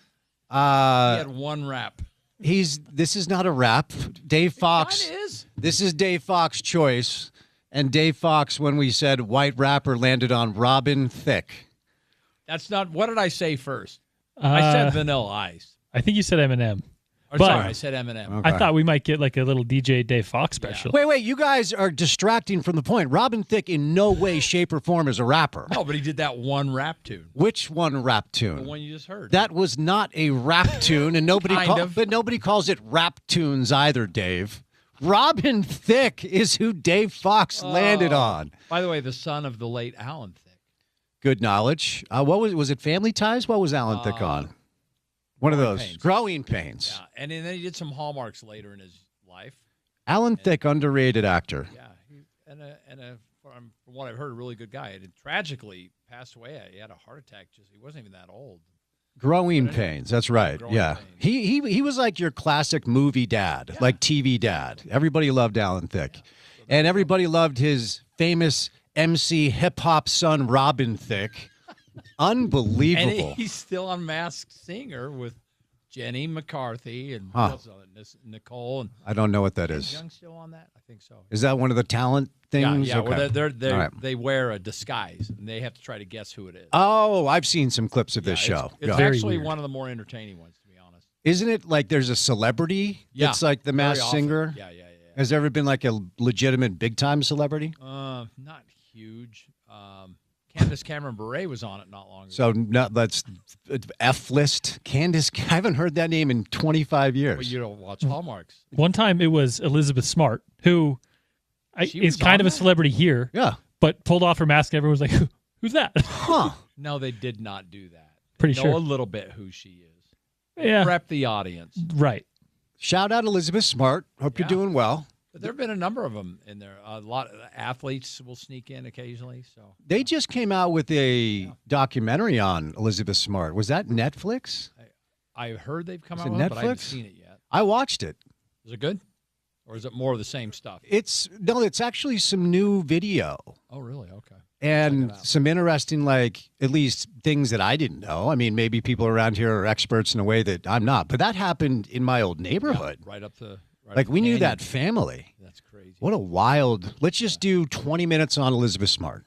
had one rap. This is not a rap. Dave Fox. It is. This is Dave Fox's choice. And Dave Fox, when we said white rapper, landed on Robin Thicke. That's not. What did I say first? I said Vanilla Ice. I think you said Eminem. Or But- sorry, I said Eminem. Okay. I thought we might get like a little DJ Dave Fox special. Wait, you guys are distracting from the point. Robin Thicke in no way, shape, or form is a rapper. No, but he did that one rap tune. Which one rap The tune? one you just heard. That was not a rap tune, and nobody Kind of. but nobody calls it rap tunes either, Dave. Robin Thicke is who Dave Fox landed on. By the way, the son of the late Alan Thicke. Good knowledge. What was it? Family Ties? What was Alan Thicke on? One of Growing those. Pains. Growing Pains. Yeah, and then he did some Hallmarks later in his life. Alan Thicke, underrated actor. Yeah, from what I've heard, a really good guy. And tragically passed away. He had a heart attack. He wasn't even that old. Growing Pains. That's right. Growing Yeah. Pains. He was like your classic movie dad, like TV dad. Everybody loved Alan Thicke. And everybody loved his famous MC hip hop son, Robin Thicke. Unbelievable. And he's still on Masked Singer with Jenny McCarthy and Nicole. And I don't know what that is is. Young still on that? I think so. Is that one of the talent things? Yeah. Okay. Well, All right. they wear a disguise, and they have to try to guess who it is. Oh, I've seen some clips of this show. It's Yeah. actually one of the more entertaining ones, to be honest. Isn't it like there's a celebrity that's like the very Masked often. Singer? Yeah. Has there ever been like a legitimate big time celebrity? Not huge. Candace Cameron Bure was on it not long ago. So no, that's F list. Candace, I haven't heard that name in 25 years. Well, you don't watch Hallmarks. One time it was Elizabeth Smart, who is kind of a celebrity here. Yeah. But pulled off her mask and everyone was like, who's that? Huh. No, they did not do that. Pretty Know sure. a little bit who she is. Yeah. Prep the audience. Right. Shout out Elizabeth Smart. Hope you're doing well. But there have been a number of them in there. A lot of athletes will sneak in occasionally. So They just came out with a documentary on Elizabeth Smart. Was that Netflix? I heard they've come Is out it with it, but I haven't Netflix? seen it yet. I watched it. Is it good? Or is it more of the same stuff? It's actually some new video. Oh, really? Okay. And some interesting, like, at least things that I didn't know. I mean, maybe people around here are experts in a way that I'm not. But that happened in my old neighborhood. Yeah, right up the Like, we knew canyon. that family. That's crazy. What a wild. Let's just do 20 minutes on Elizabeth Smart.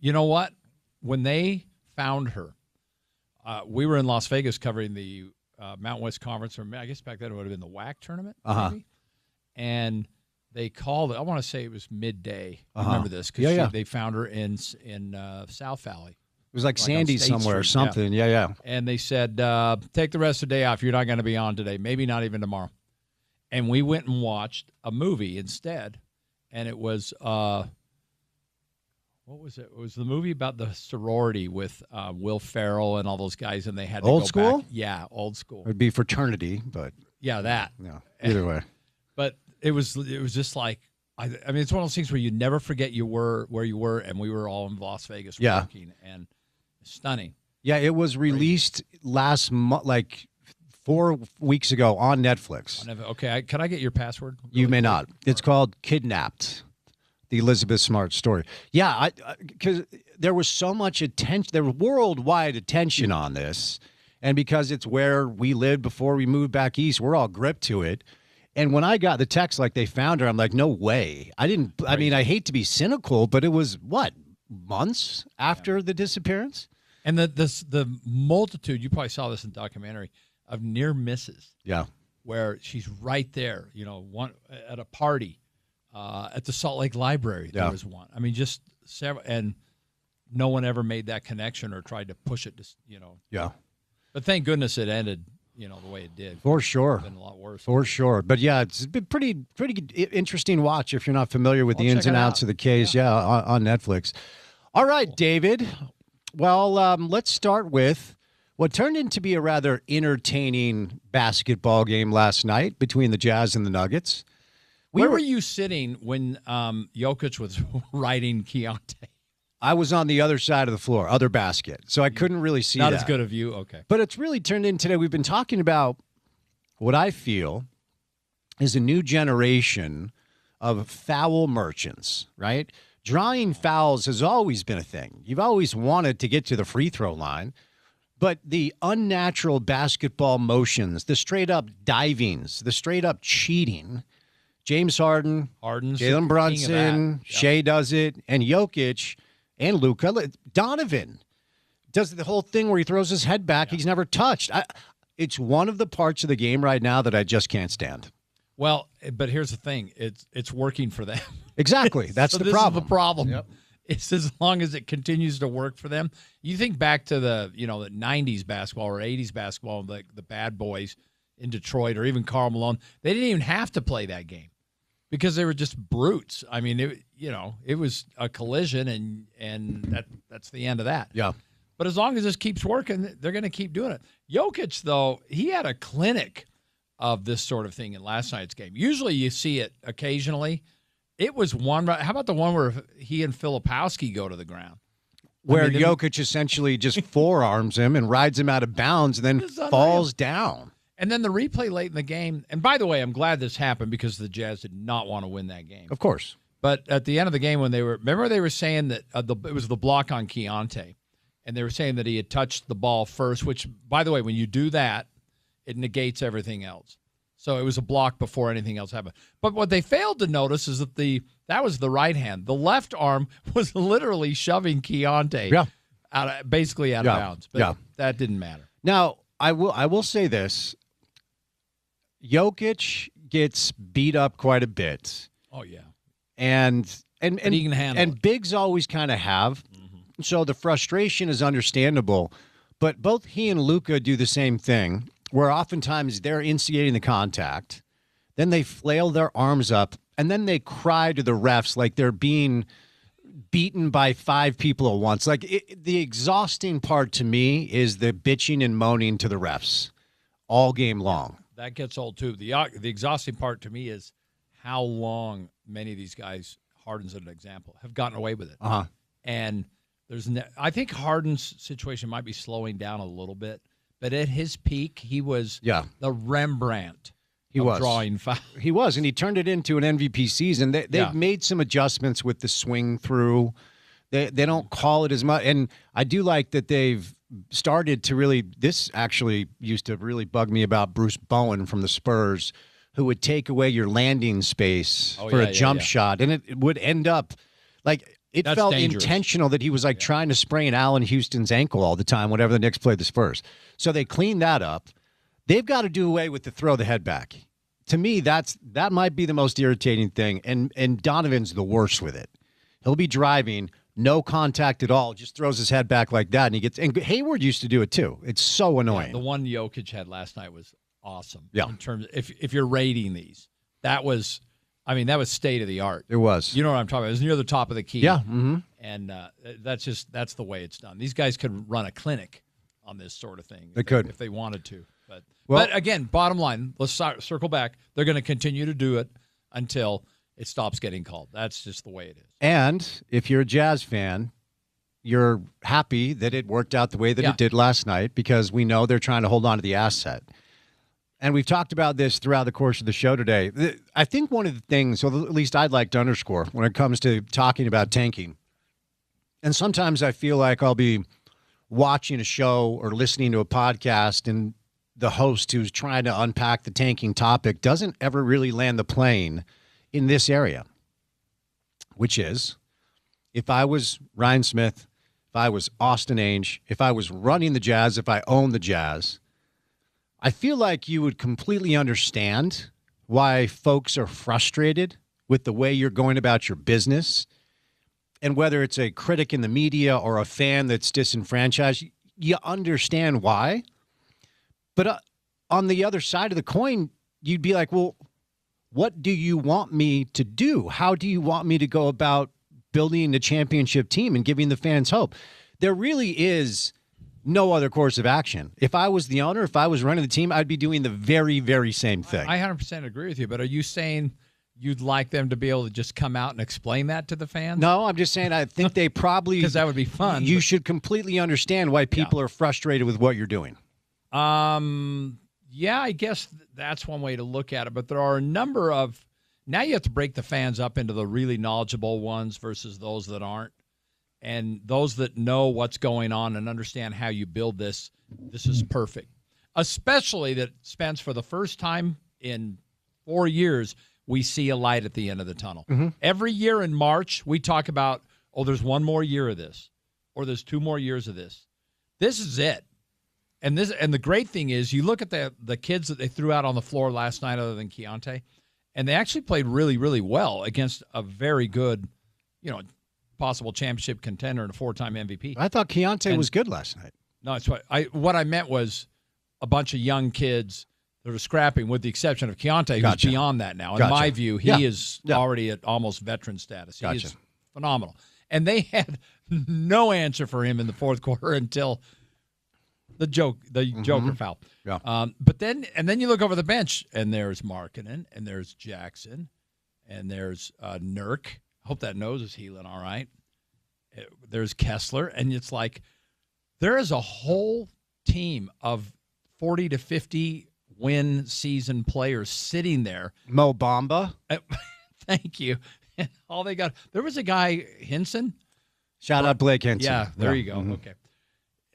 You know what? When they found her, we were in Las Vegas covering the Mountain West Conference, or I guess back then it would have been the WAC tournament, maybe. And they called it. I want to say it was midday. I remember this because they found her in South Valley. It was like on Sandy State somewhere or Street, something. Yeah. And they said, take the rest of the day off. You're not going to be on today. Maybe not even tomorrow. And we went and watched a movie instead. And it was, what was it? It was the movie about the sorority with Will Ferrell and all those guys. And they had to Old go School? back. Yeah, Old School. It would be fraternity, but Yeah, that. yeah, either way. But it was just like, I mean, it's one of those things where you never forget where you were, and we were all in Las Vegas working, and stunning. Yeah, it was released last month, like 4 weeks ago on Netflix. Okay, can I get your password? You may not. It's called Kidnapped, the Elizabeth Smart story. Yeah, because there was so much attention, there was worldwide attention on this, and because it's where we lived before we moved back east, we're all gripped to it. And when I got the text like they found her, I'm like, no way. I mean, I hate to be cynical, but it was what, months after the disappearance? And the multitude, you probably saw this in the documentary, of near misses. Yeah. Where she's right there, one at a party, at the Salt Lake Library, there was one. I mean, just several, and no one ever made that connection or tried to push it to, Yeah. But thank goodness it ended, the way it did. For sure. It's been a lot worse. For sure. But yeah, it's been pretty interesting watch if you're not familiar with the ins and outs of the case. Yeah, on Netflix. All right, David. Well, let's start with what turned into be a rather entertaining basketball game last night between the Jazz and the Nuggets. Where were you sitting when Jokic was riding Keontae? I was on the other side of the floor, other basket, so I couldn't really see Not that. as good a view? Okay. But it's really turned in today. We've been talking about what I feel is a new generation of foul merchants, right? Drawing fouls has always been a thing. You've always wanted to get to the free throw line, but the unnatural basketball motions, the straight up divings, the straight up cheating, James Harden's Jalen Brunson, Shea does it, and Jokic and Luka. Donovan does the whole thing where he throws his head back. He's never touched. It's one of the parts of the game right now that I just can't stand. Well, but here's the thing. It's working for them. Exactly. That's so the this problem. Is the problem. Yep. It's as long as it continues to work for them. You think back to the 90s basketball or 80s basketball, the bad boys in Detroit or even Karl Malone. They didn't even have to play that game because they were just brutes. I mean, it was a collision and that's the end of that. Yeah. But as long as this keeps working, they're going to keep doing it. Jokic, though, he had a clinic of this sort of thing in last night's game. Usually you see it occasionally. It was one. How about the one where he and Filipowski go to the ground? Where Jokic essentially just forearms him and rides him out of bounds and then falls down. And then the replay late in the game. And by the way, I'm glad this happened because the Jazz did not want to win that game. Of course. But at the end of the game when they were saying that it was the block on Keontae. And they were saying that he had touched the ball first, which, by the way, when you do that, it negates everything else. So it was a block before anything else happened. But what they failed to notice is that that was the right hand. The left arm was literally shoving Keontae basically out of bounds. But that didn't matter. Now, I will say this. Jokic gets beat up quite a bit. Oh, yeah. And he can handle it. bigs always kind of have. Mm-hmm. So the frustration is understandable. But both he and Luka do the same thing, where oftentimes they're instigating the contact, then they flail their arms up, and then they cry to the refs like they're being beaten by 5 people at once. The exhausting part to me is the bitching and moaning to the refs all game long. That gets old, too. The exhausting part to me is how long many of these guys, Harden's an example, have gotten away with it. Uh-huh. And I think Harden's situation might be slowing down a little bit. But at his peak, he was the Rembrandt of drawing fouls. He was, and he turned it into an MVP season. They've made some adjustments with the swing through. They don't call it as much. And I do like that they've started to really – this actually used to really bug me about Bruce Bowen from the Spurs, who would take away your landing space for a jump shot. And it would end up like – It That's felt dangerous. intentional that he was trying to sprain Allen Houston's ankle all the time whenever the Knicks played the Spurs. So they cleaned that up. They've got to do away with the throw the head back. To me, that might be the most irritating thing. And Donovan's the worst with it. He'll be driving, no contact at all, just throws his head back like that, and Hayward used to do it too. It's so annoying. The one Jokic had last night was awesome. Yeah. In terms of, if you're rating these, that was state of the art. It was. You know what I'm talking about? It was near the top of the key. Yeah. Mm-hmm. And that's the way it's done. These guys could run a clinic on this sort of thing. They could if they wanted to. But again, bottom line, let's circle back. They're going to continue to do it until it stops getting called. That's just the way it is. And if you're a Jazz fan, you're happy that it worked out the way that it did last night because we know they're trying to hold on to the asset. And we've talked about this throughout the course of the show today. I think one of the things, or at least I'd like to underscore when it comes to talking about tanking, and sometimes I feel like I'll be watching a show or listening to a podcast and the host who's trying to unpack the tanking topic doesn't ever really land the plane in this area, which is if I was Ryan Smith, if I was Austin Ainge, if I was running the Jazz, if I owned the Jazz, I feel like you would completely understand why folks are frustrated with the way you're going about your business. And whether it's a critic in the media or a fan that's disenfranchised, you understand why. But on the other side of the coin, you'd be like, well, what do you want me to do? How do you want me to go about building a championship team and giving the fans hope? There really is no other course of action. If I was the owner, if I was running the team, I'd be doing the very, very same thing. I 100% agree with you, but are you saying you'd like them to be able to just come out and explain that to the fans? No, I'm just saying I think they probably... Because that would be fun. You should completely understand why people are frustrated with what you're doing. Yeah, I guess that's one way to look at it. But there are a number of – now you have to break the fans up into the really knowledgeable ones versus those that aren't. And those that know what's going on and understand how you build this is perfect. Especially that, Spence, for the first time in 4 years, we see a light at the end of the tunnel. Mm-hmm. Every year in March, we talk about, there's one more year of this, or there's 2 more years of this. This is it. And the great thing is, you look at the kids that they threw out on the floor last night other than Keontae, and they actually played really, really well against a very good, possible championship contender and a 4-time MVP. I thought Keontae was good last night. No, it's what I meant was a bunch of young kids that are scrapping, with the exception of Keontae, who's beyond that now. In my view, he is already at almost veteran status. He is phenomenal. And they had no answer for him in the fourth quarter until the Joker foul. Yeah. But then you look over the bench, and there's Markkanen, and there's Jackson, and there's Nurk. Hope that nose is healing all right. There's Kessler, and it's like there is a whole team of 40 to 50 win season players sitting there. Mo Bamba. Thank you. And all they got, there was a guy, Hinson. Shout out Blake Hinson. Yeah, there you go. Mm-hmm. Okay.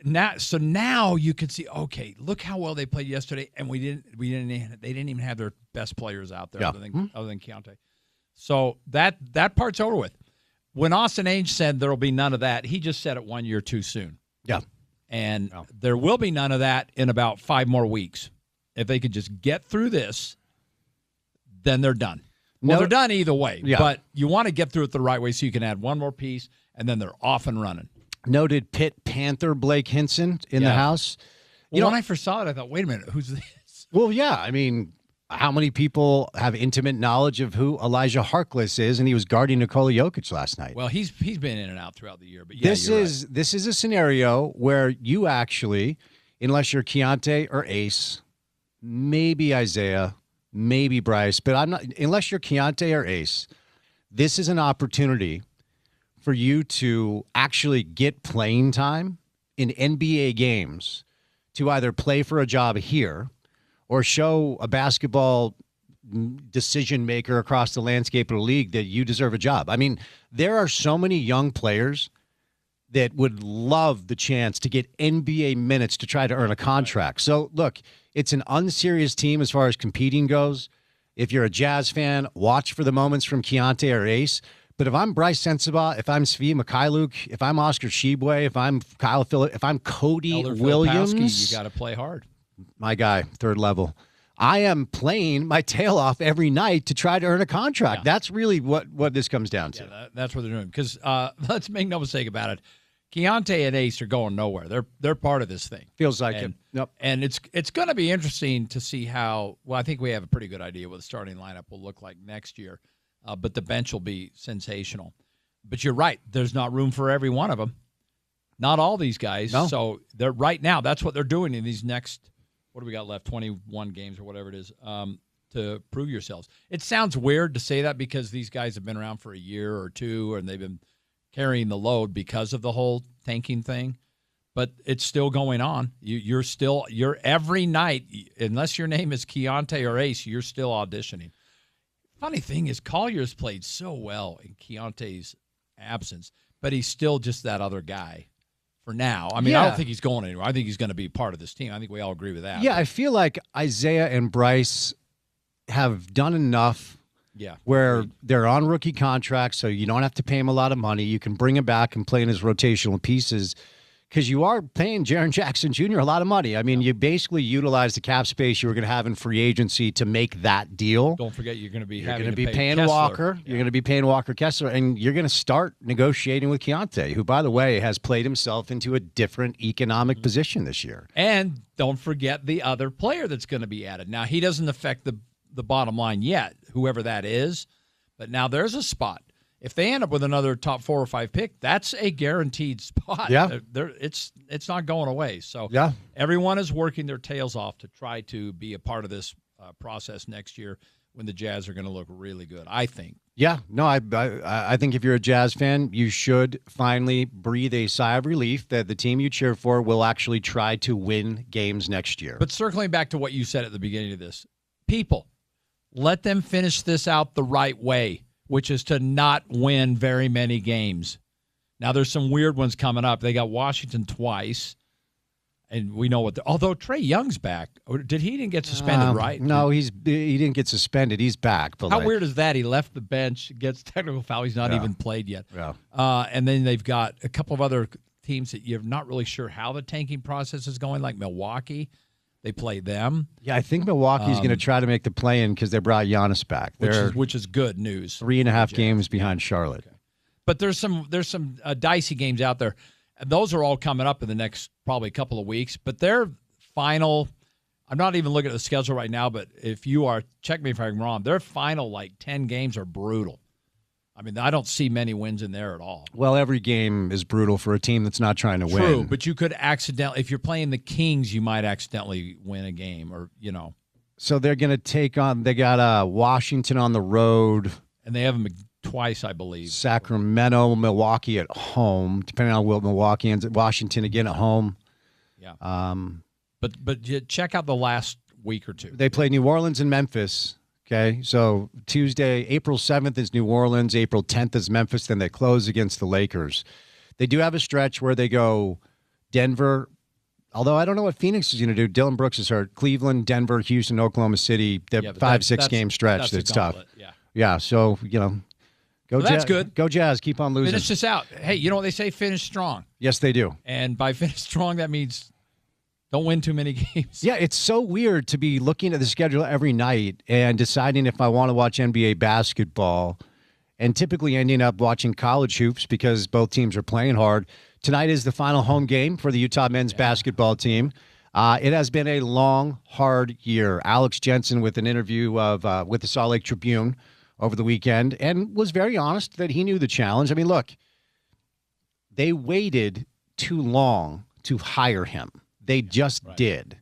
Now you can see, okay, look how well they played yesterday, and they didn't even have their best players out there other than Keontae. So that part's over with. When Austin Ainge said there will be none of that, he just said it 1 year too soon. Yeah. And there will be none of that in about 5 more weeks. If they could just get through this, then they're done. Well, they're done either way, but you want to get through it the right way so you can add one more piece, and then they're off and running. Noted Pitt Panther Blake Hinson in the house. When I first saw it, I thought, wait a minute, who's this? Well, yeah, I mean, how many people have intimate knowledge of who Elijah Harkless is, and he was guarding Nikola Jokic last night? Well, he's been in and out throughout the year, but this is a scenario where you actually, unless you're Keontae or Ace, maybe Isaiah, maybe Bryce, but unless you're Keontae or Ace, this is an opportunity for you to actually get playing time in NBA games to either play for a job here or show a basketball decision maker across the landscape of the league that you deserve a job. I mean, there are so many young players that would love the chance to get NBA minutes to try to earn a contract. So, look, it's an unserious team as far as competing goes. If you're a Jazz fan, watch for the moments from Keontae or Ace. But if I'm Bryce Sensabaugh, if I'm Svi Mikhailuk, if I'm Oscar Tshiebwe, if I'm Kyle Phillip, if I'm Cody Elder Williams, you got to play hard. My guy, third level. I am playing my tail off every night to try to earn a contract. Yeah. That's really what this comes down to. Yeah, that's what they're doing. Because let's make no mistake about it. Keontae and Ace are going nowhere. They're part of this thing. Feels like it. Yep. And it's going to be interesting to see how. Well, I think we have a pretty good idea what the starting lineup will look like next year. But the bench will be sensational. But you're right. There's not room for every one of them. Not all these guys. No. So they're right now. That's what they're doing in these next. What do we got left? 21 games or whatever it is. To prove yourselves. It sounds weird to say that because these guys have been around for a year or two and they've been carrying the load because of the whole tanking thing, but it's still going on. You're every night, unless your name is Keontae or Ace, you're still auditioning. Funny thing is Collier's played so well in Keontae's absence, but he's still just that other guy for now. I mean, I don't think he's going anywhere. I think he's going to be part of this team. I think we all agree with that. Yeah, I feel like Isaiah and Bryce have done enough where they're on rookie contracts, so you don't have to pay him a lot of money. You can bring him back and play in his rotational pieces because you are paying Jaren Jackson Jr. a lot of money. I mean, you basically utilize the cap space you were going to have in free agency to make that deal. Don't forget you're going to be paying Kessler. Walker. Yeah. You're going to be paying Walker Kessler, and you're going to start negotiating with Keontae, who, by the way, has played himself into a different economic position this year. And don't forget the other player that's going to be added. Now, he doesn't affect the bottom line yet, whoever that is, but now there's a spot. If they end up with another top 4 or 5 pick, that's a guaranteed spot. Yeah. It's not going away. So everyone is working their tails off to try to be a part of this process next year when the Jazz are going to look really good, I think. Yeah, no, I think if you're a Jazz fan, you should finally breathe a sigh of relief that the team you cheer for will actually try to win games next year. But circling back to what you said at the beginning of this, people, let them finish this out the right way, which is to not win very many games. Now, there's some weird ones coming up. They got Washington twice. And we know what. Although Trae Young's back, he didn't get suspended, right? No, he didn't get suspended. He's back. But how weird is that? He left the bench, gets technical foul. He's not even played yet. Yeah. And then they've got a couple of other teams that you're not really sure how the tanking process is going, like Milwaukee. They play them. Yeah, I think Milwaukee's going to try to make the play-in because they brought Giannis back. Which is good news. 3.5 games behind Charlotte. Okay. But there's some dicey games out there. And those are all coming up in the next probably couple of weeks. But their final, I'm not even looking at the schedule right now, but if you are, check me if I'm wrong, their final 10 games are brutal. I mean, I don't see many wins in there at all. Well, every game is brutal for a team that's not trying to win. True, but you could accidentally, if you're playing the Kings, you might accidentally win a game or. So they're going to take on, they got Washington on the road. And they have them twice, I believe. Sacramento, Milwaukee at home, depending on what Milwaukee ends. Washington again at home. Yeah. But you check out the last week or two. They play New Orleans and Memphis. Okay, so Tuesday, April 7th is New Orleans. April 10th is Memphis. Then they close against the Lakers. They do have a stretch where they go Denver. Although I don't know what Phoenix is going to do. Dylan Brooks is hurt. Cleveland, Denver, Houston, Oklahoma City. They're 5-6 game stretch. That's tough. Yeah. So go. That's good. Go Jazz. Keep on losing. Finish this out. Hey, you know what they say? Finish strong. Yes, they do. And by finish strong, that means don't win too many games. Yeah, it's so weird to be looking at the schedule every night and deciding if I want to watch NBA basketball and typically ending up watching college hoops because both teams are playing hard. Tonight is the final home game for the Utah men's basketball team. It has been a long, hard year. Alex Jensen with an interview with the Salt Lake Tribune over the weekend and was very honest that he knew the challenge. I mean, look, they waited too long to hire him. They just did.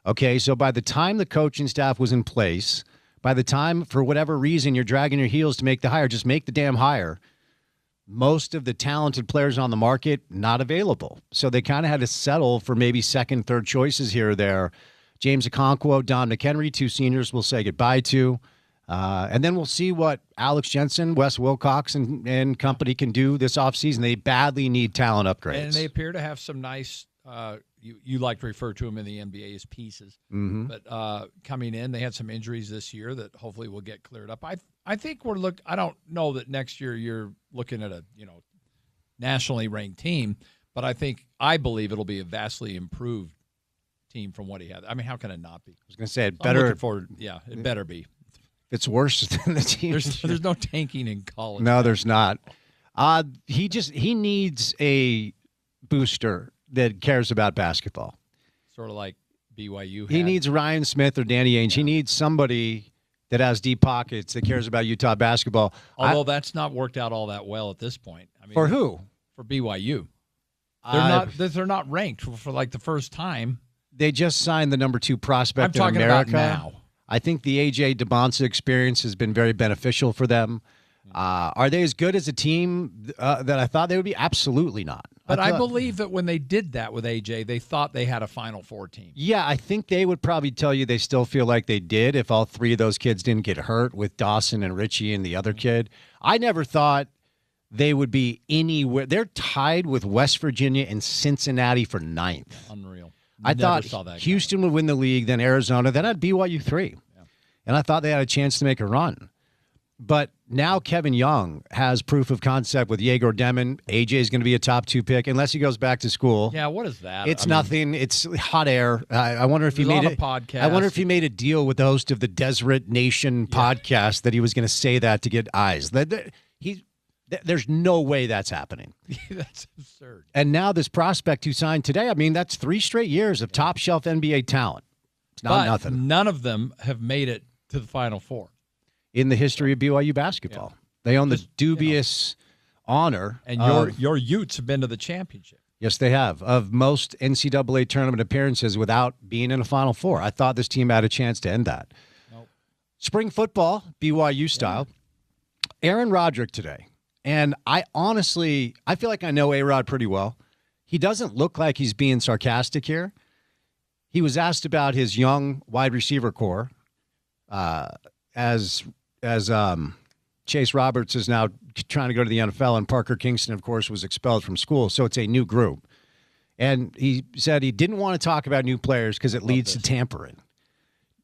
Okay, so by the time the coaching staff was in place, by the time, for whatever reason, you're dragging your heels to make the hire, just make the damn hire. Most of the talented players on the market, not available. So they kind of had to settle for maybe second, third choices here or there. James Okonkwo, Don McHenry, two seniors we'll say goodbye to. And then we'll see what Alex Jensen, Wes Wilcox, and company can do this offseason. They badly need talent upgrades. And they appear to have some nice you like to refer to them in the NBA as pieces. Mm-hmm. But coming in, they had some injuries this year that hopefully will get cleared up. I think I don't know that next year you're looking at a nationally ranked team, but I believe it'll be a vastly improved team from what he had. I mean, how can it not be? I was going to say it better. It better be. It's worse than the team. There's no tanking in college. No, there's not. He needs a booster that cares about basketball. Sort of like BYU. He needs Ryan Smith or Danny Ainge. Yeah. He needs somebody that has deep pockets that cares about Utah basketball. Although that's not worked out all that well at this point. I mean, for who? For BYU. They're not ranked for like the first time. They just signed the number 2 prospect in America. I'm talking about now. I think the A.J. DeBonsa experience has been very beneficial for them. Are they as good as a team that I thought they would be? Absolutely not. But I believe that when they did that with A.J., they thought they had a Final Four team. Yeah, I think they would probably tell you they still feel like they did if all 3 of those kids didn't get hurt with Dawson and Richie and the other kid. I never thought they would be anywhere. They're tied with West Virginia and Cincinnati for 9th. Unreal. I thought Houston would win the league, then Arizona, then I'd BYU 3. Yeah. And I thought they had a chance to make a run. But now Kevin Young has proof of concept with Yegor Demon. AJ is going to be a top 2 pick unless he goes back to school. Yeah, what is that? It's nothing. It's hot air. I wonder if he made a podcast. I wonder if he made a deal with the host of the Deseret Nation podcast that he was going to say that to get eyes. There's no way that's happening. That's absurd. And now this prospect who signed today, I mean, that's 3 straight years of top shelf NBA talent. It's not nothing. None of them have made it to the Final Four in the history of BYU basketball. Yeah. They own the dubious honor. And your Utes have been to the championship. Yes, they have. Of most NCAA tournament appearances without being in a Final Four. I thought this team had a chance to end that. Nope. Spring football, BYU style. Aaron Roderick today. And I feel like I know A-Rod pretty well. He doesn't look like he's being sarcastic here. He was asked about his young wide receiver core as Chase Roberts is now trying to go to the NFL, and Parker Kingston, of course, was expelled from school. So it's a new group. And he said he didn't want to talk about new players because it leads to tampering.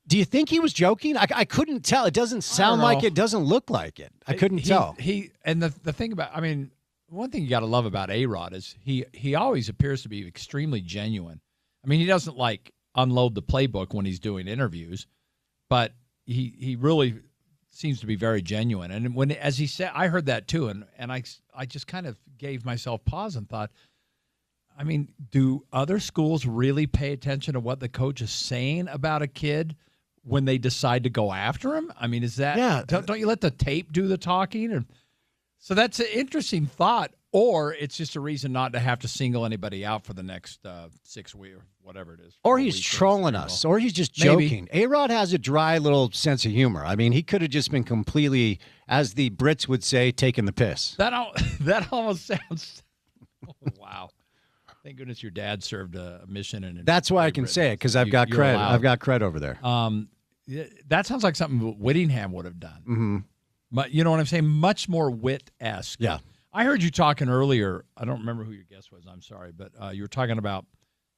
Do you think he was joking? I couldn't tell. It doesn't sound like it. Doesn't look like it. I couldn't tell. And the thing about, one thing you got to love about A-Rod is he always appears to be extremely genuine. I mean, he doesn't like unload the playbook when he's doing interviews, but he really seems to be very genuine. And as he said, I heard that too, and I just kind of gave myself pause and thought, I mean, do other schools really pay attention to what the coach is saying about a kid when they decide to go after him? I mean, is that don't you let the tape do the talking? So that's an interesting thought. Or it's just a reason not to have to single anybody out for the next 6 weeks or whatever it is. Or he's trolling us. Or he's just joking. A-Rod has a dry little sense of humor. I mean, he could have just been completely, as the Brits would say, taking the piss. That almost sounds wow. Thank goodness your dad served a mission. That's why I can say it, because I've got cred. I've got cred over there. That sounds like something Whittingham would have done. Mm-hmm. But you know what I'm saying? Much more wit-esque. Yeah. I heard you talking earlier. I don't remember who your guest was. I'm sorry. But you were talking about,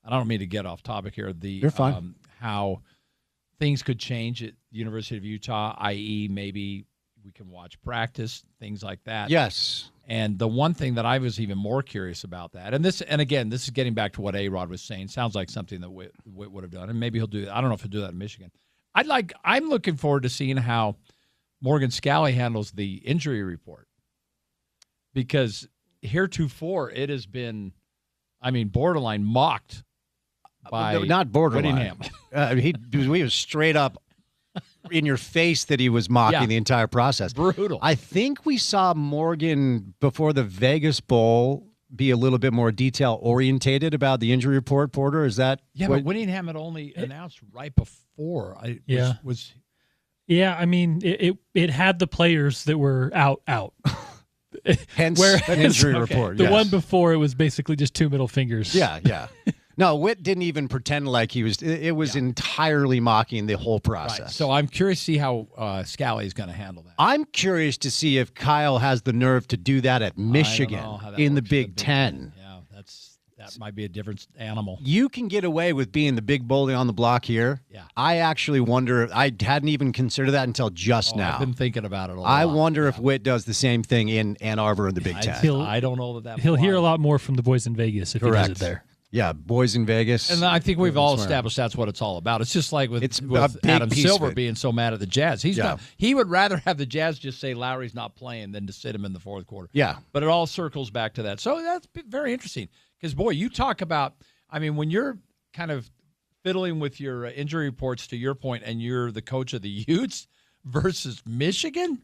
I don't mean to get off topic here, You're fine. How things could change at the University of Utah, i.e. maybe we can watch practice, things like that. Yes. And the one thing that I was even more curious about that, and again, this is getting back to what A-Rod was saying. Sounds like something that Whit would have done, and maybe he'll do that. I don't know if he'll do that in Michigan. I'm looking forward to seeing how Morgan Scalley handles the injury report, because heretofore it has been, borderline mocked by not borderline. He was straight up in your face that he was mocking the entire process. Brutal. I think we saw Morgan before the Vegas Bowl be a little bit more detail orientated about the injury report. Porter, is that? Yeah, but Whittingham had only announced right before. Yeah, it had the players that were out. Hence an injury report. The one before, it was basically just two middle fingers. Yeah. No, Whit didn't even pretend like he was. It was entirely mocking the whole process. Right. So I'm curious to see how Scalley is going to handle that. I'm curious to see if Kyle has the nerve to do that at Michigan in the Big Ten. Yeah, that might be a different animal. You can get away with being the big bully on the block here. Yeah. I actually wonder. I hadn't even considered that until just now. I've been thinking about it a lot. I wonder if Whit does the same thing in Ann Arbor in the Big Ten. I don't know that. He'll hear a lot more from the boys in Vegas if he does it there. Yeah, boys in Vegas. And I think we've all established that's what it's all about. It's just like with Adam Silver being so mad at the Jazz. He would rather have the Jazz just say Lowry's not playing than to sit him in the fourth quarter. Yeah. But it all circles back to that. So that's very interesting. Because, boy, you talk about, when you're kind of fiddling with your injury reports, to your point, and you're the coach of the Utes versus Michigan,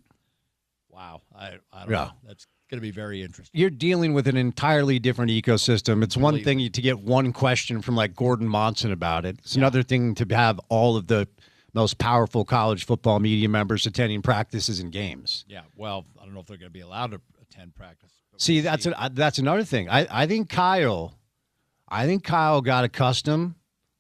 wow. I don't know. That's going to be very interesting. You're dealing with an entirely different ecosystem. It's one thing to get one question from like Gordon Monson about it. It's another thing to have all of the most powerful college football media members attending practices and games. Yeah, well, I don't know if they're going to be allowed to attend practice. See, that's another thing. I think Kyle got accustomed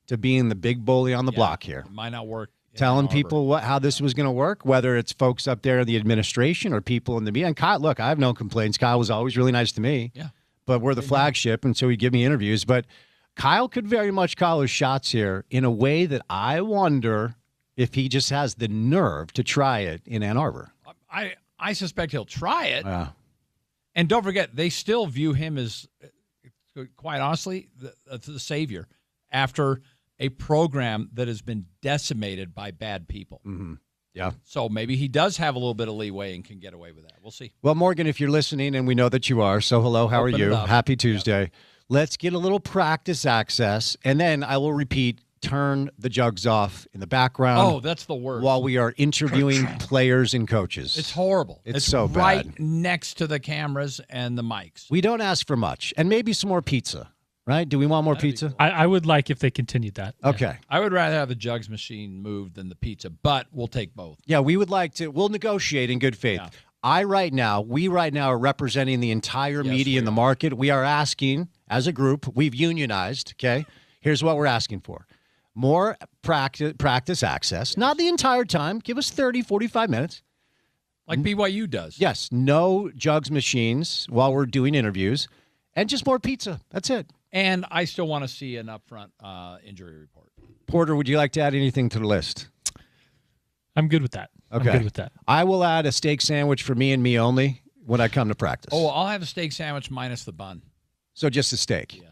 to being the big bully on the block here. It might not work. Telling people how this was going to work, whether it's folks up there in the administration or people in the media. And Kyle, look, I have no complaints. Kyle was always really nice to me. Yeah. But we're the flagship, and so he'd give me interviews. But Kyle could very much call his shots here in a way that I wonder if he just has the nerve to try it in Ann Arbor. I suspect he'll try it. And don't forget, they still view him as, quite honestly, the savior after a program that has been decimated by bad people. Mm-hmm. Yeah. So maybe he does have a little bit of leeway and can get away with that. We'll see. Well, Morgan, if you're listening, and we know that you are, so hello, how are you? Happy Tuesday. Yep. Let's get a little practice access, and then I will repeat, turn the jugs off in the background. Oh, that's the worst. While we are interviewing players and coaches. It's horrible. It's so bad. Right next to the cameras and the mics. We don't ask for much, and maybe some more pizza. Right? Do we want more pizza? Cool. I would like if they continued that. Okay. Yeah. I would rather have the jugs machine moved than the pizza, but we'll take both. Yeah, we would like to. We'll negotiate in good faith. Yeah. we right now are representing the entire media in the market. We are asking, as a group, we've unionized, okay? Here's what we're asking for. More practice access, not the entire time. Give us 30, 45 minutes. Like BYU does. Yes, no jugs machines while we're doing interviews, and just more pizza. That's it. And I still want to see an upfront injury report. Porter, would you like to add anything to the list? I'm good with that. Okay. I'm good with that. I will add a steak sandwich for me and me only when I come to practice. Oh, I'll have a steak sandwich minus the bun. So just a steak. Yes.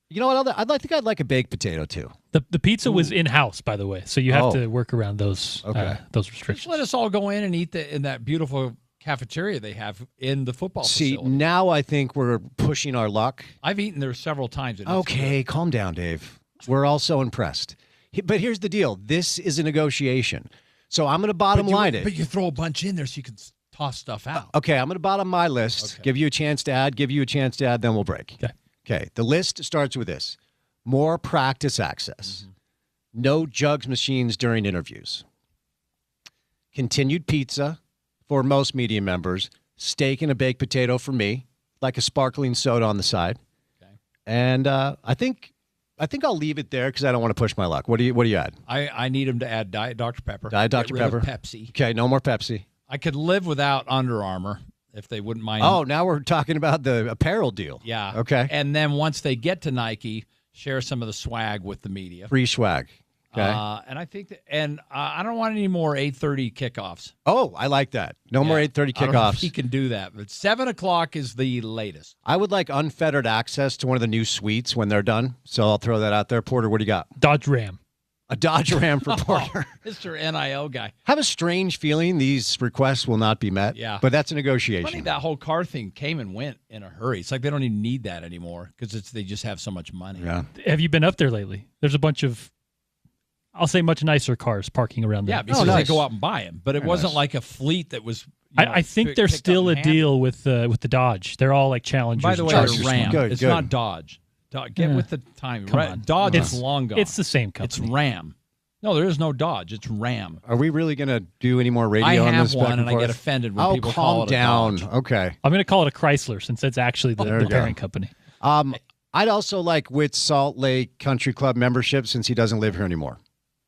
You know what? I'd like a baked potato too. The pizza was in-house, by the way, so you have to work around those restrictions. Just let us all go in and eat in that beautiful cafeteria they have in the football facility. Now I think we're pushing our luck. I've eaten there several times. Okay, calm down, Dave. We're all so impressed. But here's the deal. This is a negotiation. So I'm going to bottom line it. But you throw a bunch in there so you can toss stuff out. Okay, I'm going to bottom my list, give you a chance to add, then we'll break. Okay, the list starts with this. More practice access. No jugs machines during interviews. Continued pizza for most media members. Steak and a baked potato for me, like a sparkling soda on the side. Okay. And I think I'll leave it there because I don't want to push my luck. What do you add? I need him to add Diet Dr. Pepper. Diet Dr. Pepper. Pepsi. Okay, no more Pepsi. I could live without Under Armour if they wouldn't mind. Oh, now we're talking about the apparel deal. Yeah. Okay. And then once they get to Nike, share some of the swag with the media. Free swag. Okay. And I think I don't want any more 8:30 kickoffs. Oh, I like that. No more 8:30 kickoffs. I don't know if he can do that, but 7:00 is the latest. I would like unfettered access to one of the new suites when they're done. So I'll throw that out there. Porter, what do you got? Dodge Ram. A Dodge Ram for Porter. Mr. NIL guy. Have a strange feeling these requests will not be met. Yeah. But that's a negotiation. Funny that whole car thing came and went in a hurry. It's like they don't even need that anymore because they just have so much money. Yeah. Have you been up there lately? There's a bunch of, I'll say, much nicer cars parking around there. Yeah, because they go out and buy them. But it wasn't like a fleet that was. I think there's still a deal with the Dodge. They're all like Challengers. By the way, it's Ram. It's not Dodge. Get with the time. Dodge is long gone. It's the same company. It's Ram. No, there is no Dodge. It's Ram. Are we really going to do any more radio on this? I have one, and I get offended when people calm call it down. a Dodge. Okay. I'm going to call it a Chrysler since it's actually the parent company. I'd also like with Salt Lake Country Club membership since he doesn't live here anymore.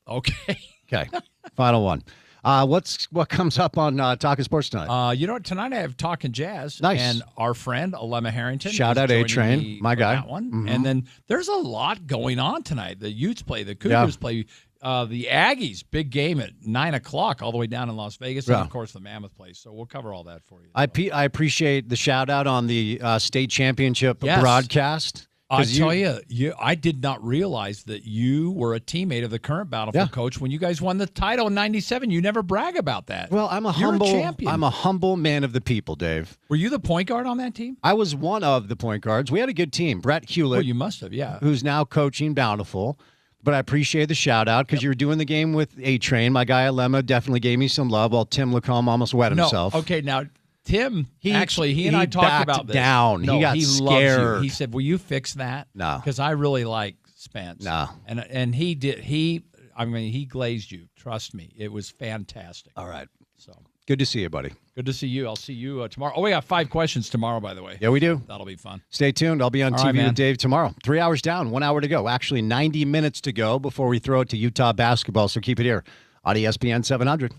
Okay. Okay. Final one. What comes up on Talking Sports tonight? Tonight I have Talking Jazz. Nice. And our friend, Alema Harrington. Shout out A-Train, my guy. That one. Mm-hmm. And then there's a lot going on tonight. The Utes play. The Cougars play. The Aggies, big game at 9:00 all the way down in Las Vegas. And, of course, the Mammoth plays. So we'll cover all that for you. I appreciate the shout-out on the state championship broadcast. I tell you, I did not realize that you were a teammate of the current Battlefield coach when you guys won the title in '97. You never brag about that. Well, I'm a humble man of the people, Dave. Were you the point guard on that team? I was one of the point guards. We had a good team. Brett Hewlett. Well, you must have, yeah. Who's now coaching Bountiful. But I appreciate the shout-out because you were doing the game with A-Train. My guy, Alema, definitely gave me some love while Tim Lacombe almost wet himself. Okay, now, Tim, he and I talked about this. Down. No, he got scared. Loves you. He said, will you fix that? No. Because I really like Spence. No. And he did. He glazed you. Trust me. It was fantastic. All right. So good to see you, buddy. Good to see you. I'll see you tomorrow. Oh, we got 5 questions tomorrow, by the way. Yeah, we do. That'll be fun. Stay tuned. I'll be on TV with Dave tomorrow. 3 hours down, 1 hour to go. Actually, 90 minutes to go before we throw it to Utah basketball. So keep it here on ESPN 700.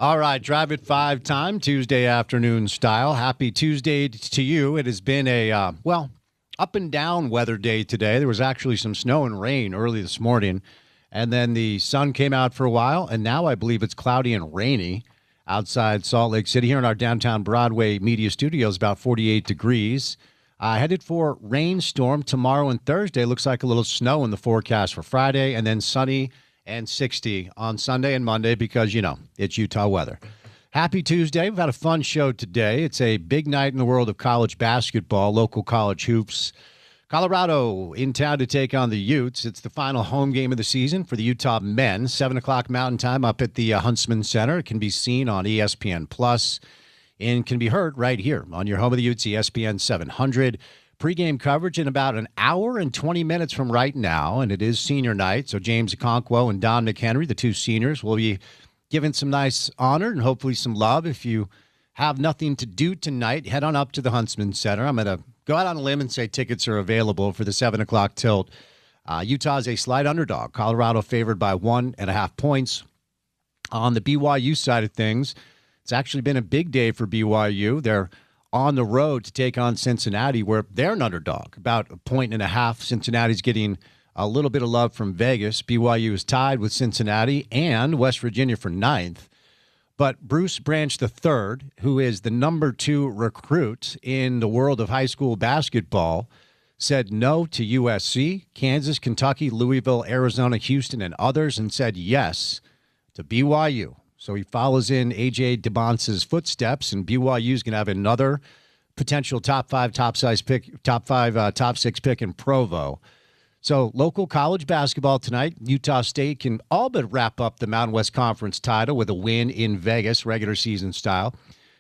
All right, Drive at 5 time, Tuesday afternoon style. Happy Tuesday to you. It has been a, up and down weather day today. There was actually some snow and rain early this morning, and then the sun came out for a while, and now I believe it's cloudy and rainy outside Salt Lake City. Here in our downtown Broadway media studios, about 48 degrees. Headed for rainstorm tomorrow and Thursday. Looks like a little snow in the forecast for Friday, and then sunny and 60 on Sunday and Monday because, it's Utah weather. Happy Tuesday. We've had a fun show today. It's a big night in the world of college basketball, local college hoops. Colorado in town to take on the Utes. It's the final home game of the season for the Utah men. 7 o'clock Mountain Time up at the Huntsman Center. It can be seen on ESPN Plus and can be heard right here on your home of the Utes, ESPN 700. Pre-game coverage in about an hour and 20 minutes from right now, and it is senior night. So James Okonkwo and Don McHenry, the two seniors, will be given some nice honor and hopefully some love. If you have nothing to do tonight, head on up to the Huntsman Center. I'm going to go out on a limb and say tickets are available for the 7 o'clock tilt. Utah is a slight underdog. Colorado favored by 1.5 points. On the BYU side of things, it's actually been a big day for BYU. They're on the road to take on Cincinnati, where they're an underdog, about 1.5 points. Cincinnati's getting a little bit of love from Vegas. BYU is tied with Cincinnati and West Virginia for 9th. But Bruce Branch III, who is the number 2 recruit in the world of high school basketball, said no to USC, Kansas, Kentucky, Louisville, Arizona, Houston, and others, and said yes to BYU. So he follows in A.J. DeBonce's footsteps, and BYU is going to have another potential top 6 pick in Provo. So local college basketball tonight. Utah State can all but wrap up the Mountain West Conference title with a win in Vegas, regular season style.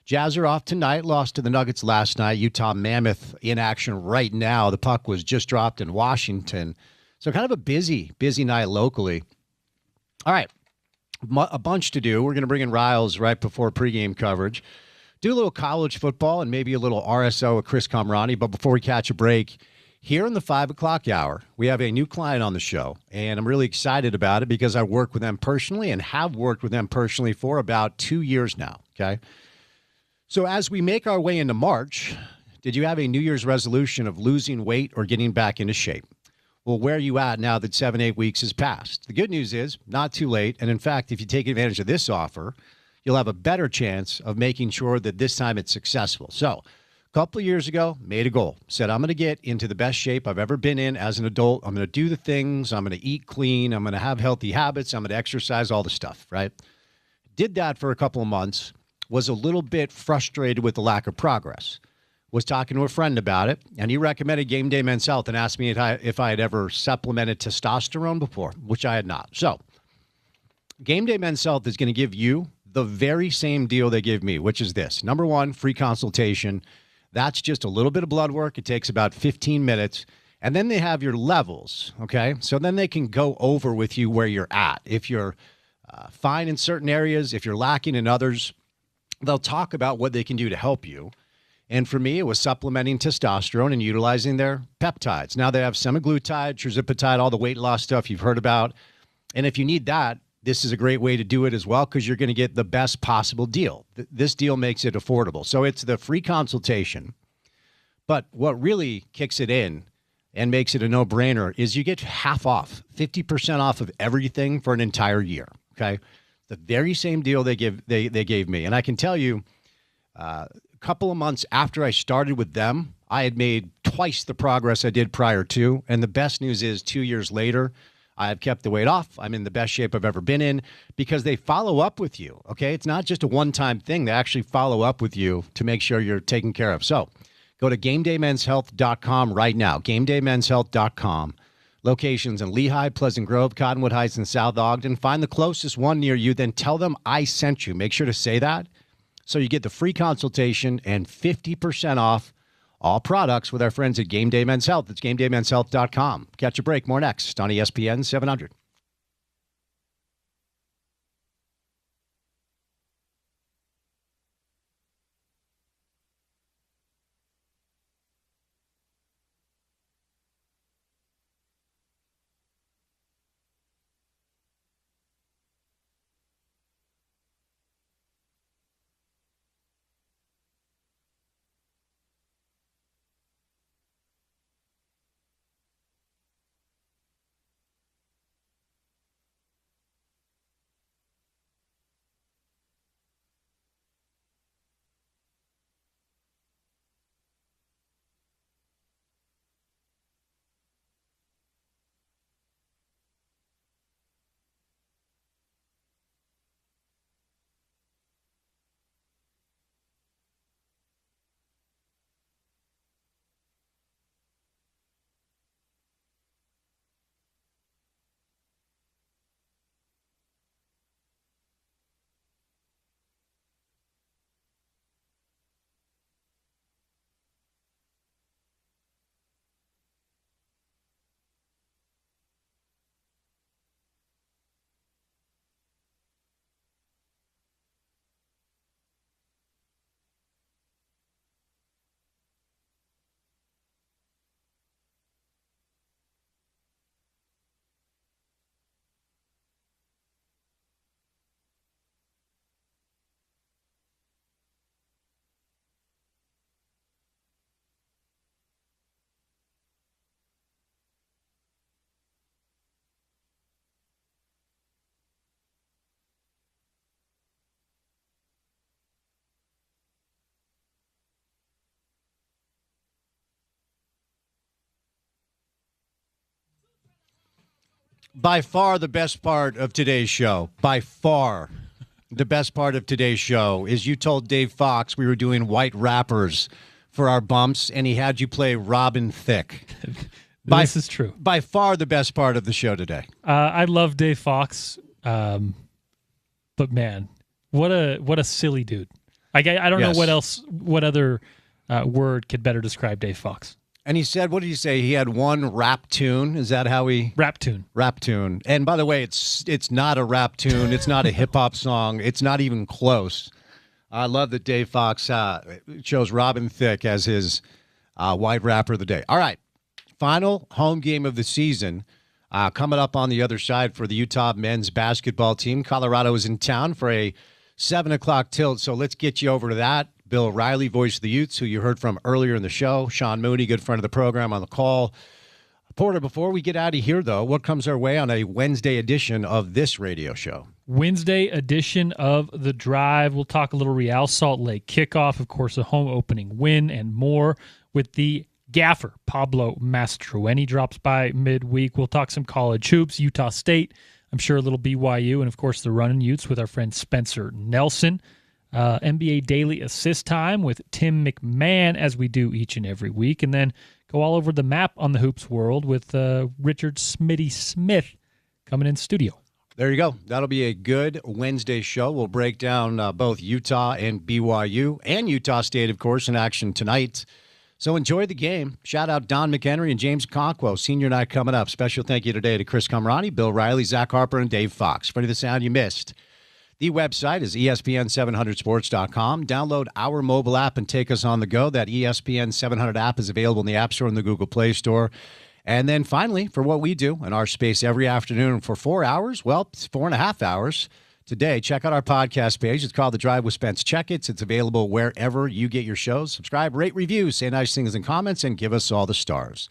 Jazz are off tonight, lost to the Nuggets last night. Utah Mammoth in action right now. The puck was just dropped in Washington. So kind of a busy night locally. All right. A bunch to do. We're going to bring in Riles right before pregame coverage. Do a little college football and maybe a little RSO with Chris Kamrani. But before we catch a break, here in the 5 o'clock hour, we have a new client on the show. And I'm really excited about it because I work with them personally and have worked with them personally for about 2 years now. Okay. So as we make our way into March, did you have a New Year's resolution of losing weight or getting back into shape? Well, where are you at now that 7-8 weeks has passed? The good news is not too late. And in fact, if you take advantage of this offer, you'll have a better chance of making sure that this time it's successful. So a couple of years ago, made a goal. Said, I'm going to get into the best shape I've ever been in as an adult. I'm going to do the things. I'm going to eat clean. I'm going to have healthy habits. I'm going to exercise, all the stuff, right? Did that for a couple of months. Was a little bit frustrated with the lack of progress. Was talking to a friend about it, and he recommended Game Day Men's Health and asked me if I had ever supplemented testosterone before, which I had not. So Game Day Men's Health is going to give you the very same deal they gave me, which is this. Number 1, free consultation. That's just a little bit of blood work. It takes about 15 minutes. And then they have your levels, okay? So then they can go over with you where you're at. If you're fine in certain areas, if you're lacking in others, they'll talk about what they can do to help you. And for me, it was supplementing testosterone and utilizing their peptides. Now they have semaglutide, tirzepatide, all the weight loss stuff you've heard about. And if you need that, this is a great way to do it as well because you're going to get the best possible deal. This deal makes it affordable. So it's the free consultation. But what really kicks it in and makes it a no-brainer is you get half off, 50% off of everything for an entire year, okay? The very same deal they gave me. And I can tell you, couple of months after I started with them, I had made twice the progress I did prior to. And the best news is 2 years later, I have kept the weight off. I'm in the best shape I've ever been in because they follow up with you. Okay. It's not just a one-time thing. They actually follow up with you to make sure you're taken care of. So go to GameDayMen'sHealth.com right now. GameDayMen'sHealth.com. Locations in Lehigh, Pleasant Grove, Cottonwood Heights, and South Ogden. Find the closest one near you. Then tell them I sent you. Make sure to say that. So you get the free consultation and 50% off all products with our friends at Game Day Men's Health. It's GameDayMen'sHealth.com. Catch a break. More next on ESPN 700. By far the best part of today's show, by far the best part of today's show is you told Dave Fox we were doing white rappers for our bumps, and he had you play Robin Thicke. This is true. By far the best part of the show today. I love Dave Fox, but man, what a silly dude. I don't know what other word could better describe Dave Fox. And he said, what did he say? He had one rap tune. Is that how he? Rap tune. Rap tune. And by the way, it's not a rap tune. It's not a hip hop song. It's not even close. I love that Dave Fox chose Robin Thicke as his white rapper of the day. All right. Final home game of the season coming up on the other side for the Utah men's basketball team. Colorado is in town for a 7 o'clock tilt, so let's get you over to that. Bill Riley, voice of the Utes, who you heard from earlier in the show. Sean Mooney, good friend of the program, on the call. Porter, before we get out of here, though, what comes our way on a Wednesday edition of this radio show? Wednesday edition of The Drive. We'll talk a little Real Salt Lake kickoff, of course, a home opening win, and more with the gaffer, Pablo Mastroeni, drops by midweek. We'll talk some college hoops, Utah State, I'm sure a little BYU, and, of course, the Runnin' Utes with our friend Spencer Nelson. NBA Daily Assist Time with Tim McMahon, as we do each and every week, and then go all over the map on the hoops world with Richard Smitty Smith coming in studio. There you go. That'll be a good Wednesday show. We'll break down both Utah and BYU and Utah State, of course, in action tonight. So enjoy the game. Shout out Don McHenry and James Conquo. Senior night coming up. Special thank you today to Chris Kamrani, Bill Riley, Zach Harper, and Dave Fox. For the sound you missed. The website is ESPN700sports.com. Download our mobile app and take us on the go. That ESPN 700 app is available in the App Store and the Google Play Store. And then finally, for what we do in our space every afternoon for 4 hours, well, it's 4.5 hours today, check out our podcast page. It's called The Drive with Spence Checketts. It's available wherever you get your shows. Subscribe, rate, review, say nice things in comments, and give us all the stars.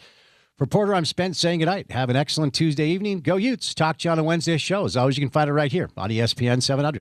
For Porter, I'm Spence saying goodnight. Have an excellent Tuesday evening. Go Utes. Talk to you on a Wednesday show. As always, you can find it right here on ESPN 700.